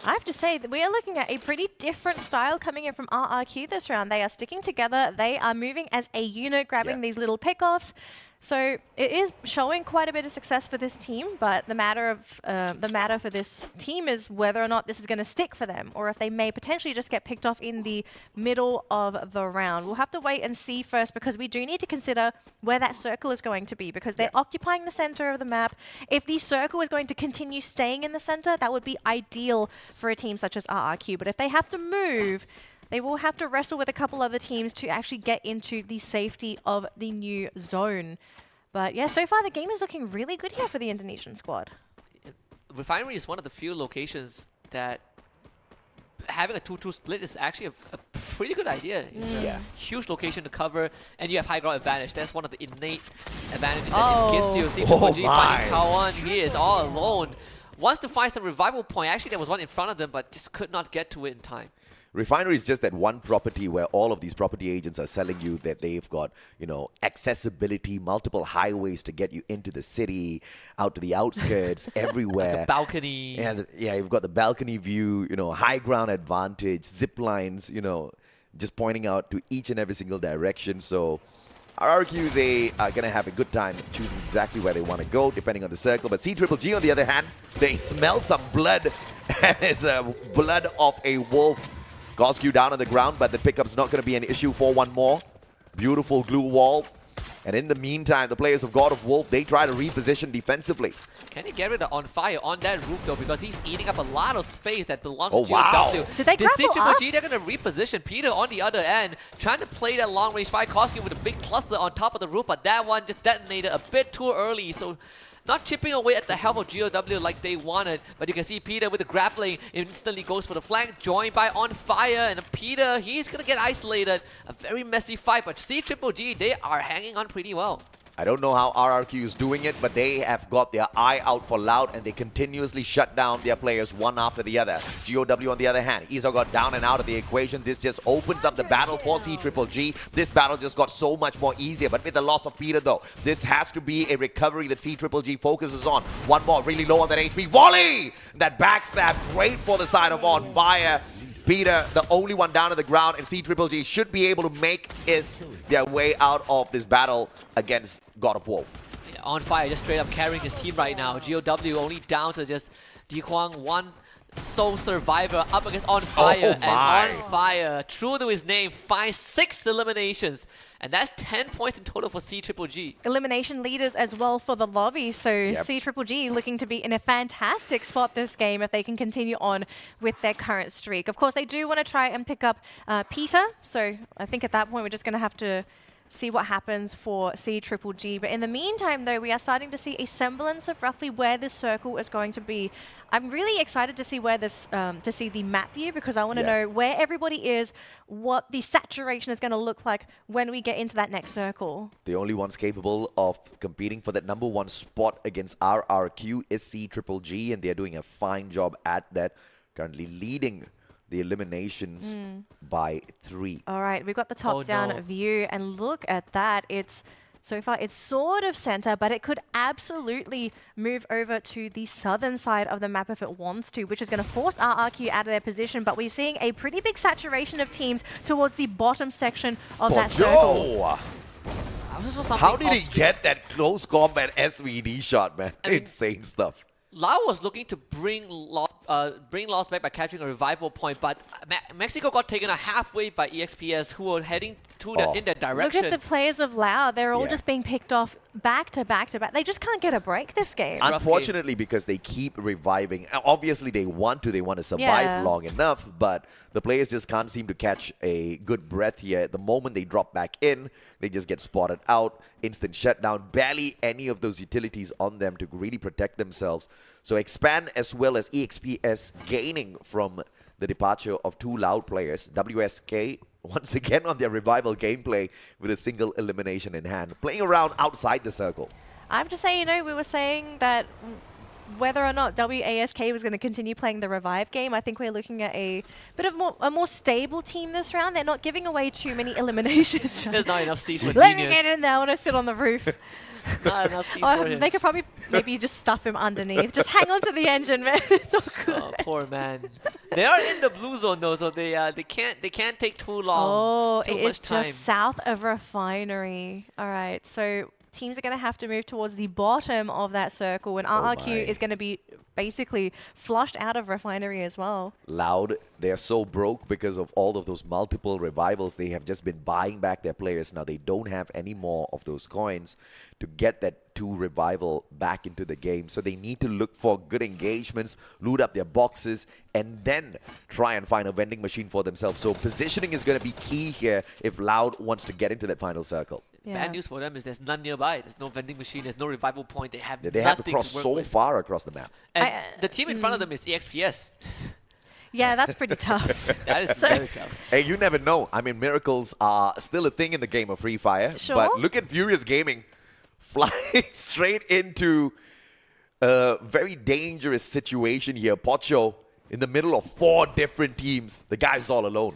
I have to say that we are looking at a pretty different style coming in from RRQ this round. They are sticking together. They are moving as a unit, grabbing these little pickoffs. So it is showing quite a bit of success for this team, but the matter for this team is whether or not this is going to stick for them, or if they may potentially just get picked off in the middle of the round. We'll have to wait and see first, because we do need to consider where that circle is going to be, because they're occupying the center of the map. If the circle is going to continue staying in the center, that would be ideal for a team such as RRQ. But if they have to move, they will have to wrestle with a couple other teams to actually get into the safety of the new zone. But yeah, so far the game is looking really good here for the Indonesian squad. Refinery is one of the few locations that having a 2-2 split is actually a pretty good idea. It's a huge location to cover, and you have high ground advantage. That's one of the innate advantages that it gives you. C-Triple-G finding Kawan, he is all alone. Wants to find some revival point. Actually, there was one in front of them, but just could not get to it in time. Refinery is just that one property where all of these property agents are selling you that they've got, you know, accessibility, multiple highways to get you into the city, out to the outskirts, everywhere. Like a balcony. And yeah, you've got the balcony view, you know, high ground advantage, zip lines, you know, just pointing out to each and every single direction. So RRQ, they are going to have a good time choosing exactly where they want to go, depending on the circle. But C-Triple-G, on the other hand, they smell some blood. And it's a blood of a wolf. Goskew down on the ground, but the pickup's not going to be an issue for one more. Beautiful glue wall. And in the meantime, the players of God of Wolf, they try to reposition defensively. Can he get rid of On Fire on that roof, though? Because he's eating up a lot of space that belongs to GOW. Did they grapple up? They're going to reposition Peter on the other end, trying to play that long-range fire. Goskew with a big cluster on top of the roof, but that one just detonated a bit too early, so not chipping away at the health of GOW like they wanted. But you can see Peter with the grappling instantly goes for the flank, joined by On Fire. And Peter, he's going to get isolated. A very messy fight, but C-Triple-G, they are hanging on pretty well. I don't know how RRQ is doing it, but they have got their eye out for Loud, and they continuously shut down their players one after the other. GOW, on the other hand, Izo got down and out of the equation. This just opens up the battle for C-Triple-G. This battle just got so much more easier, but with the loss of Peter, though, this has to be a recovery that C-Triple-G focuses on. One more, really low on that HP. Volley! That backstab, great for the side of On Fire. Peter, the only one down on the ground, and C-Triple-G should be able to make their way out of this battle against God of Wolf. Yeah, On Fire just straight up carrying his team right now. GOW only down to just Di Huang, one Soul Survivor up against On Fire. And my. On Fire, true to his name, finds 6 eliminations. And that's 10 points in total for C-Triple-G. Elimination leaders as well for the lobby. So C-Triple-G looking to be in a fantastic spot this game if they can continue on with their current streak. Of course, they do want to try and pick up Peter. So I think at that point, we're just going to have to see what happens for C-Triple-G. But in the meantime, though, we are starting to see a semblance of roughly where this circle is going to be. I'm really excited to see where this, to see the map view, because I want to know where everybody is, what the saturation is going to look like when we get into that next circle. The only ones capable of competing for that #1 spot against RRQ is C-Triple-G, and they're doing a fine job at that, currently leading the eliminations by 3. All right, we've got the top-down view, and look at that. So far, it's sort of center, but it could absolutely move over to the southern side of the map if it wants to, which is going to force RRQ out of their position. But we're seeing a pretty big saturation of teams towards the bottom section of that circle. How did he get that close combat SVD shot, man? Insane stuff. Lau was looking to bring Lost back by capturing a revival point, but Mexico got taken out halfway by EXPS, who were heading to in that direction. Look at the players of Lau. They're all just being picked off back to back to back. They just can't get a break this game. Unfortunately, because they keep reviving. Obviously, they want to survive long enough, but the players just can't seem to catch a good breath here. The moment they drop back in, they just get spotted out. Instant shutdown. Barely any of those utilities on them to really protect themselves. So Expand as well as EXPS gaining from the departure of 2 Loud players. WSK once again on their revival gameplay with a single elimination in hand. Playing around outside the circle. I have to say, you know, we were saying that whether or not WASK was going to continue playing the revive game, I think we're looking at a bit of a more stable team this round. They're not giving away too many eliminations. There's not enough seats for Let Genius. me get in there. I want to sit on the roof. Not enough seats for him. They could probably maybe just stuff him underneath. Just hang on to the engine, man. It's all good. Oh, poor man. They are in the blue zone though, so they can't take too long. Oh, it is just south of Refinery. All right, so teams are going to have to move towards the bottom of that circle, and RRQ is going to be basically flushed out of Refinery as well. Loud, they're so broke because of all of those multiple revivals. They have just been buying back their players. Now they don't have any more of those coins to get that 2 revival back into the game. So they need to look for good engagements, loot up their boxes, and then try and find a vending machine for themselves. So positioning is going to be key here if Loud wants to get into that final circle. Bad news for them is there's none nearby. There's no vending machine. There's no revival point. They have They have to cross so far across the map. And the team in front of them is EXPS. Yeah, that's pretty tough. That is very tough. Hey, you never know. I mean, miracles are still a thing in the game of Free Fire. Sure. But look at Furious Gaming flying straight into a very dangerous situation here. Pocho in the middle of 4 different teams. The guy's all alone.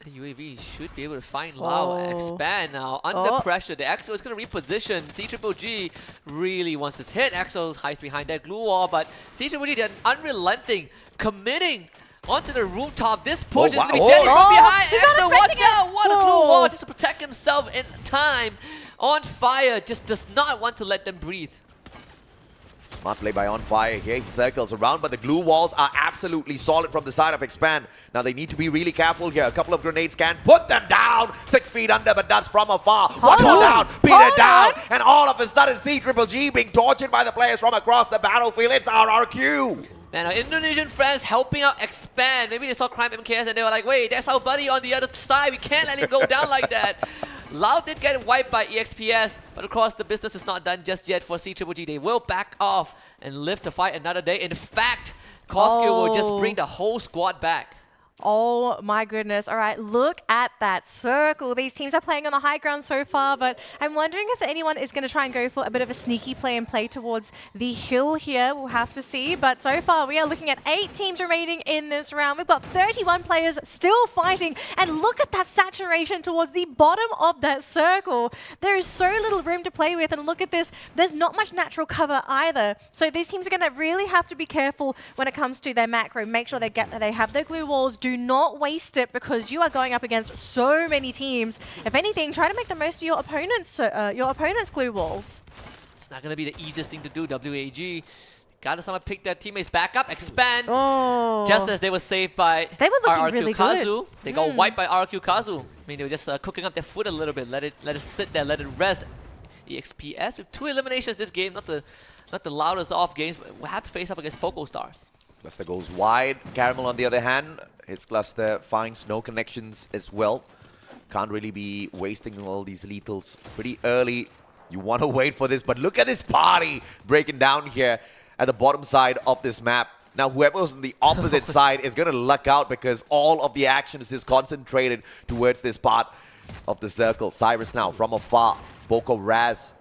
UAV should be able to find Lau and Expand now. Under pressure, the Exo is going to reposition. C-Triple-G really wants to hit. Exo hides behind that glue wall, but C-Triple-G, they're unrelenting, committing onto the rooftop. This push is going to be deadly from behind. Exo, watch out! What a glue wall just to protect himself in time. On Fire just does not want to let them breathe. Smart play by On Fire here. He circles around, but the glue walls are absolutely solid from the side of Expand. Now they need to be really careful here. A couple of grenades can put them down. 6 feet under, but that's from afar. One more down, beat it down. And all of a sudden, C-Triple-G being tortured by the players from across the battlefield. It's RRQ. Man, our Indonesian friends helping out Expand. Maybe they saw Crime MKS and they were like, wait, that's our buddy on the other side. We can't let him go down like that. Lau did get wiped by EXPS, but of course the business is not done just yet for C-Triple-G. They will back off and live to fight another day. In fact, Koskil will just bring the whole squad back. Oh my goodness. All right, look at that circle. These teams are playing on the high ground so far, but I'm wondering if anyone is going to try and go for a bit of a sneaky play and play towards the hill here. We'll have to see, but so far we are looking at 8 teams remaining in this round. We've got 31 players still fighting, and look at that saturation towards the bottom of that circle. There is so little room to play with, and look at this. There's not much natural cover either. So these teams are going to really have to be careful when it comes to their macro. Make sure they have their glue walls. Do not waste it because you are going up against so many teams. If anything, try to make the most of your opponent's glue walls. It's not going to be the easiest thing to do. WAG Gotta somehow pick their teammates back up, expand. Oh. Just as they were saved by They were looking RRQ really Kazu. good. They got wiped by RRQ Kazu. I mean, they were just cooking up their foot a little bit. Let it sit there, let it rest. EXPS with 2 eliminations this game, not the loudest off games, but we'll have to face up against Poco Stars. Cluster goes wide. Caramel, on the other hand, his cluster finds no connections as well. Can't really be wasting all these lethals pretty early. You want to wait for this, but look at this party breaking down here at the bottom side of this map. Now, whoever's on the opposite side is going to luck out because all of the action is just concentrated towards this part of the circle. Cyrus now from afar. Boko Raz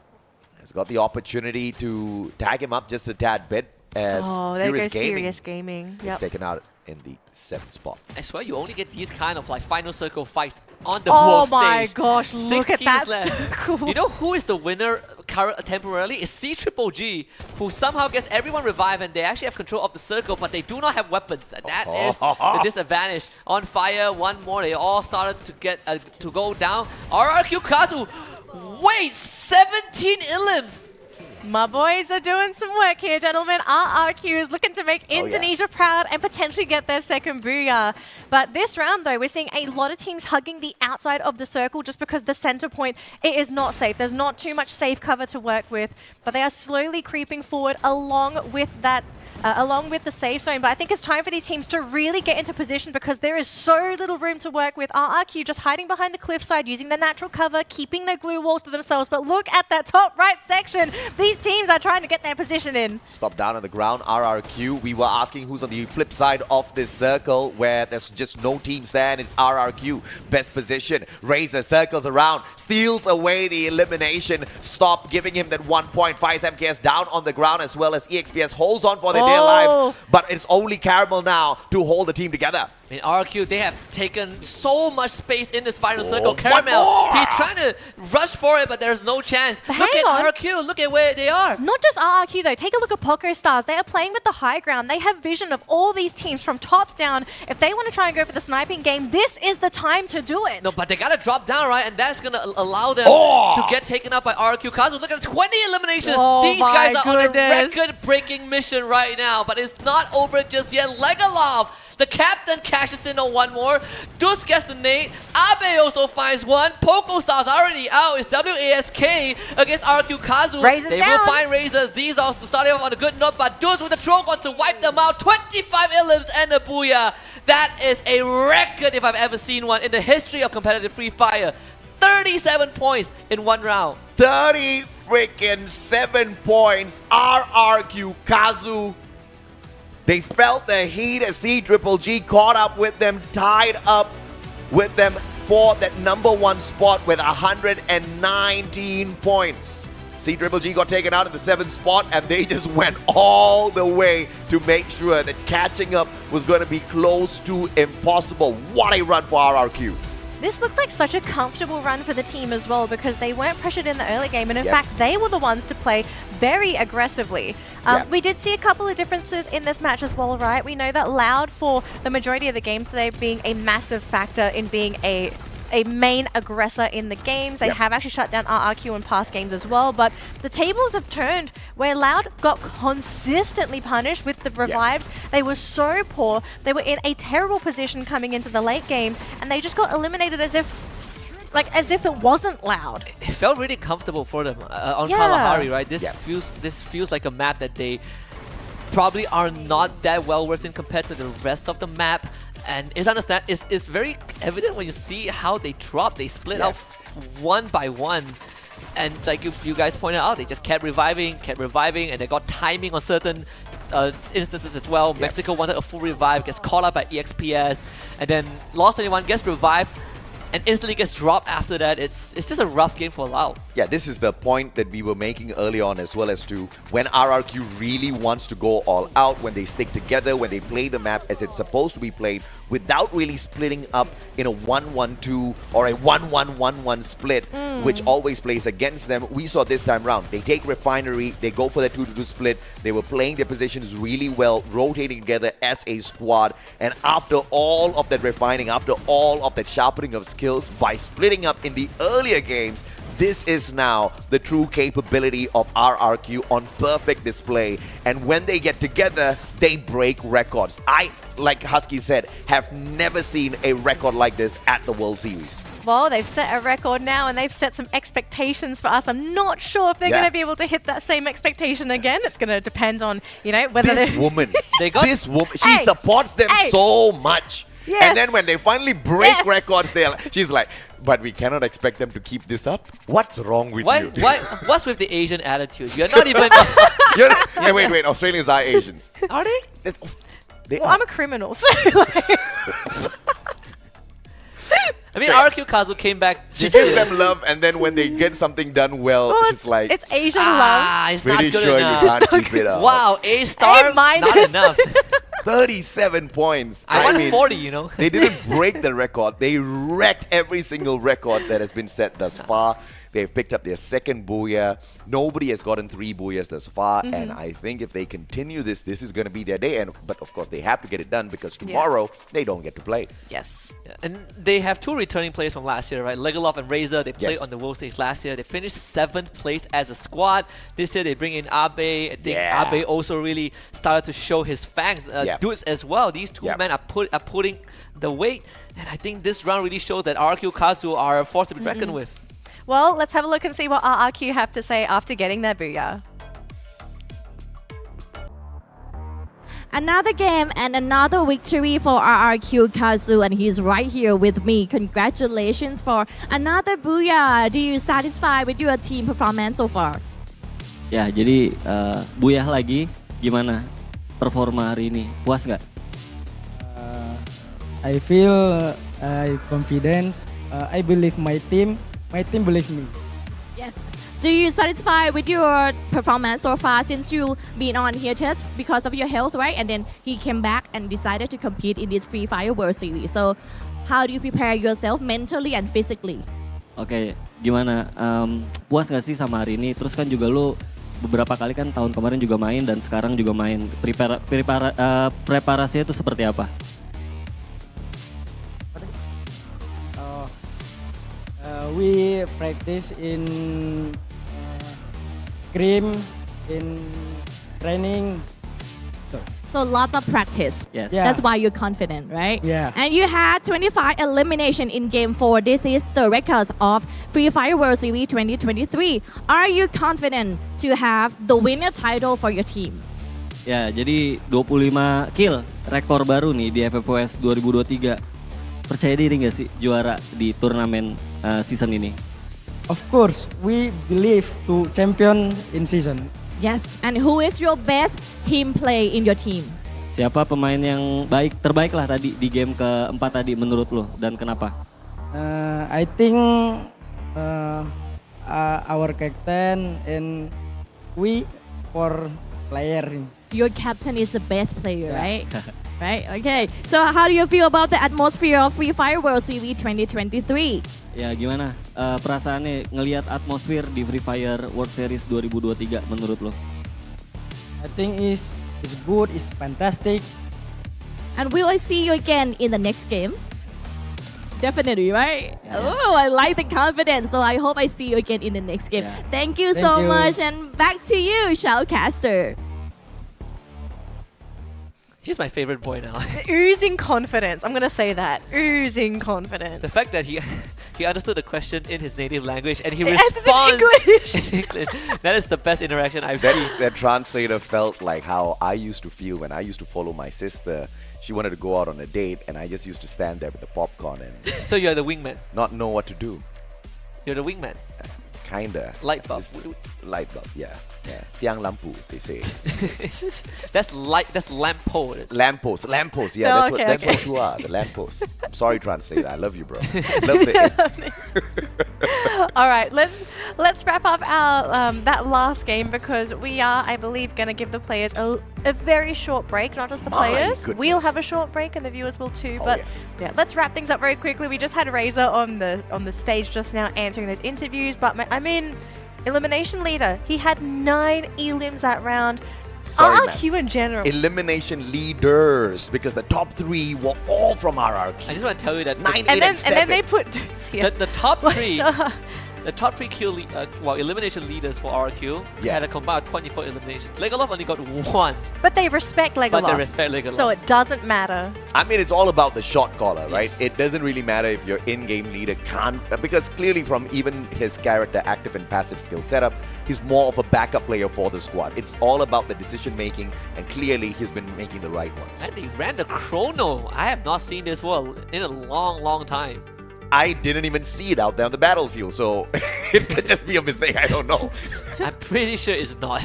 has got the opportunity to tag him up just a tad bit as there goes Furious Gaming. is taken out in the 7th spot. I swear you only get these kind of like final circle fights on the Oh world stage. my gosh, 6 look at teams that left. circle. You know who is the winner temporarily? It's C-Triple-G, who somehow gets everyone revived and they actually have control of the circle, but they do not have weapons. And that is the disadvantage. On fire, one more. They all started to get to go down. RRQ Kazu, wait, 17 elims. My boys are doing some work here, gentlemen. RRQ is looking to make Indonesia proud and potentially get their second booyah. But this round, though, we're seeing a lot of teams hugging the outside of the circle just because the center point, it is not safe. There's not too much safe cover to work with, but they are slowly creeping forward along with that. Along with the safe zone, but I think it's time for these teams to really get into position because there is so little room to work with. RRQ just hiding behind the cliffside, using the natural cover, keeping their glue walls to themselves. But look at that top right section. These teams are trying to get their position in. Stop down on the ground, RRQ. We were asking who's on the flip side of this circle where there's just no teams there, and it's RRQ. Best position. Razor circles around, steals away the elimination. Stop, giving him that 1 point. Fires MKS down on the ground as well as EXPS holds on for their dear life. But it's only Caramel now to hold the team together. I mean, RRQ, they have taken so much space in this final circle. Caramel, he's trying to rush for it, but there's no chance. But look hang at on. RRQ, look at where they are. Not just RRQ though, take a look at Poco Stars. They are playing with the high ground. They have vision of all these teams from top down. If they want to try and go for the sniping game, this is the time to do it. No, but they gotta drop down, right? And that's gonna allow them to get taken out by RRQ Kazu. Look at 20 eliminations. These guys are on a record-breaking mission right now, but it's not over just yet. Legalov, the captain, cashes in on one more. Dus gets the nade. Abe also finds one. Poco Stars already out. It's WASK against RQ Kazu. Razor's they down. will find Razor. Z's also starting off on a good note, but Dus with the Trogon to wipe them out. 25 elims and a booyah. That is a record if I've ever seen one in the history of competitive Free Fire. 37 points in one round. 30 freaking 7 points. RRQ Kazu. They felt the heat as C-Triple-G caught up with them, tied up with them for that #1 spot with 119 points. C-Triple-G got taken out in the 7th spot and they just went all the way to make sure that catching up was going to be close to impossible. What a run for RRQ. This looked like such a comfortable run for the team as well because they weren't pressured in the early game, and in fact they were the ones to play very aggressively. We did see a couple of differences in this match as well, right? We know that Loud for the majority of the game today being a massive factor in being a main aggressor in the games. They have actually shut down RRQ in past games as well, but the tables have turned where Loud got consistently punished with the revives. They were so poor. They were in a terrible position coming into the late game, and they just got eliminated as if it wasn't Loud. It felt really comfortable for them on Kalahari, right? This feels like a map that they probably are not that well versed in compared to the rest of the map. And it's very evident when you see how they drop. They split out one by one. And like you guys pointed out, they just kept reviving, and they got timing on certain instances as well. Mexico wanted a full revive, gets caught up by EXPS, and then Lost 21 gets revived and instantly gets dropped after that. It's just a rough game for Lau. Yeah, this is the point that we were making early on as well as to when RRQ really wants to go all out, when they stick together, when they play the map as it's supposed to be played without really splitting up in a 1-1-2 or a 1-1-1-1 split, which always plays against them. We saw this time round. They take Refinery, they go for the 2-2 split. They were playing their positions really well, rotating together as a squad. And after all of that refining, after all of that sharpening of skills, by splitting up in the earlier games, this is now the true capability of RRQ on perfect display. And when they get together, they break records. I, like Husky said, have never seen a record like this at the World Series. Well, they've set a record now and they've set some expectations for us. I'm not sure if they're going to be able to hit that same expectation again. It's going to depend on, you know, whether this woman, she Hey, supports them hey. so much. Yes. And then when they finally break Yes. records, she's like, but we cannot expect them to keep this up. What's wrong with you? What's with the Asian attitude? You're not even. Hey, wait, Australians are Asians. Are they? They well, are. I'm a criminal, so I mean, RQ Kazu came back. She gives them love, and then when they get something done well, she's like, it's Asian love. It's not pretty good sure enough. you can't keep it up. Wow, A star, A minus. not enough. 37 points. I want 40, you know. They didn't break the record. They wrecked every single record that has been set thus far. They've picked up their second booyah. Nobody has gotten 3 booyahs thus far. And I think if they continue this, this is going to be their day. But of course, they have to get it done because tomorrow they don't get to play. Yes. Yeah, and they have 2 returning players from last year, right? Legalov and Razor, they played Yes. on the world stage last year. They finished 7th place as a squad. This year they bring in Abe. I think Abe also really started to show his fangs. Dudes as well. These 2 men are putting the weight. And I think this round really shows that RQ Kazu are a force to be reckoned with. Well, let's have a look and see what RRQ have to say after getting their booyah. Another game and another victory for RRQ Kazu, and he's right here with me. Congratulations for another booyah. Do you satisfied with your team performance so far? Ya, jadi buyah lagi. Gimana performa hari ini? Puas nggak? I feel confidence. I believe my team. My team believes me. Yes. Do you satisfied with your performance so far since you been on here test because of your health, right? And then he came back and decided to compete in this Free Fire World Series. So how do you prepare yourself mentally and physically? Oke, gimana? Puas nggak sih sama hari ini? Terus kan juga lu beberapa kali kan tahun kemarin juga main dan sekarang juga main. Preparasinya itu seperti apa? We practice in scrim, in training. So lots of practice. Yes. Yeah. That's why you're confident, right? Yeah. And you had 25 elimination in game 4. This is the record of Free Fire World Series 2023. Are you confident to have the winner title for your team? Ya, jadi 25 kill, rekor baru nih di FFWS 2023. Percaya diri nggak sih juara di turnamen season ini? Of course, we believe to champion in season. Yes. And who is your best team play in your team? Siapa pemain yang terbaik lah tadi di game keempat tadi menurut lo dan kenapa? I think our captain and we for player. Your captain is the best player, right? Right, okay. So how do you feel about the atmosphere of Free Fire World Series 2023? Ya gimana perasaannya ngelihat atmosfer di Free Fire World Series 2023 menurut lo? I think is good, is fantastic. And will I see you again in the next game? Definitely, right? Oh, I like the confidence. So I hope I see you again in the next game. Thank you so much. And back to you, Shoutcaster. He's my favorite boy now. Oozing confidence. I'm going to say that. Oozing confidence. The fact that he understood the question in his native language and he Answers responds in English. in English. That is the best interaction I've seen. That translator felt like how I used to feel when I used to follow my sister. She wanted to go out on a date and I just used to stand there with the popcorn and So you're the wingman. not know what to do. You're the wingman. Kinda. Light bulb. Light bulb, yeah. Tiang lampu, they say. That's lamppost. Lamppost, yeah. Oh, That's what you are, the lamppost. I'm sorry, translator. I love you, bro. Love the All right, let's wrap up our that last game because we are, I believe, going to give the players a very short break. Not just the players. goodness. We'll have a short break and the viewers will too. But yeah, let's wrap things up very quickly. We just had Razor on the stage just now answering those interviews. But I mean, elimination leader. He had 9 elims that round. Sorry, RRQ in general. elimination leaders because the top 3 were all from RRQ. I just want to tell you that 9, 8, and and 7. then they put dudes here. the top 3. the top 3 elimination leaders for RQ had a combined 24 eliminations. Legalov only got 1. But they respect Legalov. But they respect Legalov. So it doesn't matter. I mean, it's all about the shot caller, right? It doesn't really matter if your in-game leader can't, because clearly from even his character active and passive skill setup, he's more of a backup player for the squad. It's all about the decision making, and clearly he's been making the right ones. And he ran the chrono. I have not seen this well in a long time. I didn't even see it out there on the battlefield, so it could just be a mistake. I don't know. I'm pretty sure it's not.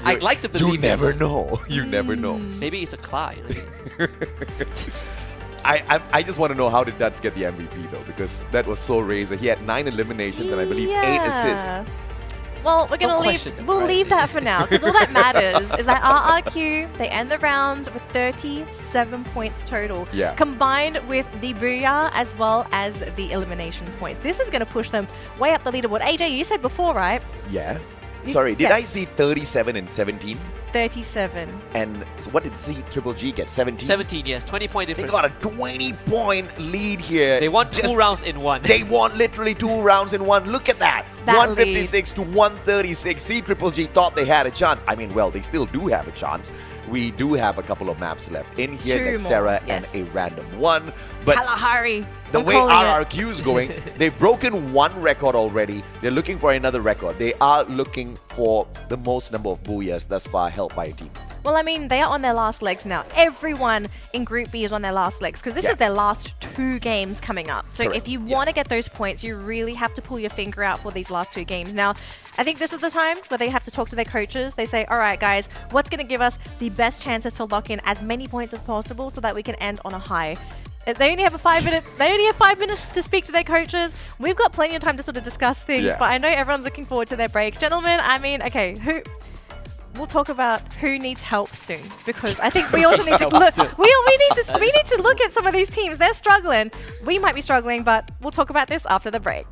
I'd like to believe You never know. You never know. Maybe it's a Clyde. I just want to know, how did Duds get the MVP though? Because that was so razor. He had 9 eliminations and I believe 8 assists. Well, we're gonna leave that for now, because all that matters is that RRQ, they end the round with 37 points total, combined with the Booyah as well as the elimination points. This is gonna push them way up the leaderboard. AJ, you said before, right? Yeah. Sorry, did I see 37 and 17? 37. And what did Triple G get? 17? 17, yes. 20-point difference. They got a 20-point lead here. They won 2 rounds in 1. They won literally 2 rounds in 1. Look at that. 156 to 136. Triple G thought they had a chance. I mean, well, they still do have a chance. We do have a couple of maps left in here, Nextera and a random one. But Kalahari. The way RRQ is going, they've broken 1 record already. They're looking for another record. They are looking for the most number of booyahs thus far held by a team. Well, I mean, they are on their last legs now. Everyone in Group B is on their last legs, because this is their last 2 games coming up. So if you want to get those points, you really have to pull your finger out for these last 2 games. Now, I think this is the time where they have to talk to their coaches. They say, all right, guys, what's going to give us the best chances to lock in as many points as possible so that we can end on a high? They only have 5 minutes to speak to their coaches. We've got plenty of time to sort of discuss things, but I know everyone's looking forward to their break. Gentlemen, I mean, okay, we'll talk about who needs help soon, because I think we also need to look. We need to look at some of these teams. They're struggling. We might be struggling, but we'll talk about this after the break.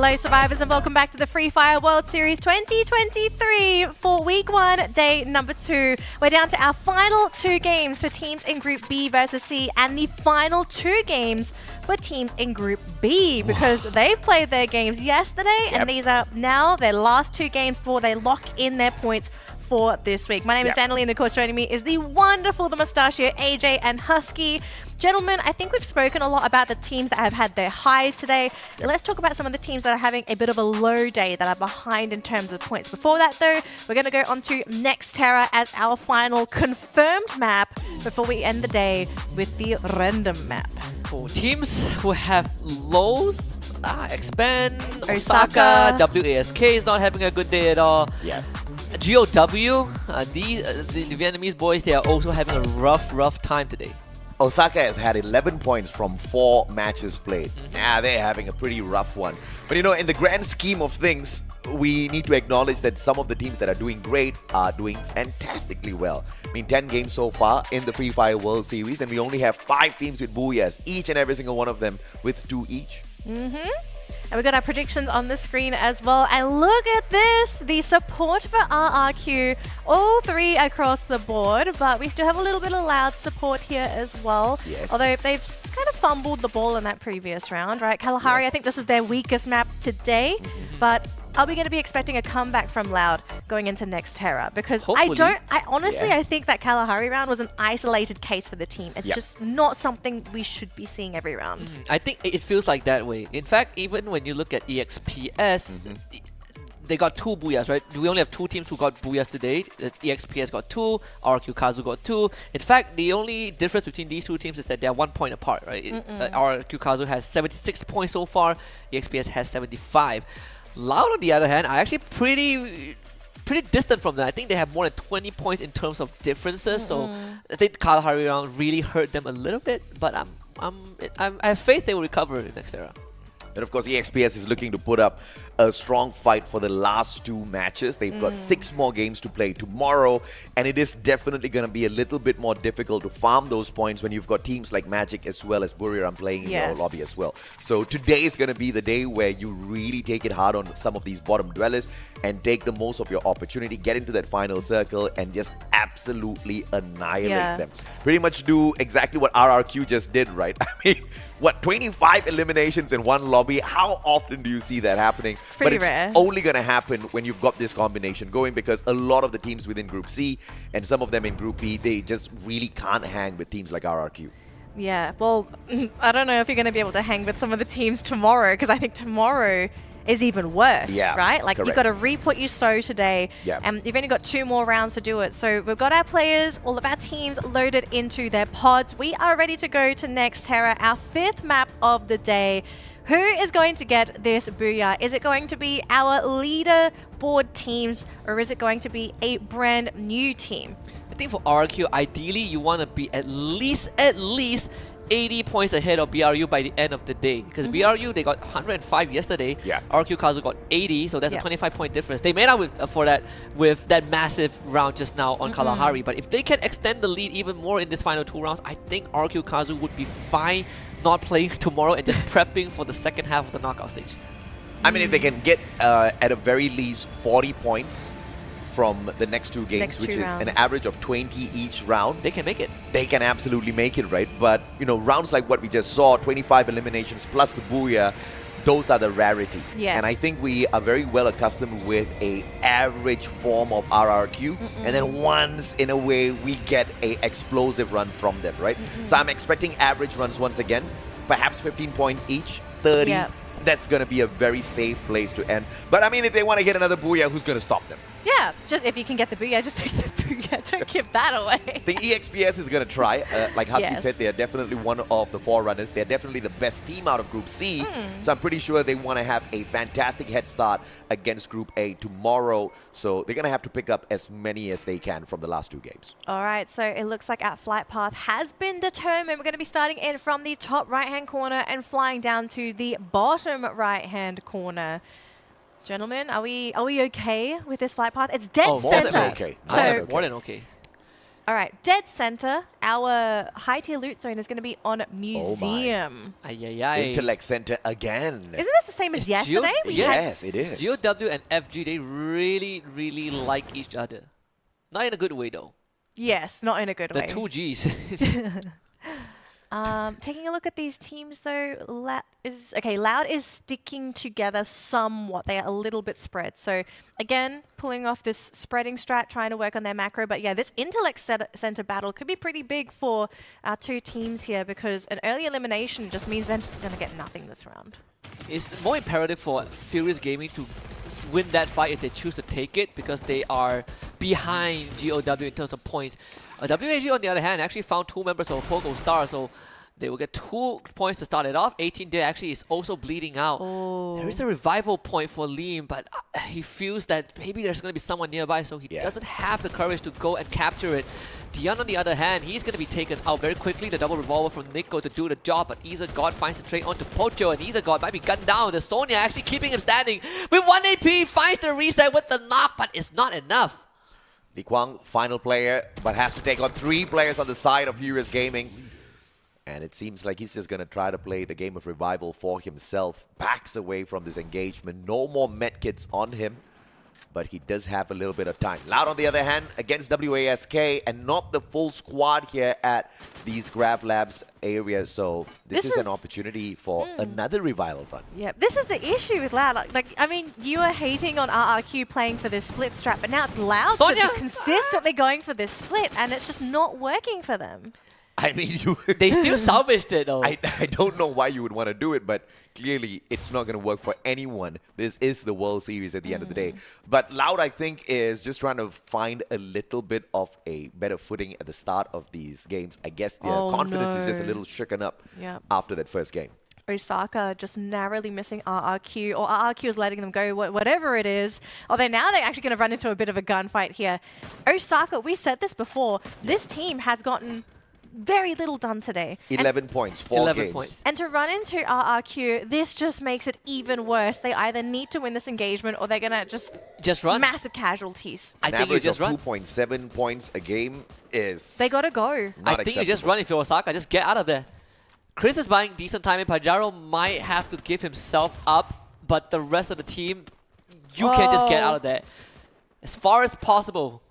Hello survivors and welcome back to the Free Fire World Series 2023 for week 1, day number 2. We're down to our final 2 games for teams in Group B versus C and the final 2 games for teams in Group B because they've played their games yesterday and these are now their last 2 games before they lock in their points for this week. My name is Danielle and of course joining me is the wonderful, the mustachio, AJ and Husky. Gentlemen, I think we've spoken a lot about the teams that have had their highs today. Let's talk about some of the teams that are having a bit of a low day, that are behind in terms of points. Before that though, we're going to go on to Nextera as our final confirmed map before we end the day with the random map. For teams who have lows, Expand, Osaka, WASK is not having a good day at all. GOW, the Vietnamese boys, they are also having a rough time today. Osaka has had 11 points from 4 matches played. They're having a pretty rough one. But you know, in the grand scheme of things, we need to acknowledge that some of the teams that are doing great are doing fantastically well. I mean, 10 games so far in the Free Fire World Series, and we only have 5 teams with Booyahs, each and every single one of them with 2 each. And we've got our predictions on the screen as well. And look at this, the support for RRQ, all 3 across the board, but we still have a little bit of loud support here as well. Although they've kind of fumbled the ball in that previous round, right? Kalahari, I think this is their weakest map today, but are we going to be expecting a comeback from Loud going into Nextera? Because I think that Kalahari round was an isolated case for the team. It's just not something we should be seeing every round. I think it feels like that way. In fact, even when you look at EXPS, they got 2 Booyahs, right? We only have 2 teams who got Booyahs today. EXPS got 2, RQ Kazu got 2. In fact, the only difference between these 2 teams is that they're 1 point apart, right? RQ Kazu has 76 points so far, EXPS has 75. Loud, on the other hand, are actually pretty distant from that. I think they have more than 20 points in terms of differences. So I think Kalahari round really hurt them a little bit. But I have faith they will recover in the next era. And of course, EXPS is looking to put up a strong fight for the last 2 matches. They've got 6 more games to play tomorrow, and it is definitely going to be a little bit more difficult to farm those points when you've got teams like Magic as well as Buriram playing in your lobby as well. So today is going to be the day where you really take it hard on some of these bottom dwellers and take the most of your opportunity, get into that final circle and just absolutely annihilate them. Pretty much do exactly what RRQ just did, right? I mean, what, 25 eliminations in one lobby? How often do you see that happening? But it's only going to happen when you've got this combination going, because a lot of the teams within Group C and some of them in Group B, they just really can't hang with teams like RRQ. Yeah, well, I don't know if you're going to be able to hang with some of the teams tomorrow, because I think tomorrow is even worse, right? Like, you've got to reap what you sow today, and you've only got 2 more rounds to do it. So we've got our players, all of our teams loaded into their pods. We are ready to go to Nextera, our 5th map of the day. Who is going to get this Booyah? Is it going to be our leaderboard teams, or is it going to be a brand new team? I think for RQ, ideally you want to be at least 80 points ahead of BRU by the end of the day. Because BRU, they got 105 yesterday. RQ Kazu got 80, so that's a 25-point difference. They made out with that massive round just now on Kalahari. But if they can extend the lead even more in this final 2 rounds, I think RQ Kazu would be fine not playing tomorrow and just prepping for the second half of the knockout stage. I mean, if they can get at a very least 40 points from the next 2 games, which is an average of 20 each round, they can make it. They can absolutely make it, right? But, you know, rounds like what we just saw, 25 eliminations plus the Booyah, those are the rarity. And I think we are very well accustomed with a average form of RRQ, and then once in a way we get a explosive run from them, right? So I'm expecting average runs once again, perhaps 15 points each, 30. That's going to be a very safe place to end. But I mean, if they want to get another Booyah, who's going to stop them? Yeah, just if you can get the Booyah, just take the Booyah. Don't give that away. I think EXPS is going to try. Like Husky said, they are definitely one of the forerunners. They're definitely the best team out of Group C. So I'm pretty sure they want to have a fantastic head start against Group A tomorrow. So they're going to have to pick up as many as they can from the last 2 games. All right, so it looks like our flight path has been determined. We're going to be starting in from the top right-hand corner and flying down to the bottom right-hand corner. Gentlemen, are we okay with this flight path? It's dead center. More than okay. So more than okay. All right, dead center. Our high tier loot zone is going to be on museum. Intellect Center again. Isn't this the same as yesterday? Yes, it is. GOW and FG, they really, really like each other. Not in a good way, though. Yes, not in a good way. The two Gs. Taking a look at these teams, though, Loud is sticking together somewhat. They are a little bit spread. So, again, pulling off this spreading strat, trying to work on their macro. But yeah, this Intellect Center battle could be pretty big for our two teams here because an early elimination just means they're just going to get nothing this round. It's more imperative for Furious Gaming to win that fight if they choose to take it because they are behind GOW in terms of points. WAG, on the other hand, actually found 2 members of Pogo Star, so they will get 2 points to start it off. 18 there actually is also bleeding out. There is a revival point for Liam, but he feels that maybe there's going to be someone nearby, so he doesn't have the courage to go and capture it. Dion, on the other hand, he's going to be taken out very quickly. The double revolver from Nico to do the job, but Iza God finds the trade onto Pocho, and Iza God might be gunned down. The Sonya actually keeping him standing with 1 AP, finds the reset with the knock, but it's not enough. Li Kwang, final player, but has to take on 3 players on the side of Furious Gaming. And it seems like he's just going to try to play the game of revival for himself. Backs away from this engagement. No more medkits on him. But he does have a little bit of time. Loud, on the other hand, against WASK, and not the full squad here at these Grab Labs areas. So this is an opportunity for another revival run. Yeah, this is the issue with Loud. I mean, you are hating on RRQ playing for this split strat, but now it's Loud Sonya! consistently going for this split, and it's just not working for them. I mean, they still salvaged it, though. I don't know why you would want to do it, but clearly it's not going to work for anyone. This is the World Series at the end of the day. But Loud, I think, is just trying to find a little bit of a better footing at the start of these games. I guess their confidence is just a little shaken up after that first game. Osaka just narrowly missing RRQ, or RRQ is letting them go, whatever it is. Although now they're actually going to run into a bit of a gunfight here. Osaka, we said this before, this team has gotten very little done today. 11 points, 4 games. Points. And to run into RRQ, this just makes it even worse. They either need to win this engagement or they're going to just run. Massive casualties. I think you just run. 2.7 points a game is They got to go. I think you just run if you're Osaka. Just get out of there. Chris is buying decent time, and Pajaro might have to give himself up, but the rest of the team, you can just get out of there as far as possible.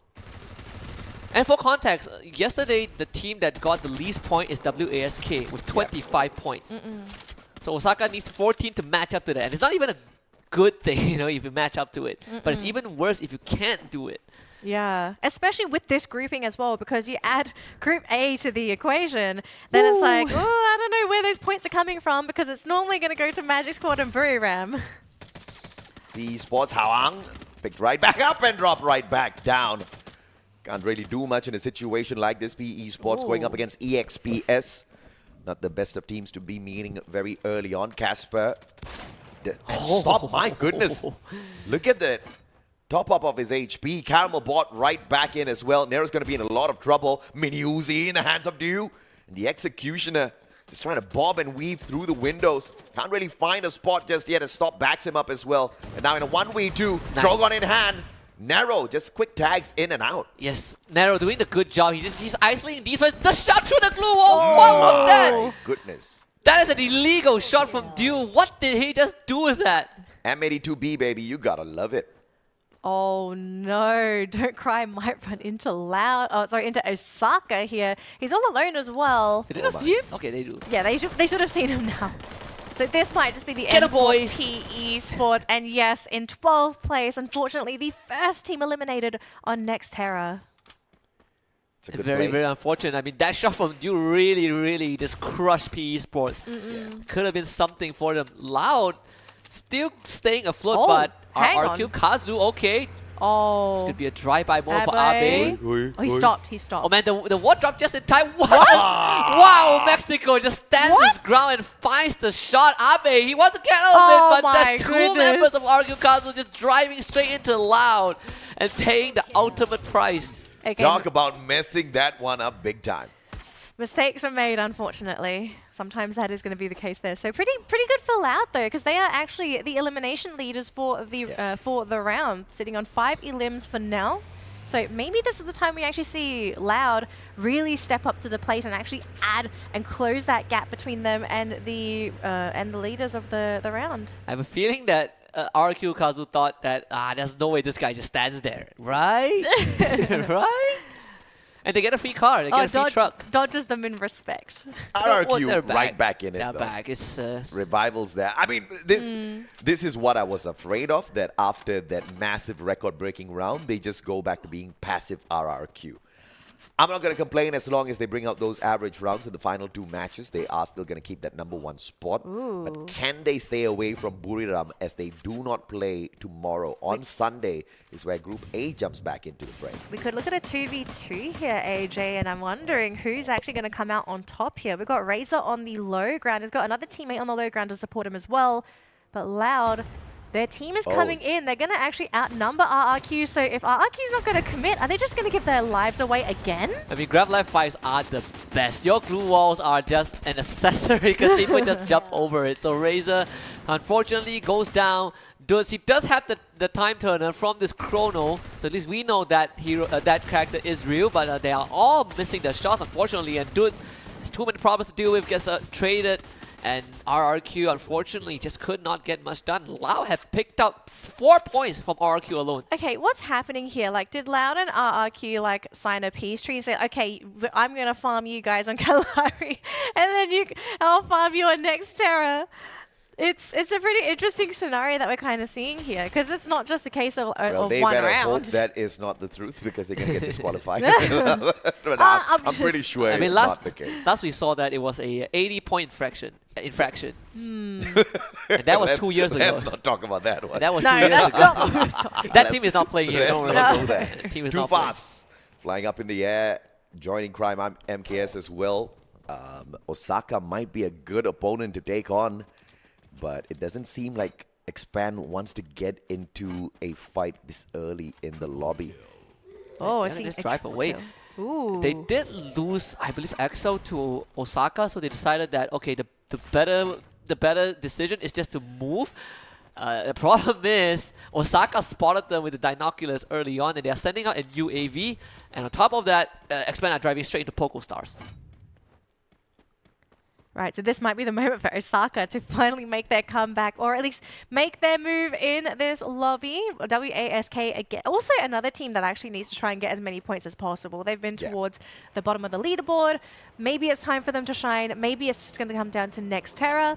And for context, yesterday the team that got the least point is WASK with 25 points. So Osaka needs 14 to match up to that. And it's not even a good thing, you know, if you match up to it. But it's even worse if you can't do it. Yeah, especially with this grouping as well, because you add Group A to the equation, then it's like, oh, I don't know where those points are coming from, because it's normally going to go to Magic Squad and Buriram. The Esports Hawang picked right back up and dropped right back down. Can't really do much in a situation like this. PE Sports going up against EXPS. Not the best of teams to be meeting very early on. Casper. Stop, my goodness. Look at that. Top up of his HP. Caramel bought right back in as well. Nero's going to be in a lot of trouble. Mini Uzi in the hands of Dew. And the Executioner is trying to bob and weave through the windows. Can't really find a spot just yet. A stop backs him up as well. And now in a 1v2. Drogon in hand. Narrow, just quick tags in and out. Yes, Narrow doing the good job. He's isolating these ones. The shot through the glue wall. What was that? My goodness. That is an illegal shot from Dew. What did he just do with that? M82B, baby, you gotta love it. Oh no, Don't Cry might run into into Osaka here. He's all alone as well. Did they not see him? Okay, they do. Yeah, they should have seen him now. So this might just be the end of PE Sports. And yes, in 12th place, unfortunately, the first team eliminated on Next Terra. It's a good very, play. very unfortunate. I mean, that shot from Dew really, really just crushed PE Sports. Could have been something for them. Loud, still staying afloat, but RQ Kazu, okay. This could be a drive-by moment for Abe. Oh, he stopped. Oh man, the ward drop just in time. What? Wow, Mexico just stands his ground and finds the shot. Abe, he wants to get out of it, but there's two members of RQ Kazu just driving straight into Loud and paying the ultimate price. Talk about messing that one up big time. Mistakes are made, unfortunately. Sometimes that is going to be the case there. So pretty good for Loud though, because they are actually the elimination leaders for the round, sitting on 5 elims for now. So maybe this is the time we actually see Loud really step up to the plate and actually add and close that gap between them and the leaders of the round. I have a feeling that RQ Kazu thought that, there's no way this guy just stands there, right? Right? And they get a free car, they get a free truck. Dodges them in respect. RRQ right back in it. They're though. back. It's Revivals there. I mean, this is what I was afraid of, that after that massive record-breaking round, they just go back to being passive RRQ. I'm not going to complain as long as they bring out those average rounds in the final 2 matches. They are still going to keep that #1 spot. But can they stay away from Buriram as they do not play tomorrow? On Sunday is where Group A jumps back into the fray. We could look at a 2v2 here, AJ, and I'm wondering who's actually going to come out on top here. We've got Razor on the low ground. He's got another teammate on the low ground to support him as well. But Loud, their team is coming in. They're going to actually outnumber RRQ. So if RRQ's not going to commit, are they just going to give their lives away again? I mean, grab life fights are the best. Your glue walls are just an accessory because people just jump over it. So Razor, unfortunately, goes down. He does have the time turner from this chrono, so at least we know that that character is real, but they are all missing their shots, unfortunately. And Dudes has too many problems to deal with, gets traded. And RRQ, unfortunately, just could not get much done. Loud have picked up 4 points from RRQ alone. Okay, what's happening here? Like, did Loud and RRQ, like, sign a peace treaty and say, okay, I'm going to farm you guys on Kalahari, and then I'll farm you on Nextera? It's a pretty interesting scenario that we're kind of seeing here, because it's not just a case of, they one better round. hope that is not the truth, because they're going to get disqualified. But I'm pretty sure it's not the case. Last we saw that it was a 80-point infraction. And that was 2 years ago. Let's not talk about that one. And that was 2 years ago. That team is not playing here. Let's not go there. The team is Too not fast. Flying up in the air, joining Crime MKS as well. Osaka might be a good opponent to take on, but it doesn't seem like Expand wants to get into a fight this early in the lobby. Oh, I see. see. Just drive away. Ooh. They did lose, I believe, EXO to Osaka, so they decided that, okay, the better decision is just to move. The problem is Osaka spotted them with the binoculars early on, and they are sending out a UAV, and on top of that, Expand are driving straight into Poco Stars. Right, so this might be the moment for Osaka to finally make their comeback, or at least make their move in this lobby. WASK again, also another team that actually needs to try and get as many points as possible. They've been towards the bottom of the leaderboard. Maybe it's time for them to shine. Maybe it's just going to come down to Nextera.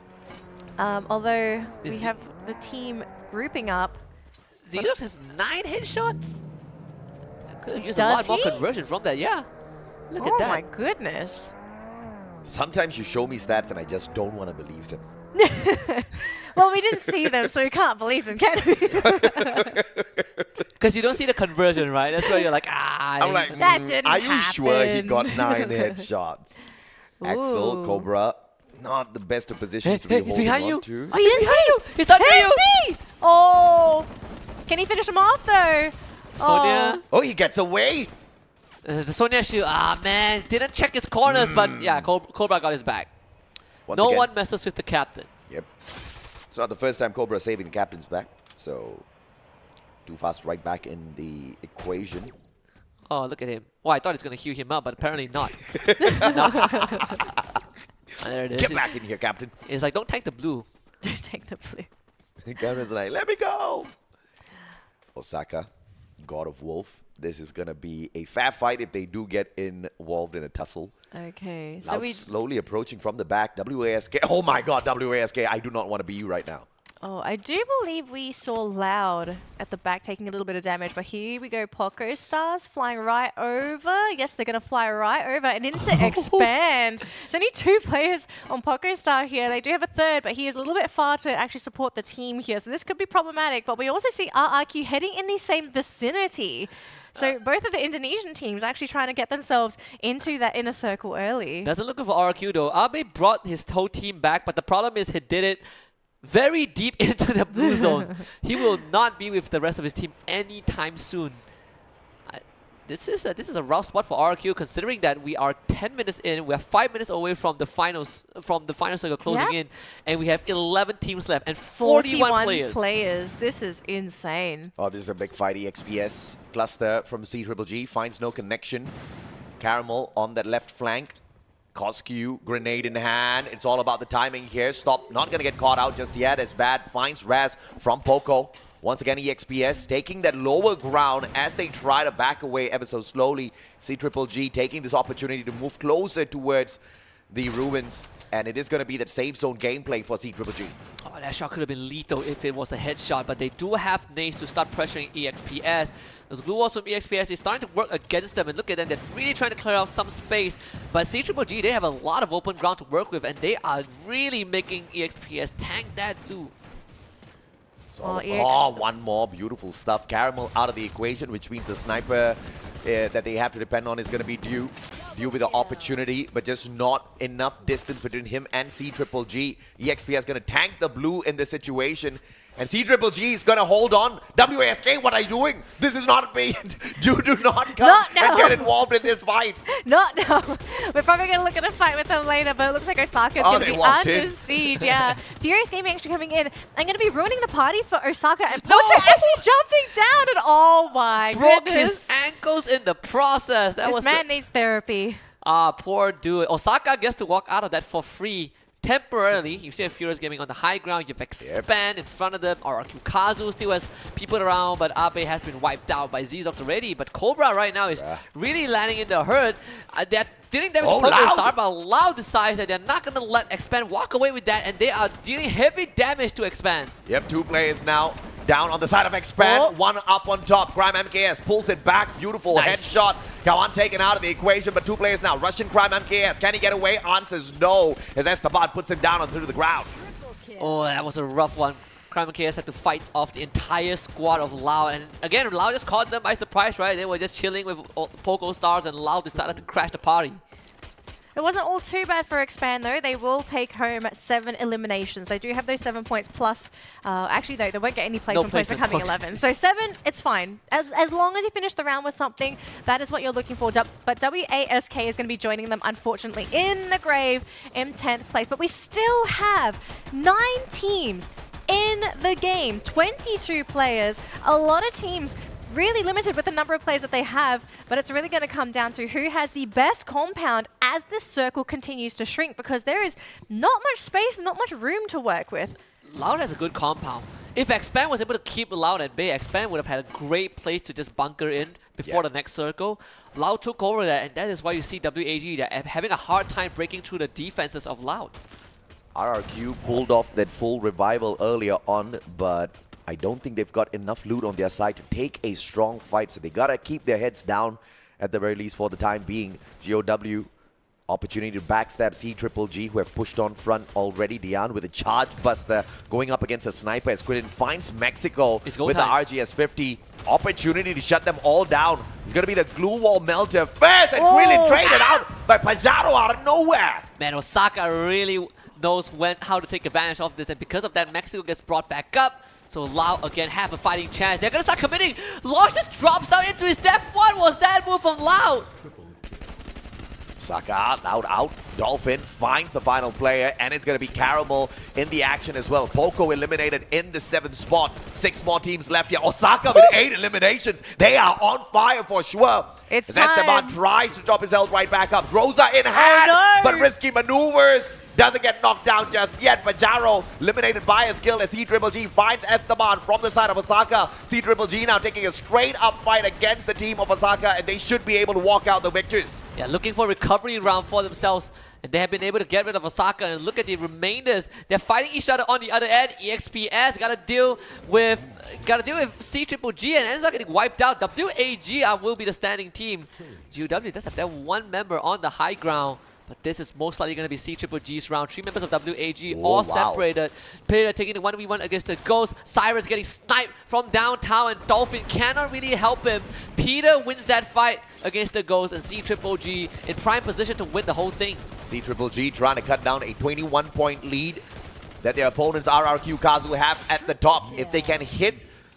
Although we have the team grouping up. Xenos has 9 headshots. I could have used a lot more conversion from that. Yeah, look at that. Oh my goodness. Sometimes you show me stats and I just don't want to believe them. Well, we didn't see them, so we can't believe them, can we? Because you don't see the conversion, right? That's why you're like, I'm like, that didn't are you sure he happen." got 9 headshots? Axel, Cobra, not the best of positions to be holding behind on you. to. Oh, he didn't see you! He's under you! Oh! Can he finish him off, though? Sonia. Oh, he gets away! The Sonia shield, man, didn't check his corners, but yeah, Cobra got his back. Once no again, one messes with the captain. Yep. It's not the first time Cobra is saving the captain's back, so Too Fast right back in the equation. Oh, look at him. Well, I thought he's going to heal him up, but apparently not. There it is. Get back in here, Captain. It's like, don't take the blue. Don't take the blue. The Captain's like, let me go. Osaka, God of Wolf. This is going to be a fair fight if they do get involved in a tussle. Okay. Now slowly approaching from the back. WASK. Oh my God, WASK. I do not want to be you right now. Oh, I do believe we saw Loud at the back taking a little bit of damage, but here we go, Poco Stars flying right over. Yes, they're going to fly right over and into Expand. There's only 2 players on Poco Star here. They do have a third, but he is a little bit far to actually support the team here, so this could be problematic. But we also see RRQ heading in the same vicinity. So both of the Indonesian teams actually trying to get themselves into that inner circle early. Doesn't look good for RRQ though. Abe brought his whole team back, but the problem is he did it very deep into the blue zone. He will not be with the rest of his team anytime soon. this is a rough spot for RRQ, considering that we are 10 minutes in, we are 5 minutes away from the finals, from the final circle closing in, and we have 11 teams left and 41 players. This is insane. Oh, this is a big fight. EXPS cluster from CGG finds no connection. Caramel on that left flank. Coscu, grenade in hand. It's all about the timing here. Stop, not gonna get caught out just yet as Bad finds Raz from Poco. Once again, EXPS taking that lower ground as they try to back away ever so slowly. CGG taking this opportunity to move closer towards the ruins, and it is going to be that safe zone gameplay for CGG. Oh, that shot could have been lethal if it was a headshot, but they do have nades to start pressuring EXPS. Those glue walls from EXPS is starting to work against them, and look at them, they're really trying to clear out some space. But CGG, they have a lot of open ground to work with, and they are really making EXPS tank that blue. So, one more beautiful stuff. Caramel out of the equation, which means the sniper that they have to depend on is going to be Dew with the opportunity, but just not enough distance between him and CGG. EXP is going to tank the blue in this situation, and CGG is going to hold on. WASK, what are you doing? This is not me. You do not come and get involved in this fight. Not now. We're probably going to look at a fight with them later, but it looks like Osaka is going to be under siege. Yeah. Furious Gaming actually coming in. I'm going to be ruining the party for Osaka, and Pocho actually jumping down, and oh my Broke goodness. his ankles in the process. This man needs therapy. Poor dude. Osaka gets to walk out of that for free. Temporarily, you see Furious Gaming on the high ground, you have Expand in front of them, or Kazu still has people around, but Abe has been wiped out by Zzox already, but Cobra right now is really landing in the herd. They're dealing damage to Cobra start, but Loud decides that they're not going to let Expand walk away with that, and they are dealing heavy damage to Expand. Yep, 2 players now down on the side of Expand, one up on top. Crime MKS pulls it back, beautiful headshot. Kawan taken out of the equation, but 2 players now. Russian Crime MKS, can he get away? Answers no, as Esteban puts him down onto the ground. Oh, that was a rough one. Crime MKS had to fight off the entire squad of Loud, and again, Loud just caught them by surprise, right? They were just chilling with Poco Stars, and Loud decided to crash the party. It wasn't all too bad for Expand though. They will take home 7 eliminations. They do have those 7 points plus. Actually, though, they won't get any placement points for coming 11. So 7, it's fine. As long as you finish the round with something, that is what you're looking for. But WASK is going to be joining them, unfortunately, in the grave in 10th place. But we still have 9 teams in the game, 22 players. A lot of teams really limited with the number of players that they have, but it's really going to come down to who has the best compound as this circle continues to shrink, because there is not much space, not much room to work with. Loud has a good compound. If Expand was able to keep Loud at bay, Expand would have had a great place to just bunker in before the next circle. Loud took over that, and that is why you see WAG having a hard time breaking through the defenses of Loud. RRQ pulled off that full revival earlier on, but I don't think they've got enough loot on their side to take a strong fight, so they gotta keep their heads down at the very least for the time being. GOW, opportunity to backstab CGG, who have pushed on front already. Dian with a charge buster going up against a sniper as Quidden finds Mexico with the RGS-50. Opportunity to shut them all down. It's gonna be the glue wall melter first, and Quidden traded out by Pajaro out of nowhere. Man, Osaka really knows how to take advantage of this, and because of that, Mexico gets brought back up. So Loud again have a fighting chance. They're gonna start committing. Lost just drops down into his death. What was that move from Loud? Saka, Loud out. Dolphin finds the final player, and it's gonna be Caramel in the action as well. Poco eliminated in the 7th spot. 6 more teams left here. Osaka with 8 eliminations. They are on fire for sure. It's as Esteban tries to drop his health right back up. Groza in hand, but risky maneuvers. Doesn't get knocked down just yet. Pajaro eliminated by a skill as CGG finds Esteban from the side of Osaka. CGG now taking a straight up fight against the team of Osaka, and they should be able to walk out the victors. Yeah, looking for a recovery round for themselves, and they have been able to get rid of Osaka. And look at the remainders. They're fighting each other on the other end. EXPS gotta deal with CGG, and ends up getting wiped out. WAG will be the standing team. GW does have that 1 member on the high ground, but this is most likely going to be CGG's round. 3 members of WAG all separated. Peter taking the 1v1 against the Ghost. Cyrus getting sniped from downtown, and Dolphin cannot really help him. Peter wins that fight against the Ghost, and CGG in prime position to win the whole thing. CGG trying to cut down a 21-point lead that their opponents RRQ Kazu have at the top. If they can hit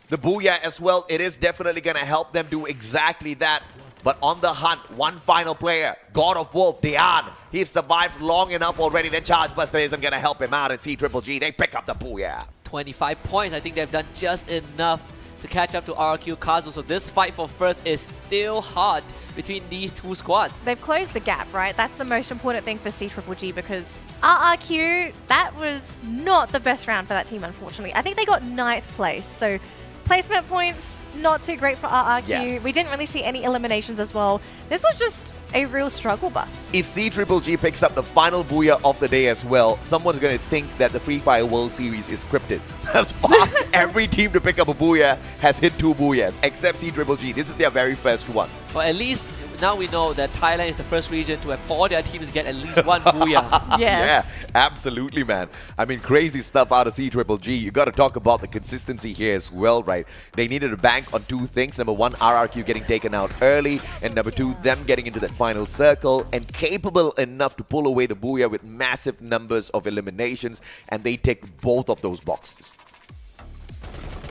the Booyah as well, it is definitely going to help them do exactly that. But on the hunt, one final player, God of Wolf, Dian. He's survived long enough already. The charge buster isn't going to help him out. And C-Triple-G, they pick up the booyah. 25 points. I think they've done just enough to catch up to RRQ Kazu. So this fight for first is still hot between these two squads. They've closed the gap, right? That's the most important thing for C-Triple-G because RRQ, that was not the best round for that team, unfortunately. I think they got 9th place. So placement points, not too great for RRQ. Yeah. We didn't really see any eliminations as well. This was just a real struggle bus. If C-Triple-G picks up the final booyah of the day as well, someone's going to think that the Free Fire World Series is scripted. As far every team to pick up a booyah has hit 2 booyahs, except C-Triple-G. This is their very first one. Well, at least now we know that Thailand is the first region to have all their teams get at least 1 booyah. Yes. Yeah, absolutely, man. I mean, crazy stuff out of C-Triple-G. You got to talk about the consistency here as well, right? They needed to bank on 2 things. Number 1, RRQ getting taken out early, and number 2, them getting into that final circle and capable enough to pull away the booyah with massive numbers of eliminations, and they tick both of those boxes.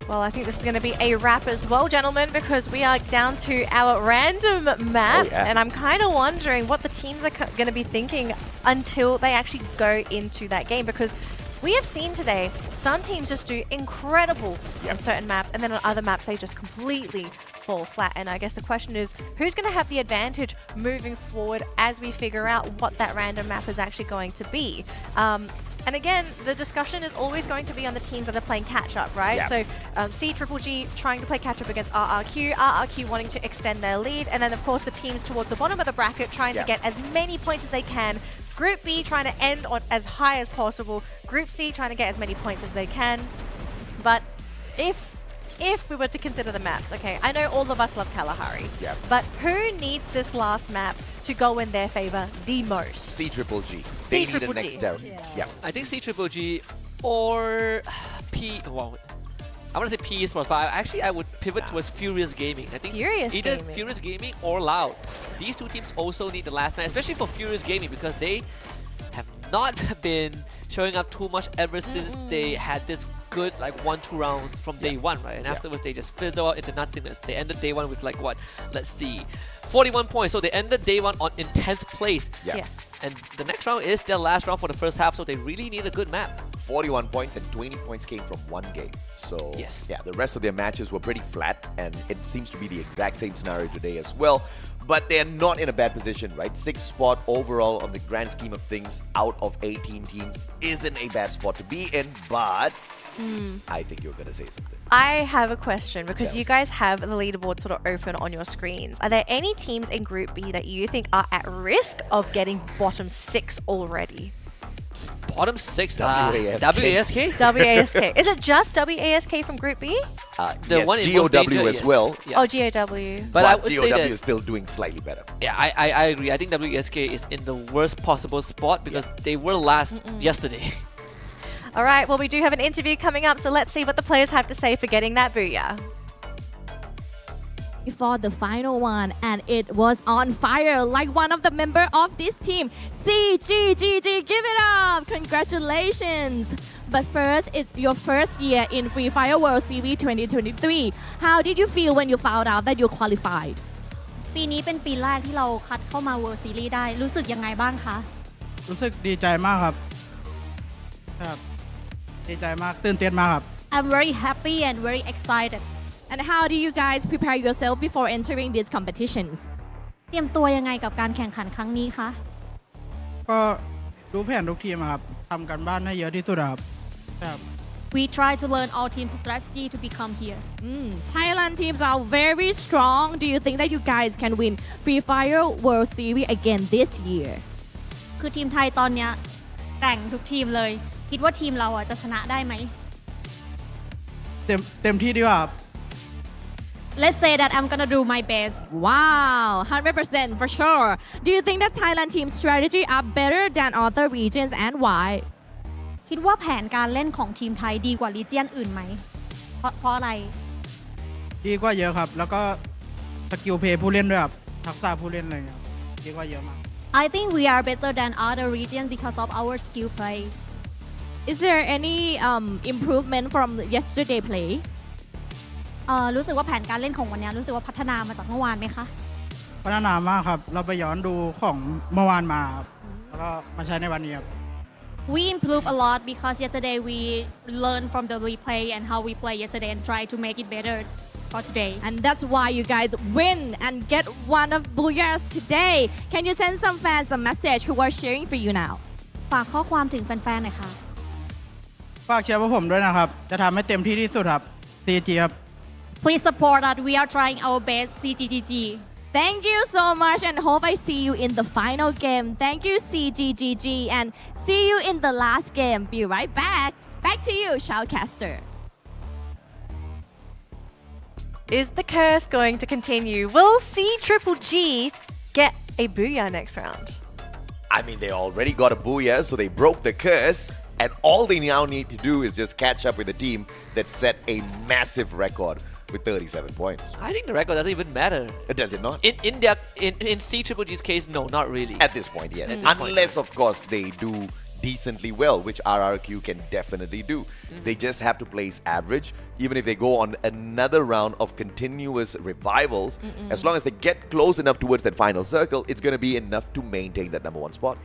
Well, I think this is going to be a wrap as well, gentlemen, because we are down to our random map. Oh, yeah. And I'm kind of wondering what the teams are going to be thinking until they actually go into that game, because we have seen today some teams just do incredible on certain maps, and then on other maps they just completely fall flat. And I guess the question is, who's going to have the advantage moving forward as we figure out what that random map is actually going to be? And again, the discussion is always going to be on the teams that are playing catch-up, right? Yeah. So C-Triple-G trying to play catch-up against RRQ, RRQ wanting to extend their lead, and then of course the teams towards the bottom of the bracket trying to get as many points as they can. Group B trying to end on as high as possible. Group C trying to get as many points as they can. But if we were to consider the maps, okay, I know all of us love Kalahari, but who needs this last map to go in their favor the most? C-Triple-G. They need a next down. Yeah. I think C-Triple-G or P... Well, I want to say P Esports, but I would pivot towards Furious Gaming. I think either Furious Gaming or Loud. These two teams also need the last match, especially for Furious Gaming, because they have not been showing up too much ever since they had this good like 1-2 rounds from day 1, right? And afterwards they just fizzle out into nothingness. They ended day 1 with like what? Let's see, 41 points. So they ended day 1 in 10th place. Yes. And the next round is their last round for the first half, so they really need a good map. 41 points and 20 points came from 1 game. So yeah, the rest of their matches were pretty flat, and it seems to be the exact same scenario today as well. But they're not in a bad position, right? 6th spot overall on the grand scheme of things out of 18 teams isn't a bad spot to be in, but I think you're going to say something. I have a question, because you guys have the leaderboard sort of open on your screens. Are there any teams in Group B that you think are at risk of getting bottom 6 already? Bottom 6? WASK. WASK. Is it just WASK from Group B? The one in GOW as well. Oh, GOW. But I would say GOW that is still doing slightly better. Yeah, I agree. I think WSK is in the worst possible spot because they were last yesterday. All right, well, we do have an interview coming up, so let's see what the players have to say for getting that booyah. For the final one, and it was on fire like one of the member of this team. CGGG, give it up! Congratulations! But first, it's your first year in Free Fire World Series 2023. How did you feel when you found out that you qualified? ปีนี้เป็นปีแรกที่เราคัดเข้ามา World Series ได้รู้สึกยังไงบ้างคะ รู้สึกดีใจมากครับดีใจมากตื่นเต้นมากครับ I'm very happy and very excited. And how do you guys prepare yourself before entering these competitions? เตรียมตัวยังไงกับการแข่งขันครั้งนี้คะ ก็ดูแผนทุกทีมครับทำกันบ้านให้เยอะที่สุดครับ We try to learn all team strategy to become here. Thailand teams are very strong. Do you think that you guys can win Free Fire World Series again this year? คือทีมไทยตอนเนี้ยแกร่งทุกทีมเลย คิดว่าทีมเราจะชนะได้ไหม เต็มที่ดีกว่า Let's say that I'm gonna do my best. Wow, 100% for sure. Do you think that Thailand team strategy are better than other regions, and why? คิดว่าแผนการเล่นของทีมไทยดีกว่ารีเจียนอื่นไหม เพราะอะไร ดีกว่าเยอะครับ แล้วก็สกิลเพลย์ผู้เล่นด้วยครับทักษะผู้เล่นอะไรเงี้ยดีกว่าเยอะมาก I think we are better than other regions because of our skill play. Is there any improvement from yesterday play? รู้สึกว่าแผนการเล่นของวันนี้รู้สึกว่าพัฒนามาจากเมื่อวานไหมคะ พัฒนามากครับ เราไปย้อนดูของเมื่อวานมาครับแล้วก็มาใช้ในวันนี้ครับ We improve a lot because yesterday we learned from the replay and how we play yesterday and try to make it better for today. And that's why you guys win and get one of Booyahs today. Can you send some fans a message who are cheering for you now? ฝากข้อความถึงแฟนๆหน่อยค่ะ ฝากเชียร์พวกผมด้วยนะครับ จะทำให้เต็มที่ที่สุดครับ CG ครับ Please support us. We are trying our best. CGGG. Thank you so much and hope I see you in the final game. Thank you CGGG and see you in the last game. Be right back. Back to you, Shoutcaster. Is the curse going to continue? Will C-Triple-G get a booyah next round? I mean, they already got a booyah, so they broke the curse. And all they now need to do is just catch up with a team that set a massive record with 37 points. I think the record doesn't even matter. Does it not? In C-Triple-G's case, no, not really. At this point, yes. At this point, Unless, of course, they do decently well, which RRQ can definitely do. They just have to place average. Even if they go on another round of continuous revivals, as long as they get close enough towards that final circle, it's going to be enough to maintain that #1 spot.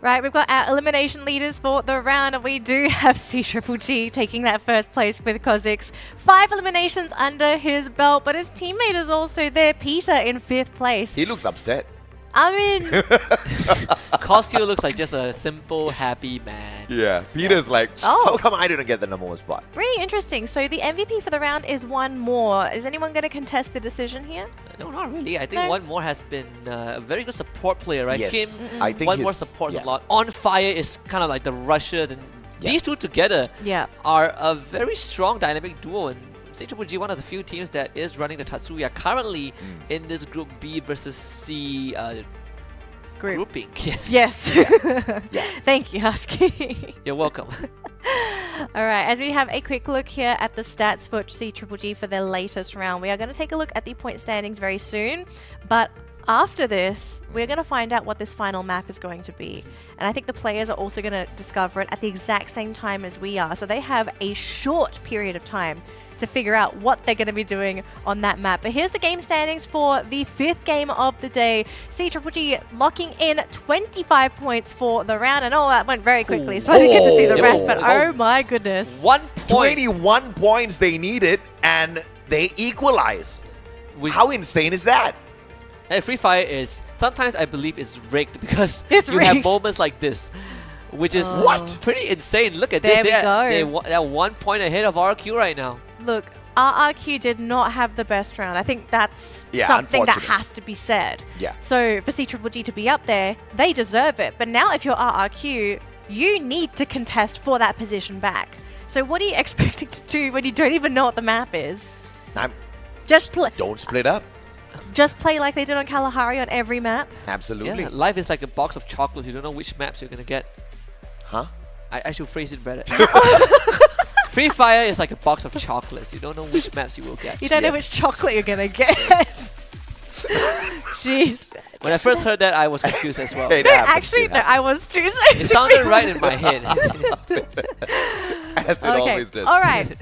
Right, we've got our elimination leaders for the round, and we do have C-Triple-G taking that first place with Kozix. 5 eliminations under his belt, but his teammate is also there, Peter, in 5th place. He looks upset. I mean... Koskio looks like just a simple, happy man. Yeah, Peter's like, Oh. how come I didn't get the #1 spot? Really interesting. So the MVP for the round is one more. Is anyone going to contest the decision here? No, not really. I think No. one more has been a very good support player, right? Yes. Kim, I think one more his- supports yeah. a lot. On Fire is kind of like the Russia. And these two together are a very strong dynamic duo. And C-Triple-G, one of the few teams that is running the Tatsuya currently in this Group B versus C grouping. Yes. Thank you, Husky. You're welcome. All right, as we have a quick look here at the stats for C-Triple-G for their latest round, we are going to take a look at the point standings very soon. But after this, we're going to find out what this final map is going to be. And I think the players are also going to discover it at the exact same time as we are. So they have a short period of time to figure out what they're going to be doing on that map. But here's the game standings for the 5th game of the day. C-Triple-G locking in 25 points for the round. And that went very quickly, so I didn't get to see the rest, but oh my goodness. 1 point. 21 points they needed, and they equalize. How insane is that? And Free Fire is, sometimes I believe it's rigged because It's you have rigged. moments like this, which is What? pretty insane. Look at There this. we go. They're 1 point ahead of RQ right now. Look, RRQ did not have the best round. I think that's Yeah, something that unfortunate. has to be said. Yeah. So for C-Triple-G to be up there, they deserve it. But now if you're RRQ, you need to contest for that position back. So what are you expecting to do when you don't even know what the map is? Just play. Don't split up. Just play like they did on Kalahari on every map. Absolutely. Yeah, life is like a box of chocolates. You don't know which maps you're going to get. Huh? I should phrase it better. Free Fire is like a box of chocolates. You don't know which maps you will get. You don't know which chocolate you're gonna get. Jeez. When I first heard that, I was confused as well. Hey, No, that happens, actually, it no, I was too. It sounded right in my head. As it always does. All right.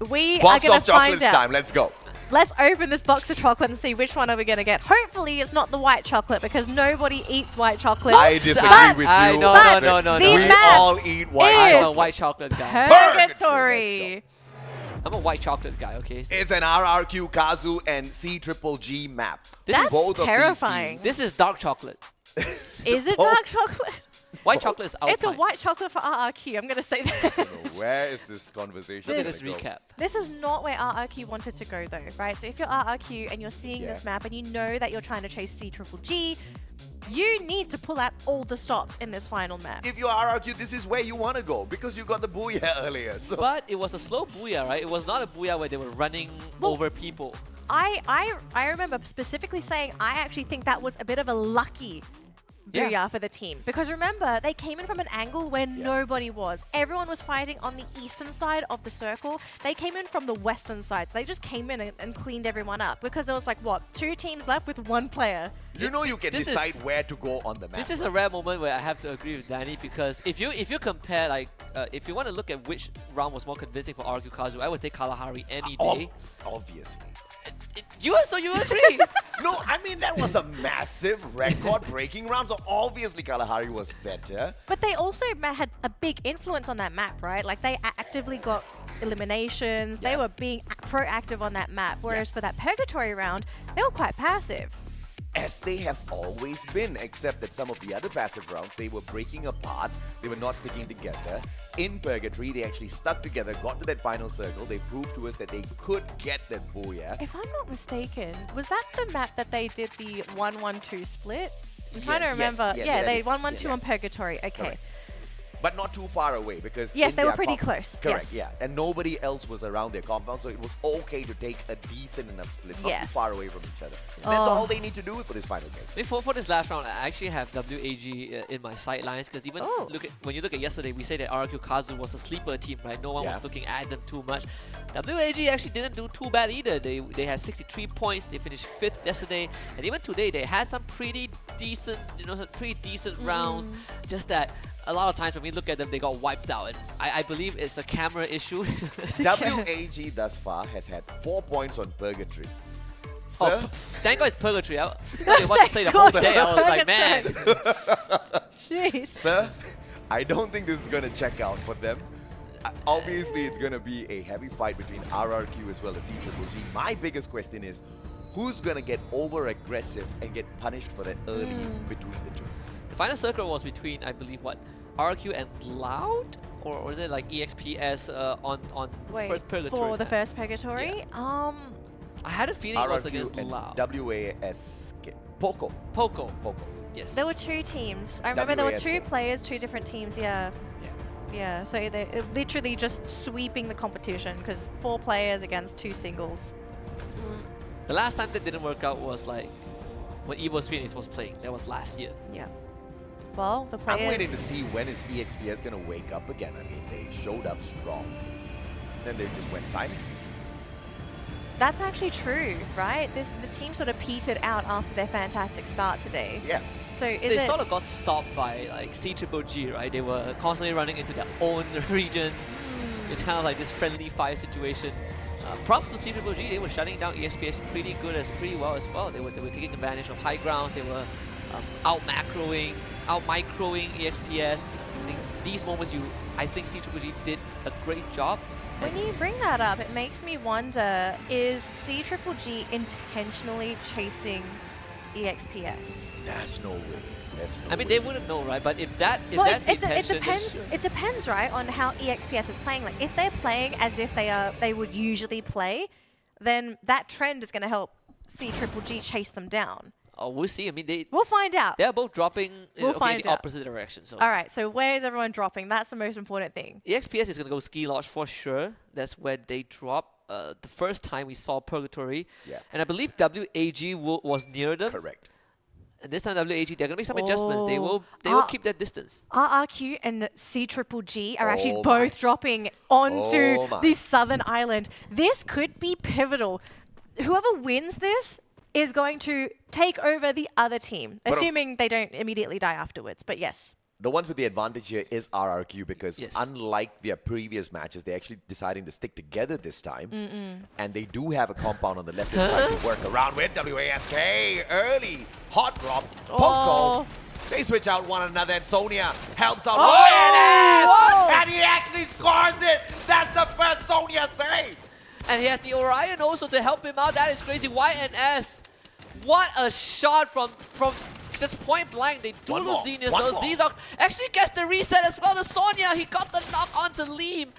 We Box are going of to find chocolates out. time. Let's go. Let's open this box of chocolate and see which one are we going to get. Hopefully, it's not the white chocolate because nobody eats white chocolate. I disagree But with you. I know, but no. the We map all eat white is I'm a chocolate. white chocolate guy. Purgatory. I'm a white chocolate guy, okay? It's an RRQ, Kazu, and C-Triple-G map. That's Both of these terrifying. teams. This is dark chocolate. Is it Oh. dark chocolate? White chocolate is It's a Alpine. white chocolate for RRQ. I'm going to say that. Where is this conversation? Look at gonna this go? recap. This is not where RRQ wanted to go, though, right? So if you're RRQ and you're seeing this map and you know that you're trying to chase C-Triple-G, you need to pull out all the stops in this final map. If you're RRQ, this is where you want to go because you got the booyah earlier. So But it was a slow booyah, right? It was not a booyah where they were running over people. I remember specifically saying I actually think that was a bit of a lucky booyah for the team. Because remember, they came in from an angle where nobody was. Everyone was fighting on the eastern side of the circle. They came in from the western side. So they just came in and cleaned everyone up. Because there was like, what, 2 teams left with 1 player. you know you can This is- decide where to go on the map. This is a rare moment where I have to agree with Danny because if you compare like if you want to look at which round was more convincing for RQ Kazu, I would take Kalahari any day. Obviously. So you agree? No, I mean, that was a massive record-breaking round, so obviously Kalahari was better. But they also had a big influence on that map, right? Like they actively got eliminations. They were being proactive on that map. Whereas for that Purgatory round, they were quite passive. As they have always been, except that some of the other passive rounds, they were breaking apart. They were not sticking together. In Purgatory, they actually stuck together, got to that final circle. They proved to us that they could get that booyah. If I'm not mistaken, was that the map that they did the 1-1-2 split? I'm trying to remember. Yes, yeah, that they is- 1-1-2 yeah. on Purgatory. Okay. Correct. But not too far away because Yes, in they were their pretty close, Correct, yes. yeah. And nobody else was around their compound, so it was okay to take a decent enough split, not too Yes. far away from each other. That's Oh. all they need to do for this final game. For this last round, I actually have WAG in my sidelines because even when you look at yesterday, we say that RRQ Kazu was a sleeper team, right? No one was looking at them too much. WAG actually didn't do too bad either. They had 63 points. They finished 5th yesterday, and even today they had some pretty decent, some pretty decent rounds. Just that a lot of times when we look at them, they got wiped out, and I believe it's a camera issue. WAG thus far has had 4 points on Purgatory. Sir? Oh, thank God it's Purgatory. I didn't want to say the whole day. I was like, man. Jeez. Sir, I don't think this is going to check out for them. Obviously, it's going to be a heavy fight between RRQ as well as FFWS. My biggest question is, who's going to get over-aggressive and get punished for that early between the two? The final circle was between, I believe, what, RQ and Loud? Or was it like EXPS on Wait, first Purgatory? for the first Purgatory? I had a feeling it was RRQ against and Loud. WAS Poco. Poco. Yes. There were 2 teams. I remember there were 2 WASK. players, 2 different teams, yeah. Yeah, so they literally just sweeping the competition because 4 players against 2 singles. The last time that didn't work out was like when Evo's Phoenix was playing. That was last year. Yeah. Well, the players... I'm waiting to see when is EXPS going to wake up again. I mean, they showed up strong. Then they just went silent. That's actually true, right? The team sort of petered out after their fantastic start today. Yeah. So is They it... sort of got stopped by like CGG, right? They were constantly running into their own region. It's kind of like this friendly fire situation. Props to CGG, they were shutting down EXPS pretty well as well. They were taking advantage of high grounds. They were out microing EXPS. I think these moments, I think CGG did a great job. When you bring that up, it makes me wonder, is CGG intentionally chasing EXPS? That's no way. That's no I mean, way. they wouldn't know, right? But if that's the it intention, depends. then It depends, right, on how EXPS is playing. Like, if they're playing as if they would usually play, then that trend is going to help CGG chase them down. Oh, we'll see. I mean, We'll find out. they're both dropping in We'll the find out. opposite direction. So All right, so where is everyone dropping? That's the most important thing. EXPS is going to go Ski Lodge for sure. That's where they drop. The first time we saw Purgatory. Yeah. And I believe WAG was near them. Correct. And this time WAG, there are going to be some adjustments. They will keep that distance. RRQ and CGG are actually Oh both my. dropping onto Oh my. the southern island. This could be pivotal. Whoever wins this is going to take over the other team, But assuming they don't immediately die afterwards. But yes. The ones with the advantage here is RRQ because unlike their previous matches, they're actually deciding to stick together this time. And they do have a compound on the left-hand side to work around with. WASK early. Hot drop. Poco. They switch out one another and Sonia helps out. And he actually scores it. That's the first Sonia save. And he has the Orion also to help him out. That is crazy. YNS. What a shot from just point blank. They do One lose more, Xenius. one So more. Zizok actually gets the reset as well to Sonia. He got the knock onto Liam.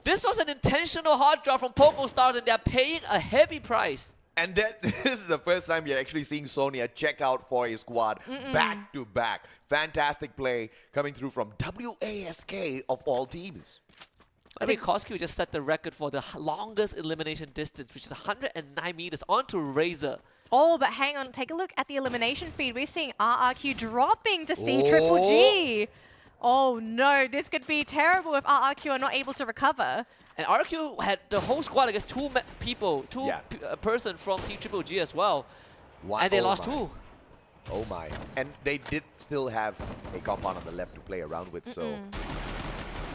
This was an intentional hard drop from Poco Stars, and they're paying a heavy price. And this is the first time you're actually seeing Sonia check out for his squad back to back. Fantastic play coming through from WASK of all teams. I think Koski just set the record for the longest elimination distance, which is 109 meters onto Razor. Oh, but hang on. Take a look at the elimination feed. We're seeing RRQ dropping to CGG. Oh no, this could be terrible if RRQ are not able to recover. And RQ had the whole squad against two person from CGG as well. Wow. And they Oh lost my. 2. Oh my. And they did still have a compound on the left to play around with, so...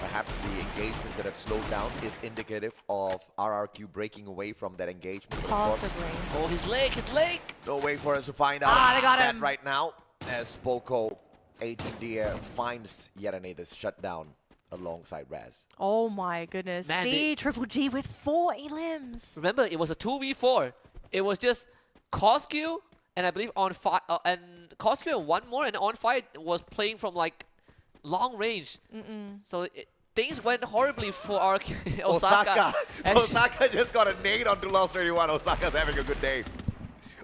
Perhaps the engagements that have slowed down is indicative of RRQ breaking away from that engagement. But of course, Possibly. Oh, his leg! no way for us to find out They got that him. right now, as Spoko 18 Deer finds yet another shutdown alongside Raz. Oh my goodness. Man, C Triple G with 4 elims. Remember, it was a 2v4. It was just Cosq and I believe on fire and Cosq and one more, and on fire was playing from like long range. So things went horribly for our Osaka. Osaka just got a nade on 2 loss 31. Osaka's having a good day.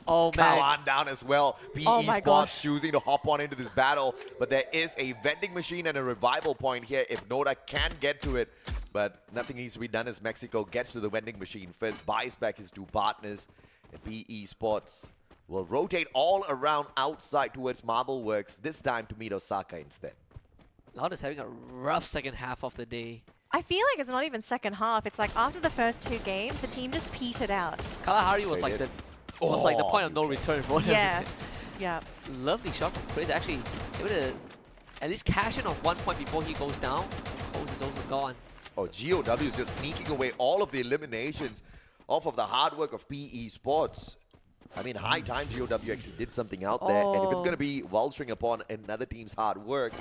Oh man. Kawan down as well. PE Oh my Sports gosh. choosing to hop on into this battle. But there is a vending machine and a revival point here if Noda can get to it. But nothing needs to be done as Mexico gets to the vending machine first, buys back his 2 partners. And PE Sports will rotate all around outside towards Marble Works, this time to meet Osaka instead. Loud is having a rough second half of the day. I feel like it's not even second half. It's like after the first 2 games, the team just petered out. Kalahari was They like did. the point of no return for them. Yes. Yeah. Lovely shot from Chris. Actually able to at least cash in on 1 point before he goes down. Coast is also gone. Oh, GOW is just sneaking away all of the eliminations off of the hard work of PE Sports. I mean, high time GOW actually did something out there. And if it's going to be vulturing upon another team's hard work,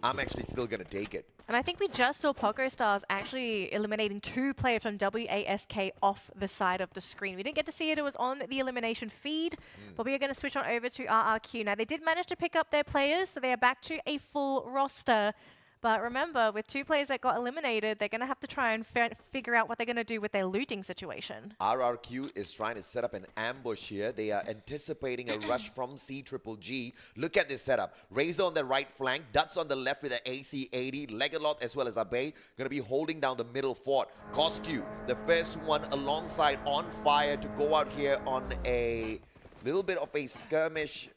I'm actually still going to take it. And I think we just saw Poco Stars actually eliminating 2 players from WASK off the side of the screen. We didn't get to see it. It was on the elimination feed. But we are going to switch on over to RRQ. Now, they did manage to pick up their players, so they are back to a full roster. But remember, with 2 players that got eliminated, they're going to have to try and figure out what they're going to do with their looting situation. RRQ is trying to set up an ambush here. They are anticipating a rush from C-Triple-G. Look at this setup. Razor on the right flank, Duts on the left with the AC-80, Legalot as well as Abe going to be holding down the middle fort. Cosq, the first one alongside On Fire to go out here on a little bit of a skirmish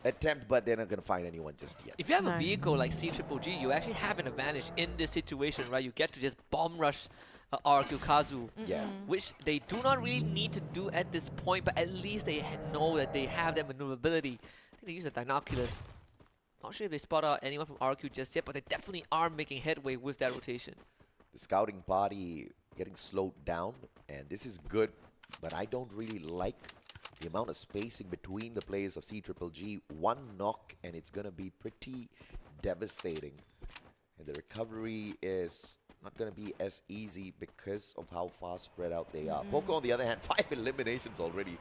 attempt, but they're not going to find anyone just yet. If you have a vehicle like C-Triple-G, you actually have an advantage in this situation, right? You get to just bomb rush RRQ Kazu, which they do not really need to do at this point, but at least they know that they have that maneuverability. I think they use the binoculars. Not sure if they spot out anyone from RRQ just yet, but they definitely are making headway with that rotation. The scouting party getting slowed down, and this is good, but I don't really like the amount of spacing between the players of C-Triple-G. 1 knock, and it's going to be pretty devastating. And the recovery is not going to be as easy because of how far spread out they are. Poco, on the other hand, 5 eliminations already.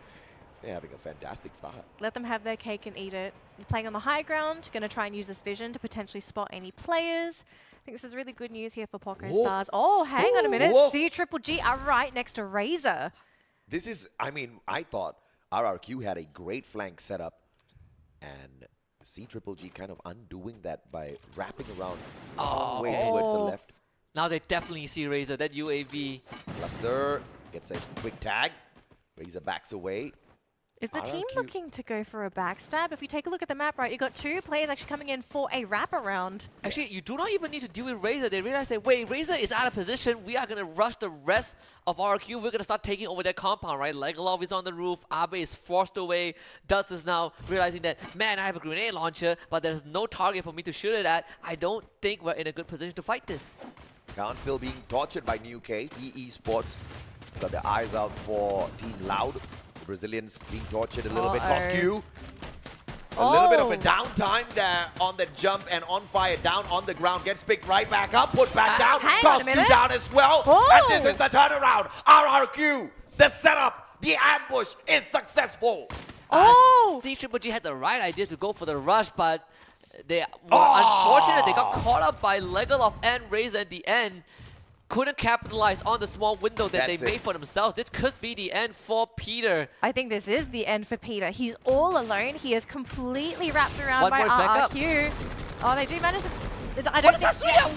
They're having a fantastic start. Let them have their cake and eat it. You're playing on the high ground, going to try and use this vision to potentially spot any players. I think this is really good news here for Poco Stars. Oh, hang on a minute. C-Triple-G are right next to Razor. This is, I mean, I thought RRQ had a great flank setup, and C-Triple-G kind of undoing that by wrapping around way towards the left. Now they definitely see Razor, that UAV. Cluster gets a quick tag. Razor backs away. Is the team looking to go for a backstab? If you take a look at the map, right, you've got 2 players actually coming in for a wraparound. Actually, you do not even need to deal with Razor. They realize that, wait, Razor is out of position. We are going to rush the rest of RQ. We're going to start taking over their compound, right? Legalov is on the roof. Abe is forced away. Dutz is now realizing that, man, I have a grenade launcher, but there's no target for me to shoot it at. I don't think we're in a good position to fight this. Khan still being tortured by New K. PE Sports got their eyes out for Team Loud. The Brazilians being tortured a little bit. Cosq. A little bit of a downtime there on the jump, and On Fire down on the ground. Gets picked right back up, put back down. Cosq down as well. And this is the turnaround. RRQ, the setup, the ambush is successful. C-Triple-G had the right idea to go for the rush, but they were unfortunate. They got caught up by Legalov and Razor at the end. Couldn't capitalize on the small window that they made for themselves. This could be the end for Peter. I think this is the end for Peter. He's all alone. He is completely wrapped around by RRQ. Oh, they do manage to... I don't think...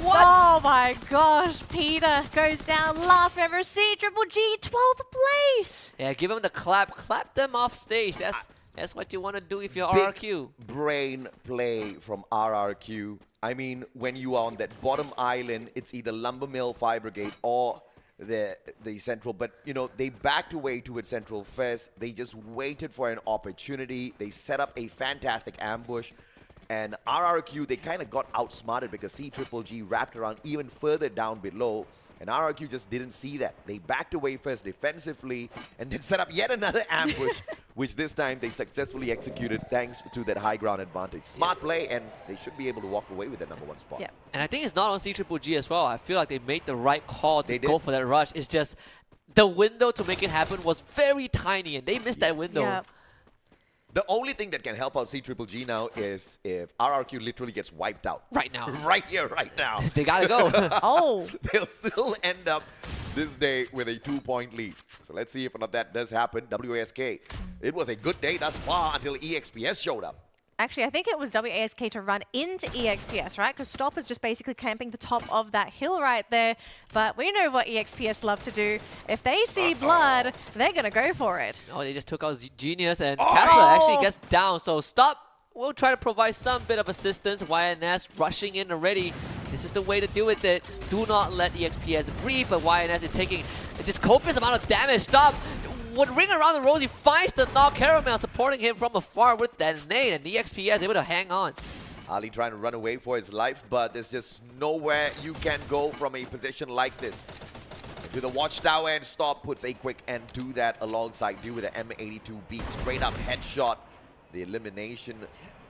Oh my gosh, Peter goes down. Last member of C-Triple-G, 12th place. Yeah, give him the clap. Clap them off stage. That's what you want to do if you're RRQ. Brain play from RRQ. I mean, when you are on that bottom island, it's either Lumber Mill, Fire Brigade, or the Central. But, you know, they backed away towards Central first. They just waited for an opportunity. They set up a fantastic ambush. And RRQ, they kind of got outsmarted because C-Triple-G wrapped around even further down below. And RRQ just didn't see that. They backed away first defensively and then set up yet another ambush, which this time they successfully executed thanks to that high ground advantage. Smart play, and they should be able to walk away with the #1 spot. Yeah. And I think it's not on C-Triple-G as well. I feel like they made the right call to go for that rush. It's just the window to make it happen was very tiny, and they missed that window. Yeah. The only thing that can help out C-Triple-G now is if RRQ literally gets wiped out. Right now. Right here, right now. They gotta go. Oh. They'll still end up this day with a 2-point lead. So let's see if not that does happen. WASK, it was a good day thus far until EXPS showed up. Actually, I think it was WASK to run into EXPS, right? Because Stop is just basically camping the top of that hill right there. But we know what EXPS love to do. If they see blood, they're going to go for it. Oh, they just took out Genius, and Casper actually gets down. So Stop will try to provide some bit of assistance. YNS rushing in already. This is the way to deal with it. Do not let EXPS breathe, but YNS is taking just copious amount of damage. Stop would ring around the rosy, finds the knock. Caramel supporting him from afar with that nade, and the EXPS able to hang on. Ali trying to run away for his life, but there's just nowhere you can go from a position like this. To the watchtower, and Stop puts a quick end to that alongside you with an M82B. Straight up headshot. The elimination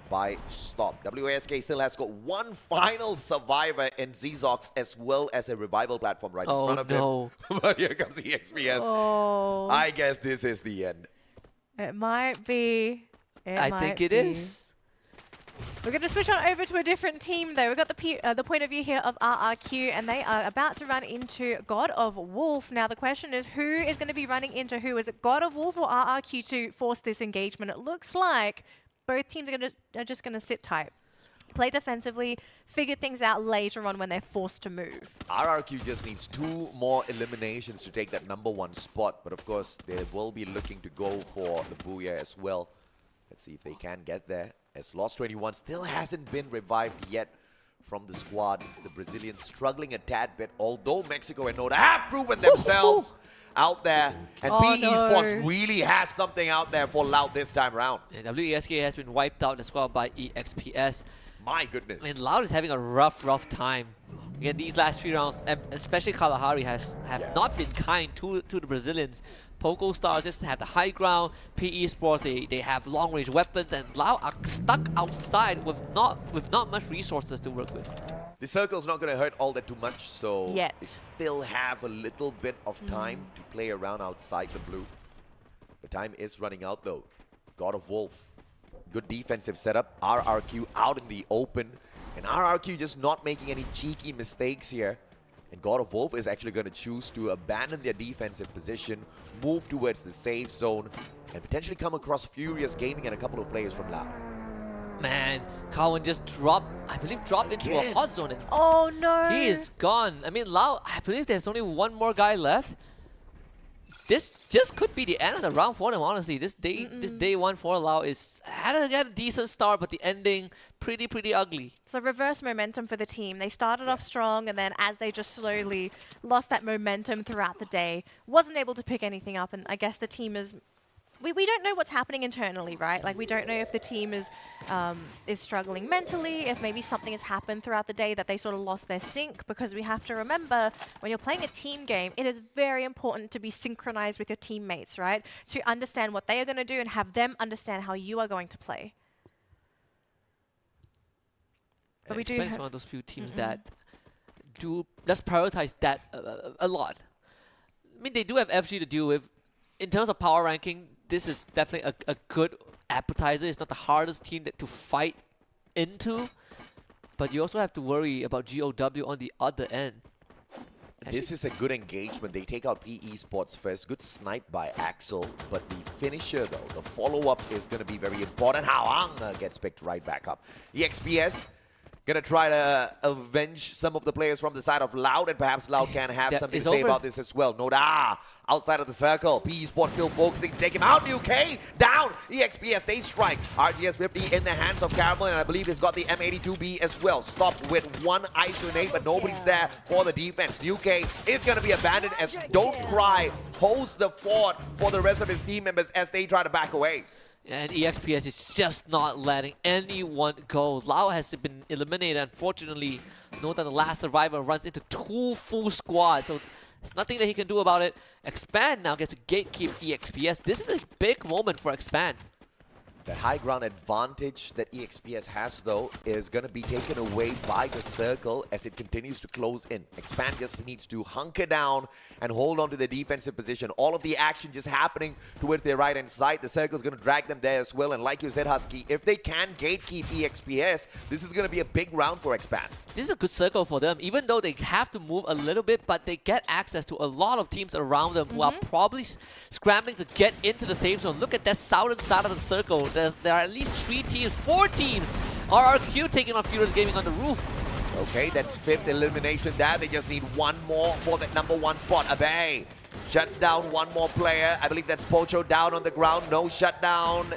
by Stop. WASK still has got one final survivor in Zizox as well as a revival platform right in front of him. But here comes the EXPS. Oh. I guess this is the end. It might be. I think it is. We're going to switch on over to a different team, though. We've got the point of view here of RRQ, and they are about to run into God of Wolf. Now, the question is, who is going to be running into who? Is it God of Wolf or RRQ to force this engagement? It looks like both teams are just going to sit tight, play defensively, figure things out later on when they're forced to move. RRQ just needs 2 more eliminations to take that #1 spot, but of course they will be looking to go for the Booyah as well. Let's see if they can get there, as Lost 21 still hasn't been revived yet from the squad. The Brazilians struggling a tad bit, although Mexico and Noda have proven themselves out there. And PE Esports really has something out there for Loud this time around. Yeah, WESK has been wiped out as well by EXPS. My goodness. I mean, Loud is having a rough time. Again, these last 3 rounds, especially Kalahari, have not been kind to the Brazilians. Poco Stars just have the high ground. PE Sports, they have long-range weapons, and Loud are stuck outside with not much resources to work with. The circle's not going to hurt all that too much, so they still have a little bit of time to play around outside the blue. The time is running out though. God of Wolf, good defensive setup. RRQ out in the open, and RRQ just not making any cheeky mistakes here. And God of Wolf is actually going to choose to abandon their defensive position, move towards the safe zone, and potentially come across Furious Gaming and a couple of players from Loud. Man, Cowan just dropped into a hot zone. And oh no! He is gone. I mean, Loud, I believe there's only one more guy left. This just could be the end of the round for them, honestly. This day 1 for Loud had a decent start, but the ending pretty ugly. So reverse momentum for the team. They started off strong, and then as they just slowly lost that momentum throughout the day, wasn't able to pick anything up, and I guess the team is... We don't know what's happening internally, right? Like, we don't know if the team is struggling mentally, if maybe something has happened throughout the day that they sort of lost their sync, because we have to remember, when you're playing a team game, it is very important to be synchronized with your teammates, right? To understand what they are going to do and have them understand how you are going to play. But we do have one of those few teams that does prioritize that a lot. I mean, they do have FG to deal with. In terms of power ranking, this is definitely a good appetizer. It's not the hardest team to fight into, but you also have to worry about GOW on the other end. This is a good engagement. They take out PE Sports first. Good snipe by Axel, but the finisher though, the follow-up is going to be very important. Hao Ang gets picked right back up. EXPS gonna try to avenge some of the players from the side of Loud, and perhaps Loud can have something to say about this as well. Noda outside of the circle. PE Sports still focusing to take him out. New K down. EXPS, they strike. RGS 50 in the hands of Caramel, and I believe he's got the M82B as well. Stop with one ice grenade, but nobody's there for the defense. New K is gonna be abandoned as Don't Cry holds the fort for the rest of his team members as they try to back away. And EXPS is just not letting anyone go. Lau has been eliminated, unfortunately. Note that the last survivor runs into 2 full squads, so there's nothing that he can do about it. Expand now gets to gatekeep EXPS. This is a big moment for Expand. The high ground advantage that EXPS has, though, is going to be taken away by the circle as it continues to close in. Expand just needs to hunker down and hold on to the defensive position. All of the action just happening towards their right-hand side. The circle is going to drag them there as well. And like you said, Husky, if they can gatekeep EXPS, this is going to be a big round for Expand. This is a good circle for them, even though they have to move a little bit, but they get access to a lot of teams around them who are probably scrambling to get into the safe zone. Look at that southern side of the circle. There are at least 3 teams, 4 teams. RRQ taking on Furious Gaming on the roof. Okay, that's 5th elimination there. They just need 1 more for that number 1 spot. Abe shuts down 1 more player. I believe that's Pocho down on the ground. No shutdown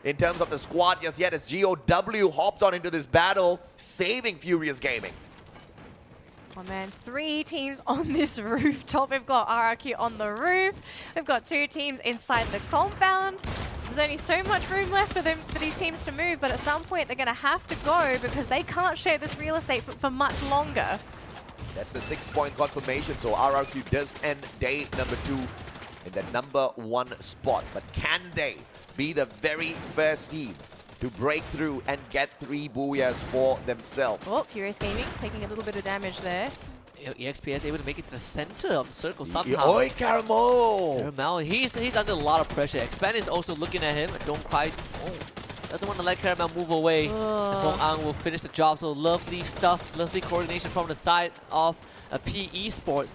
in terms of the squad just yet as GOW hops on into this battle, saving Furious Gaming. Oh man, 3 teams on this rooftop. We've got RRQ on the roof. We've got 2 teams inside the compound. There's only so much room left for these teams to move, but at some point they're going to have to go because they can't share this real estate for much longer. That's the 6-point confirmation, so RRQ does end day number 2 in the number 1 spot. But can they be the very first team to break through and get 3 booyahs for themselves? Oh, Furious Gaming taking a little bit of damage there. EXPS able to make it to the center of the circle somehow. Oi, Caramel! Caramel, he's under a lot of pressure. Expand is also looking at him. Don't cry. Oh, doesn't want to let Caramel move away. And Hong Ang will finish the job. So lovely stuff, lovely coordination from the side of PE Esports.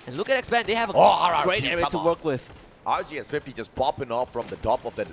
And look at Expand, they have a great area to work with. RGS50 just popping off from the top of the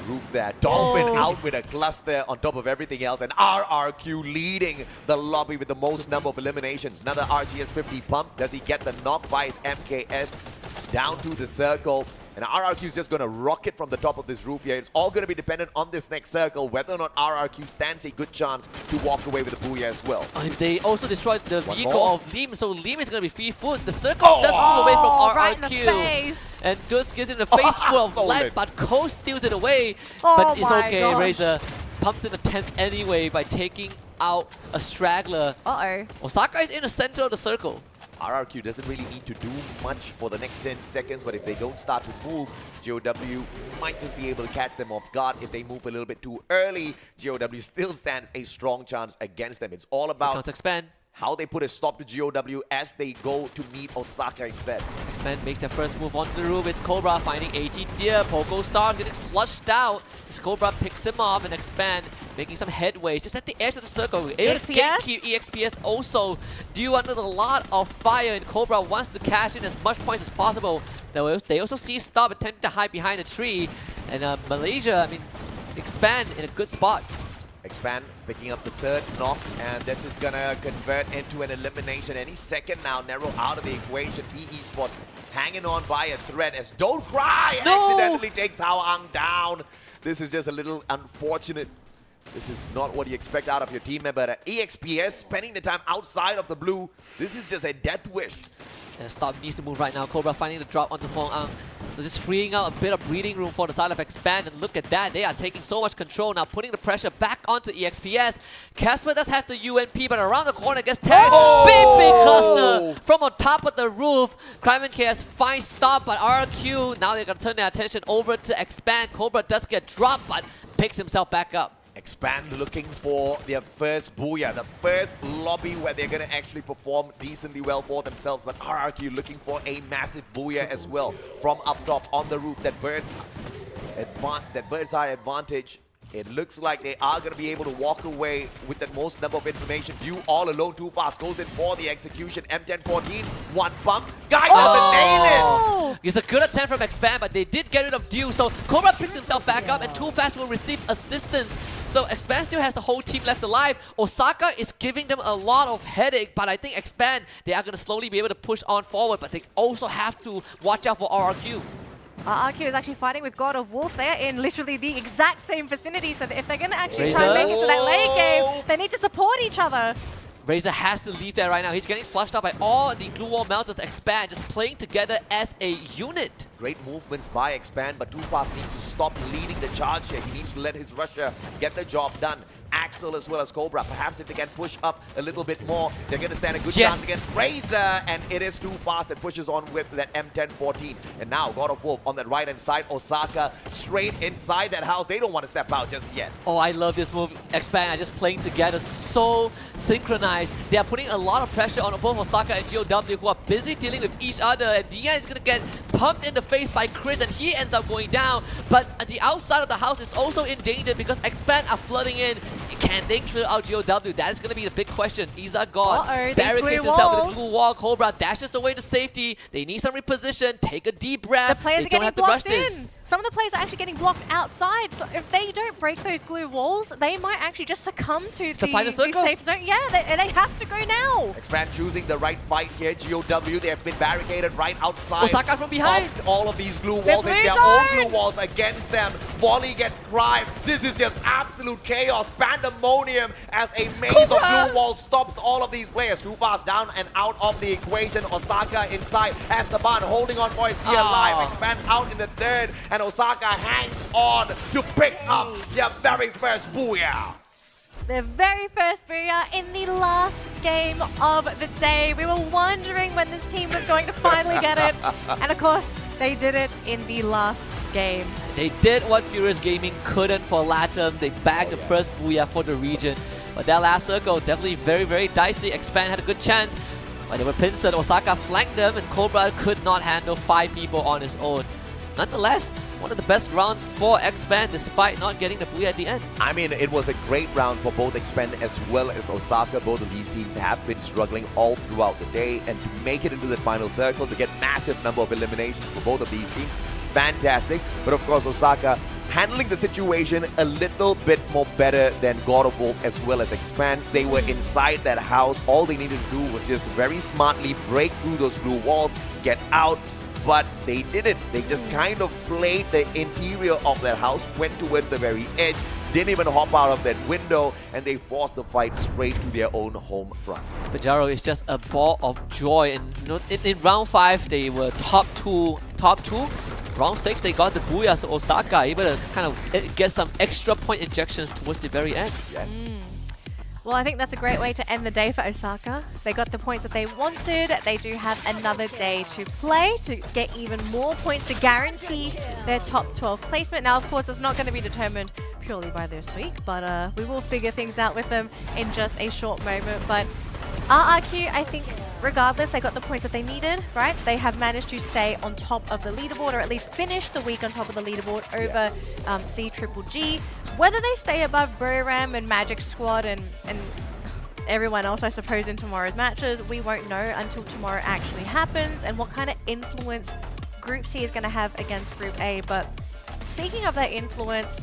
roof there. Dolphin out with a cluster on top of everything else, and RRQ leading the lobby with the most number of eliminations. Another RGS50 pump. Does he get the knock by his MKS down to the circle? And RRQ is just going to rocket from the top of this roof here. It's all going to be dependent on this next circle, whether or not RRQ stands a good chance to walk away with the booyah as well. And they also destroyed the vehicle of Lim, so Lim is going to be free foot. The circle does move away from RRQ. Right in the face. And just gives him the face full of lead, but Ko steals it away. But it's okay, gosh. Razor pumps in the 10th anyway by taking out a straggler. Osaka is in the center of the circle. RRQ doesn't really need to do much for the next 10 seconds, but if they don't start to move, GOW might just be able to catch them off guard. If they move a little bit too early, GOW still stands a strong chance against them. It's all about Expand. How they put a stop to GOW as they go to meet Osaka instead. Expand make their first move onto the roof. It's Cobra finding 18 deer. Pogo Star getting flushed out. As Cobra picks him off and Expand making some headway just at the edge of the circle. EXPS also due under a lot of fire, and Cobra wants to cash in as much points as possible. They also see Stop attempting to hide behind a tree. And Malaysia, I mean, Expand in a good spot. Expand picking up the 3rd knock, and this is gonna convert into an elimination any second now. Narrow out of the equation. PE Esports hanging on by a thread as Don't Cry accidentally takes Hao Ang down. This is just a little unfortunate. This is not what you expect out of your team member. EXPS spending the time outside of the blue. This is just a death wish. And Stop needs to move right now. Cobra finding the drop onto Hong Ang. So just freeing out a bit of breathing room for the side of Expand. And look at that. They are taking so much control now, putting the pressure back onto EXPS. Casper does have the UNP, but around the corner gets tagged. Big cluster from on top of the roof. Crime and Chaos finds Stop, but RQ, now they're going to turn their attention over to Expand. Cobra does get dropped, but picks himself back up. Expand looking for their first booyah, the first lobby where they're going to actually perform decently well for themselves. But RRQ looking for a massive booyah as well from up top on the roof. That bird's eye advantage. It looks like they are going to be able to walk away with the most number of information. View all alone too fast. Goes in for the execution. M1014, 1 bump. Guy doesn't nail it. It's a good attempt from Expand, but they did get rid of Dew. So Cobra picks himself back up, and Too Fast will receive assistance. So Expand still has the whole team left alive. Osaka is giving them a lot of headache, but I think Expand, they are going to slowly be able to push on forward, but they also have to watch out for RRQ. RRQ is actually fighting with God of Wolf. They're in literally the exact same vicinity, so that if they're going to actually try and make it to that late game, they need to support each other. Razor has to leave there right now. He's getting flushed out by all the glue wall melters. Expand just playing together as a unit. Great movements by Expand, but Too Fast needs to stop leading the charge here. He needs to let his rusher get the job done. Axel as well as Cobra. Perhaps if they can push up a little bit more, they're going to stand a good chance against Razor. And it is Too Fast that pushes on with that M10-14. And now God of Wolf on that right-hand side. Osaka straight inside that house. They don't want to step out just yet. Oh, I love this move. Expand are just playing together so synchronized. They are putting a lot of pressure on both Osaka and GOW, who are busy dealing with each other. And Dian is going to get pumped in the face by Chris, and he ends up going down. But the outside of the house is also in danger because Expand are flooding in. Can they clear out GOW? That is going to be the big question. Iza gone. Barricades himself with a blue wall. Cobra dashes away to safety. They need some reposition. Take a deep breath. The players they are don't getting have to rush blocked this. in. Some of the players are actually getting blocked outside. So if they don't break those glue walls, they might actually just succumb to the safe zone. Yeah, they have to go now. Expand choosing the right fight here. GOW, they have been barricaded right outside. Osaka from behind. All of these glue walls. It's their own glue walls against them. Volley gets cried. This is just absolute chaos. Pandemonium as a maze of glue walls stops all of these players. Too Fast down and out of the equation. Osaka inside. Esteban holding on for his dear life. Expand out in the third. And Osaka hangs on to pick up their very first booyah. Their very first booyah in the last game of the day. We were wondering when this team was going to finally get it. And of course, they did it in the last game. They did what Furious Gaming couldn't for LATAM. They bagged the first booyah for the region. But that last circle, definitely very, very dicey. Expand had a good chance. But they were pincered. Osaka flanked them, and Cobra could not handle 5 people on his own. Nonetheless, one of the best rounds for Expand despite not getting the booyah at the end. I mean, it was a great round for both Expand as well as Osaka. Both of these teams have been struggling all throughout the day, and to make it into the final circle, to get massive number of eliminations for both of these teams, fantastic. But of course, Osaka handling the situation a little bit more better than God of Wolf as well as Expand. They were inside that house. All they needed to do was just very smartly break through those blue walls, get out. But they did it. They just kind of played the interior of that house, went towards the very edge, didn't even hop out of that window, and they forced the fight straight to their own home front. Pajaro is just a ball of joy. And you know, in round 5, they were top two. Round 6, they got the booyah, so Osaka able to kind of get some extra point injections towards the very end. Yeah. Well, I think that's a great way to end the day for Osaka. They got the points that they wanted. They do have another day to play to get even more points to guarantee their top 12 placement. Now, of course, it's not going to be determined purely by this week, but we will figure things out with them in just a short moment. But RRQ, I think, regardless, they got the points that they needed, right? They have managed to stay on top of the leaderboard, or at least finish the week on top of the leaderboard over C-Triple-G. Whether they stay above Buriram and Magic Squad and everyone else, I suppose, in tomorrow's matches, we won't know until tomorrow actually happens, and what kind of influence Group C is going to have against Group A. But speaking of that influence,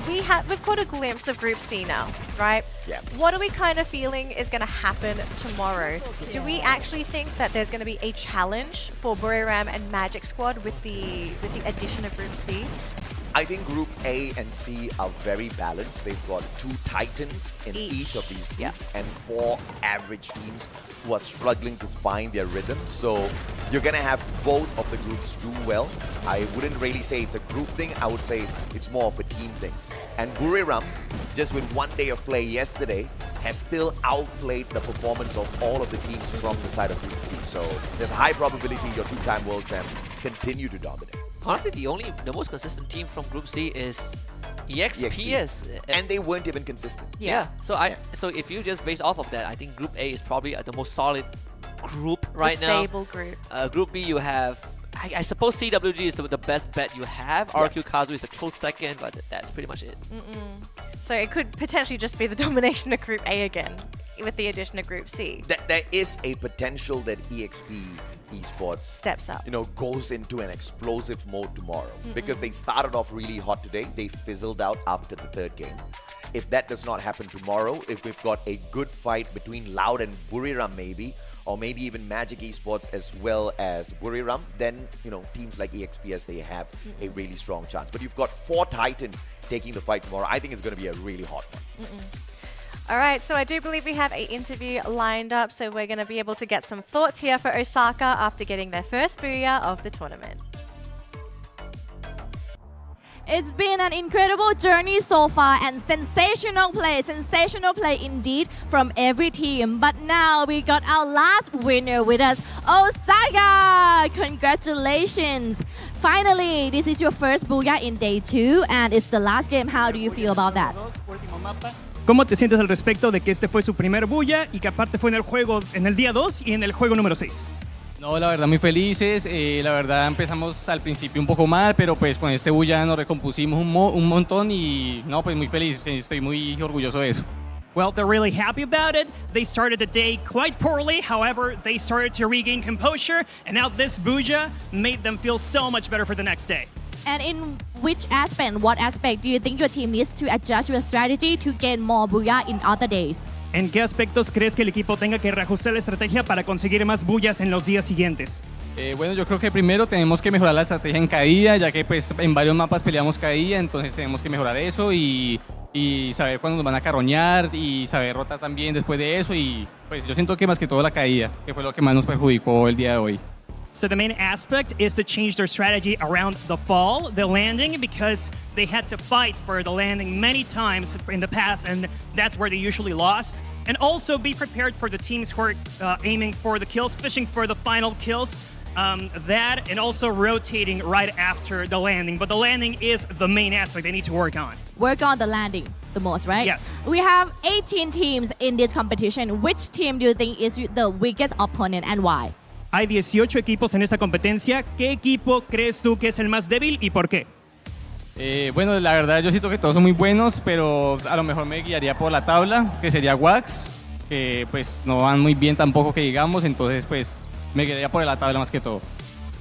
we've got a glimpse of Group C now, right? Yeah. What are we kind of feeling is going to happen tomorrow? Do we actually think that there's going to be a challenge for Buriram and Magic Squad with the addition of Group C? I think Group A and C are very balanced. They've got 2 titans in each of these groups and 4 average teams who are struggling to find their rhythm. So you're going to have both of the groups do well. I wouldn't really say it's a group thing. I would say it's more of a team thing. And Buriram, just with 1 day of play yesterday, has still outplayed the performance of all of the teams from the side of Group C. So there's a high probability your 2-time world champs continue to dominate. Honestly, the most consistent team from Group C is EXPS. And they weren't even consistent. Yeah. So if you just base off of that, I think Group A is probably the most solid group right now. Stable group. Group B, you have, I suppose CWG is the best bet you have. RQ Kazu is a close second, but that's pretty much it. So it could potentially just be the domination of Group A again with the addition of Group C. There is a potential that EXP Esports steps up, goes into an explosive mode tomorrow, because they started off really hot today. They fizzled out after the 3rd game. If that does not happen tomorrow, if we've got a good fight between Loud and Buriram maybe, or maybe even Magic Esports as well as Buriram, then teams like EXPS, they have a really strong chance. But you've got 4 titans taking the fight tomorrow. I think it's going to be a really hot one. All right, so I do believe we have an interview lined up, so we're going to be able to get some thoughts here for Osaka after getting their first booyah of the tournament. It's been an incredible journey so far and sensational play indeed from every team. But now we got our last winner with us, Osaka! Congratulations! Finally, this is your first Booyah in day 2 and it's the last game. How do you feel about that? ¿Cómo te sientes al respecto de que este fue su primer Booyah y que aparte fue en el juego en el día 2 y en el juego número 6? No, la verdad muy felices, la verdad empezamos al principio un poco mal, pero pues con este Booyah nos recompusimos un montón y no, pues muy feliz, estoy muy orgulloso de eso. Well, they're really happy about it. They started the day quite poorly, however, they started to regain composure, and now this Booyah made them feel so much better for the next day. And in what aspect do you think your team needs to adjust your strategy to gain more Booyah in other days? ¿En qué aspectos crees que el equipo tenga que reajustar la estrategia para conseguir más Booyahs en los días siguientes? Bueno, yo creo que primero tenemos que mejorar la estrategia en caída, ya que pues en varios mapas peleamos caída, entonces tenemos que mejorar eso y saber cuándo nos van a carroñar y saber rotar también después de eso y pues yo siento que más que todo la caída, que fue lo que más nos perjudicó el día de hoy. So the main aspect is to change their strategy around the fall, the landing, because they had to fight for the landing many times in the past, and that's where they usually lost. And also be prepared for the teams who are aiming for the kills, fishing for the final kills, that, and also rotating right after the landing. But the landing is the main aspect they need to work on. Work on the landing the most, right? Yes. We have 18 teams in this competition. Which team do you think is the weakest opponent and why? Hay 18 equipos en esta competencia. ¿Qué equipo crees tú que es el más débil y por qué? Bueno, la verdad yo siento que todos son muy buenos, pero a lo mejor me guiaría por la tabla, que sería Wax, que pues no van muy bien tampoco que digamos, entonces pues me guiaría por la tabla más que todo.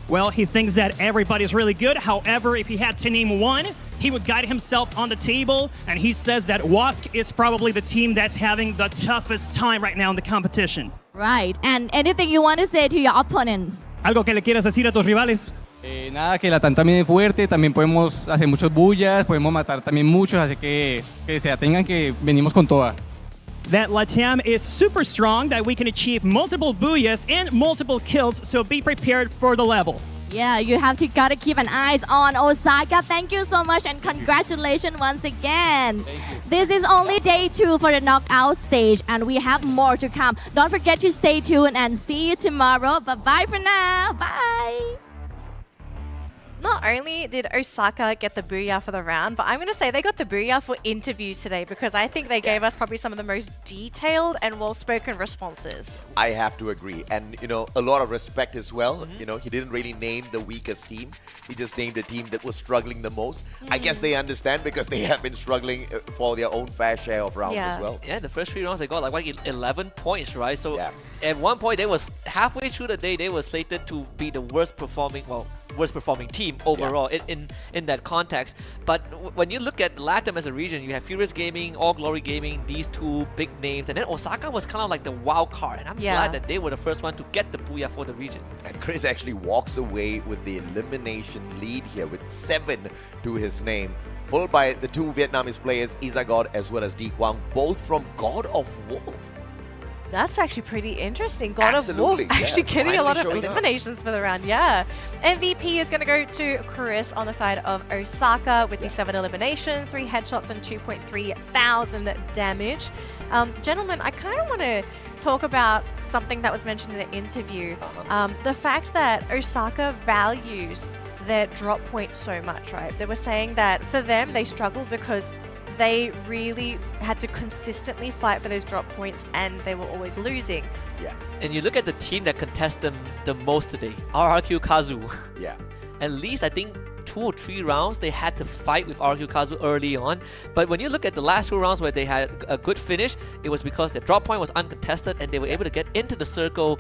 Well, he thinks that everybody's really good. However, if he had to name one, he would guide himself on the table, and he says that Wask is probably the team that's having the toughest time right now in the competition. Right, and anything you want to say to your opponents? ¿Algo que le quieras decir a tus rivales? Nada, que la TAN también es fuerte, también podemos hacer muchos Booyahs, podemos matar también muchos, así que se atengan que venimos con toda. That LATAM is super strong, that we can achieve multiple Booyahs and multiple kills, so be prepared for the level. Yeah, you have to gotta keep an eye on Osaka. Thank you so much and congratulations once again. This is only day 2 for the knockout stage and we have more to come. Don't forget to stay tuned and see you tomorrow. Bye-bye for now. Bye. Not only did Osaka get the Booyah for the round, but I'm going to say they got the Booyah for interviews today because I think they gave us probably some of the most detailed and well-spoken responses. I have to agree. And, you know, a lot of respect as well. You know, he didn't really name the weakest team. He just named the team that was struggling the most. I guess they understand because they have been struggling for their own fair share of rounds as well. Yeah, the first 3 rounds they got like 11 points, right? So at one point, they was halfway through the day, they were slated to be the worst performing team overall in that context. But when you look at LATAM as a region, you have Furious Gaming, All Glory Gaming, these 2 big names, and then Osaka was kind of like the wild card, and I'm glad that they were the first one to get the Booyah for the region. And Chris actually walks away with the elimination lead here with 7 to his name, followed by the 2 Vietnamese players, Isagod as well as D Quang, both from God of Wolf. That's actually pretty interesting. God of Wolf actually getting a lot of eliminations for the round. Yeah. MVP is going to go to Chris on the side of Osaka with the 7 eliminations, 3 headshots, and 2.3 thousand damage. Gentlemen, I kind of want to talk about something that was mentioned in the interview. The fact that Osaka values their drop points so much, right? They were saying that for them, they struggled because they really had to consistently fight for those drop points and they were always losing. Yeah. And you look at the team that contest them the most today, RRQ Kazu. Yeah. At least I think 2 or 3 rounds they had to fight with RRQ Kazu early on. But when you look at the last 2 rounds where they had a good finish, it was because their drop point was uncontested and they were able to get into the circle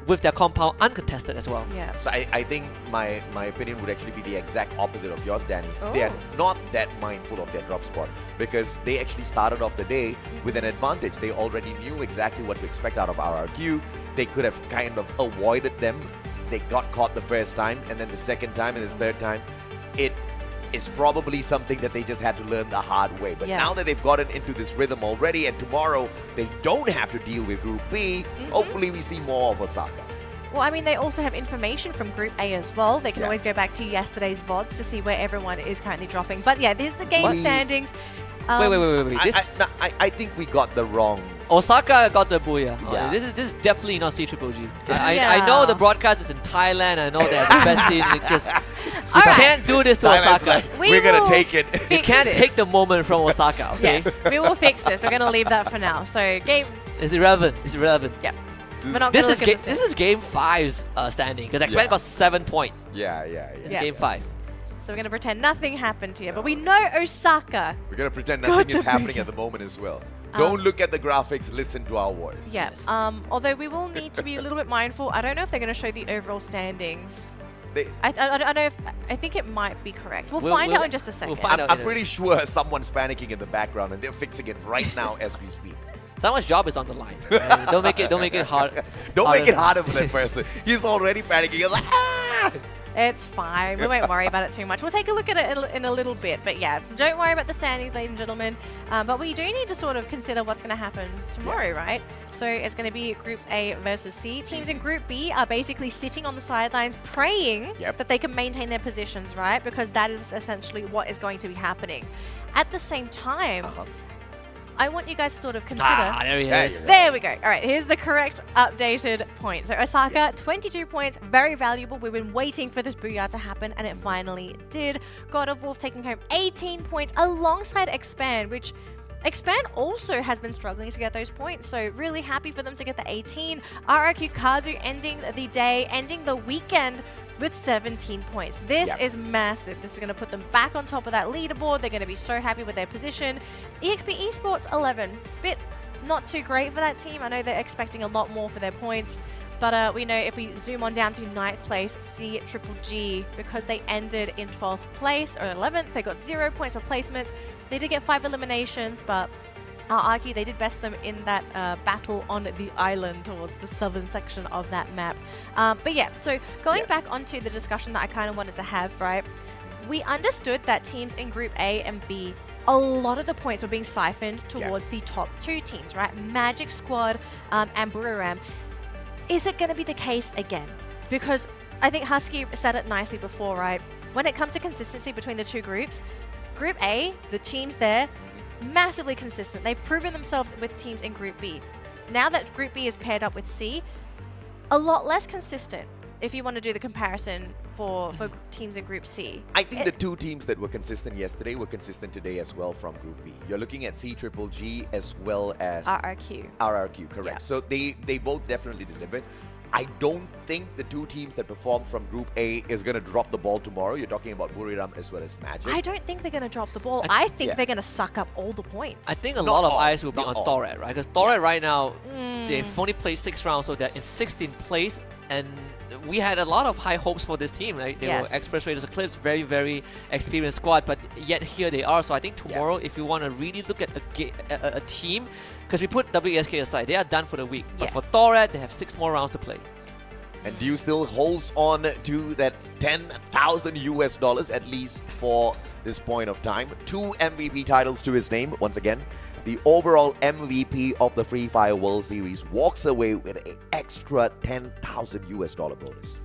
with their compound uncontested as well. Yeah. So I think my opinion would actually be the exact opposite of yours, Danny. They are not that mindful of their drop spot because they actually started off the day with an advantage. They already knew exactly what to expect out of RRQ. They could have kind of avoided them. They got caught the first time, and then the second time and the third time. It is probably something that they just had to learn the hard way. But now that they've gotten into this rhythm already, and tomorrow they don't have to deal with Group B, hopefully we see more of Osaka. Well, I mean, they also have information from Group A as well. They can Yeah. always go back to yesterday's VODs to see where everyone is currently dropping. But yeah, there's the game standings. Wait. I think we got the wrong. Osaka got the booyah. Yeah. This is definitely not C-Triple G. Yeah. I know the broadcast is in Thailand. I know they have the best team. It just you can't do this to Thailand's Osaka. like, we're gonna take it. You can't take the moment from Osaka. Okay. Yes, we will fix this. We're going to leave that for now. So game. It's irrelevant. It's irrelevant. Yep. We're not This gonna is look at this is game 5's standing because X-Men Yeah. got 7 points. Yeah. It's Yeah. game 5. So we're going to pretend nothing happened here. But we know Osaka. We're gonna pretend nothing is happening at the moment as well. Don't look at the graphics. Listen to our voice. Yes. Although we will need to be a little bit mindful. I don't know if they're going to show the overall standings. I don't know if I think it might be correct. We'll find out in just a second. I'm pretty sure someone's panicking in the background and they're fixing it right now as we speak. Someone's job is on the line. Don't make it hard. Don't make it harder for that person. He's already panicking. He's like, ah! It's fine. We won't worry about it too much. We'll take a look at it in a little bit. But yeah, don't worry about the standings, ladies and gentlemen. But we do need to sort of consider what's going to happen tomorrow, right? So it's going to be Groups A versus C. Teams in Group B are basically sitting on the sidelines praying that they can maintain their positions, right? Because that is essentially what is going to be happening. At the same time, I want you guys to sort of consider. There he is. There we go. All right, here's the correct updated point. So Osaka, 22 points, very valuable. We've been waiting for this booyah to happen, and it finally did. God of Wolf taking home 18 points alongside Expand, which Expand also has been struggling to get those points, so really happy for them to get the 18. RRQ Kazu ending the day, ending the weekend with 17 points. This is massive. This is going to put them back on top of that leaderboard. They're going to be so happy with their position. EXP Esports 11. Bit not too great for that team. I know they're expecting a lot more for their points. But we know if we zoom on down to 9th place, C-Triple-G, because they ended in 12th place or 11th, they got 0 points for placements. They did get 5 eliminations, but I'll argue they did best them in that battle on the island towards the southern section of that map. But yeah, so going back onto the discussion that I kind of wanted to have, right? We understood that teams in Group A and B, a lot of the points were being siphoned towards the top 2 teams, right? Magic Squad and Buriram. Is it going to be the case again? Because I think Husky said it nicely before, right? When it comes to consistency between the 2 groups, Group A, the teams there, massively consistent. They've proven themselves with teams in Group B. Now that Group B is paired up with C, a lot less consistent if you want to do the comparison for teams in Group C. I think the 2 teams that were consistent yesterday were consistent today as well from Group B. You're looking at C-Triple-G as well as RRQ. RRQ, correct. Yeah. So they both definitely delivered. I don't think the 2 teams that performed from Group A is going to drop the ball tomorrow. You're talking about Buriram as well as Magic. I don't think they're going to drop the ball. I think they're going to suck up all the points. I think a lot of eyes will be on Torret, right? Because Torret right now, they've only played 6 rounds, so they're in 16th place. And we had a lot of high hopes for this team, right? They were Express Raiders Eclipse, very, very experienced squad, but yet here they are. So I think tomorrow, if you want to really look at a team, because we put WSK aside, they are done for the week. But for Torret, they have 6 more rounds to play. And Dew still holds on to that $10,000 at least for this point of time. 2 MVP titles to his name. Once again, the overall MVP of the Free Fire World Series walks away with an extra $10,000 bonus.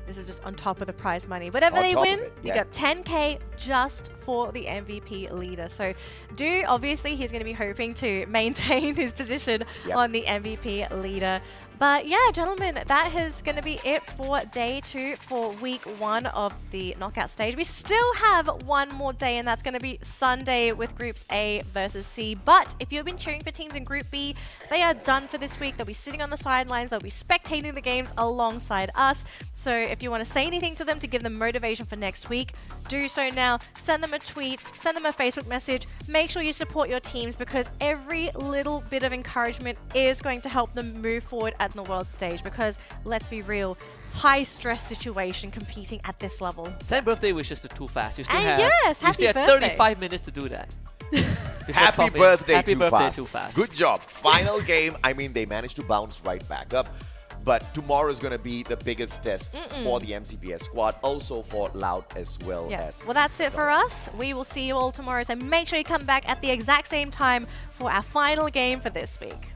This is just on top of the prize money. Whatever they win, you got 10K just for the MVP leader. So Dew, obviously, he's going to be hoping to maintain his position on the MVP leader. But yeah, gentlemen, that is going to be it for day 2 for week 1 of the knockout stage. We still have one more day, and that's going to be Sunday with groups A versus C. But if you've been cheering for teams in Group B, they are done for this week. They'll be sitting on the sidelines. They'll be spectating the games alongside us. So if you want to say anything to them to give them motivation for next week, do so now. Send them a tweet, send them a Facebook message. Make sure you support your teams, because every little bit of encouragement is going to help them move forward at the world stage, because let's be real, high stress situation competing at this level. Send birthday wishes to Too Fast. You still And have, yes, you happy still have birthday. 35 minutes to do that. Happy birthday, Happy Too birthday, Fast. Too Fast. Good job. Final game. I mean, they managed to bounce right back up. But tomorrow is going to be the biggest test for the MCPS squad, also for Loud as well as. Well, that's it for us. We will see you all tomorrow, so make sure you come back at the exact same time for our final game for this week.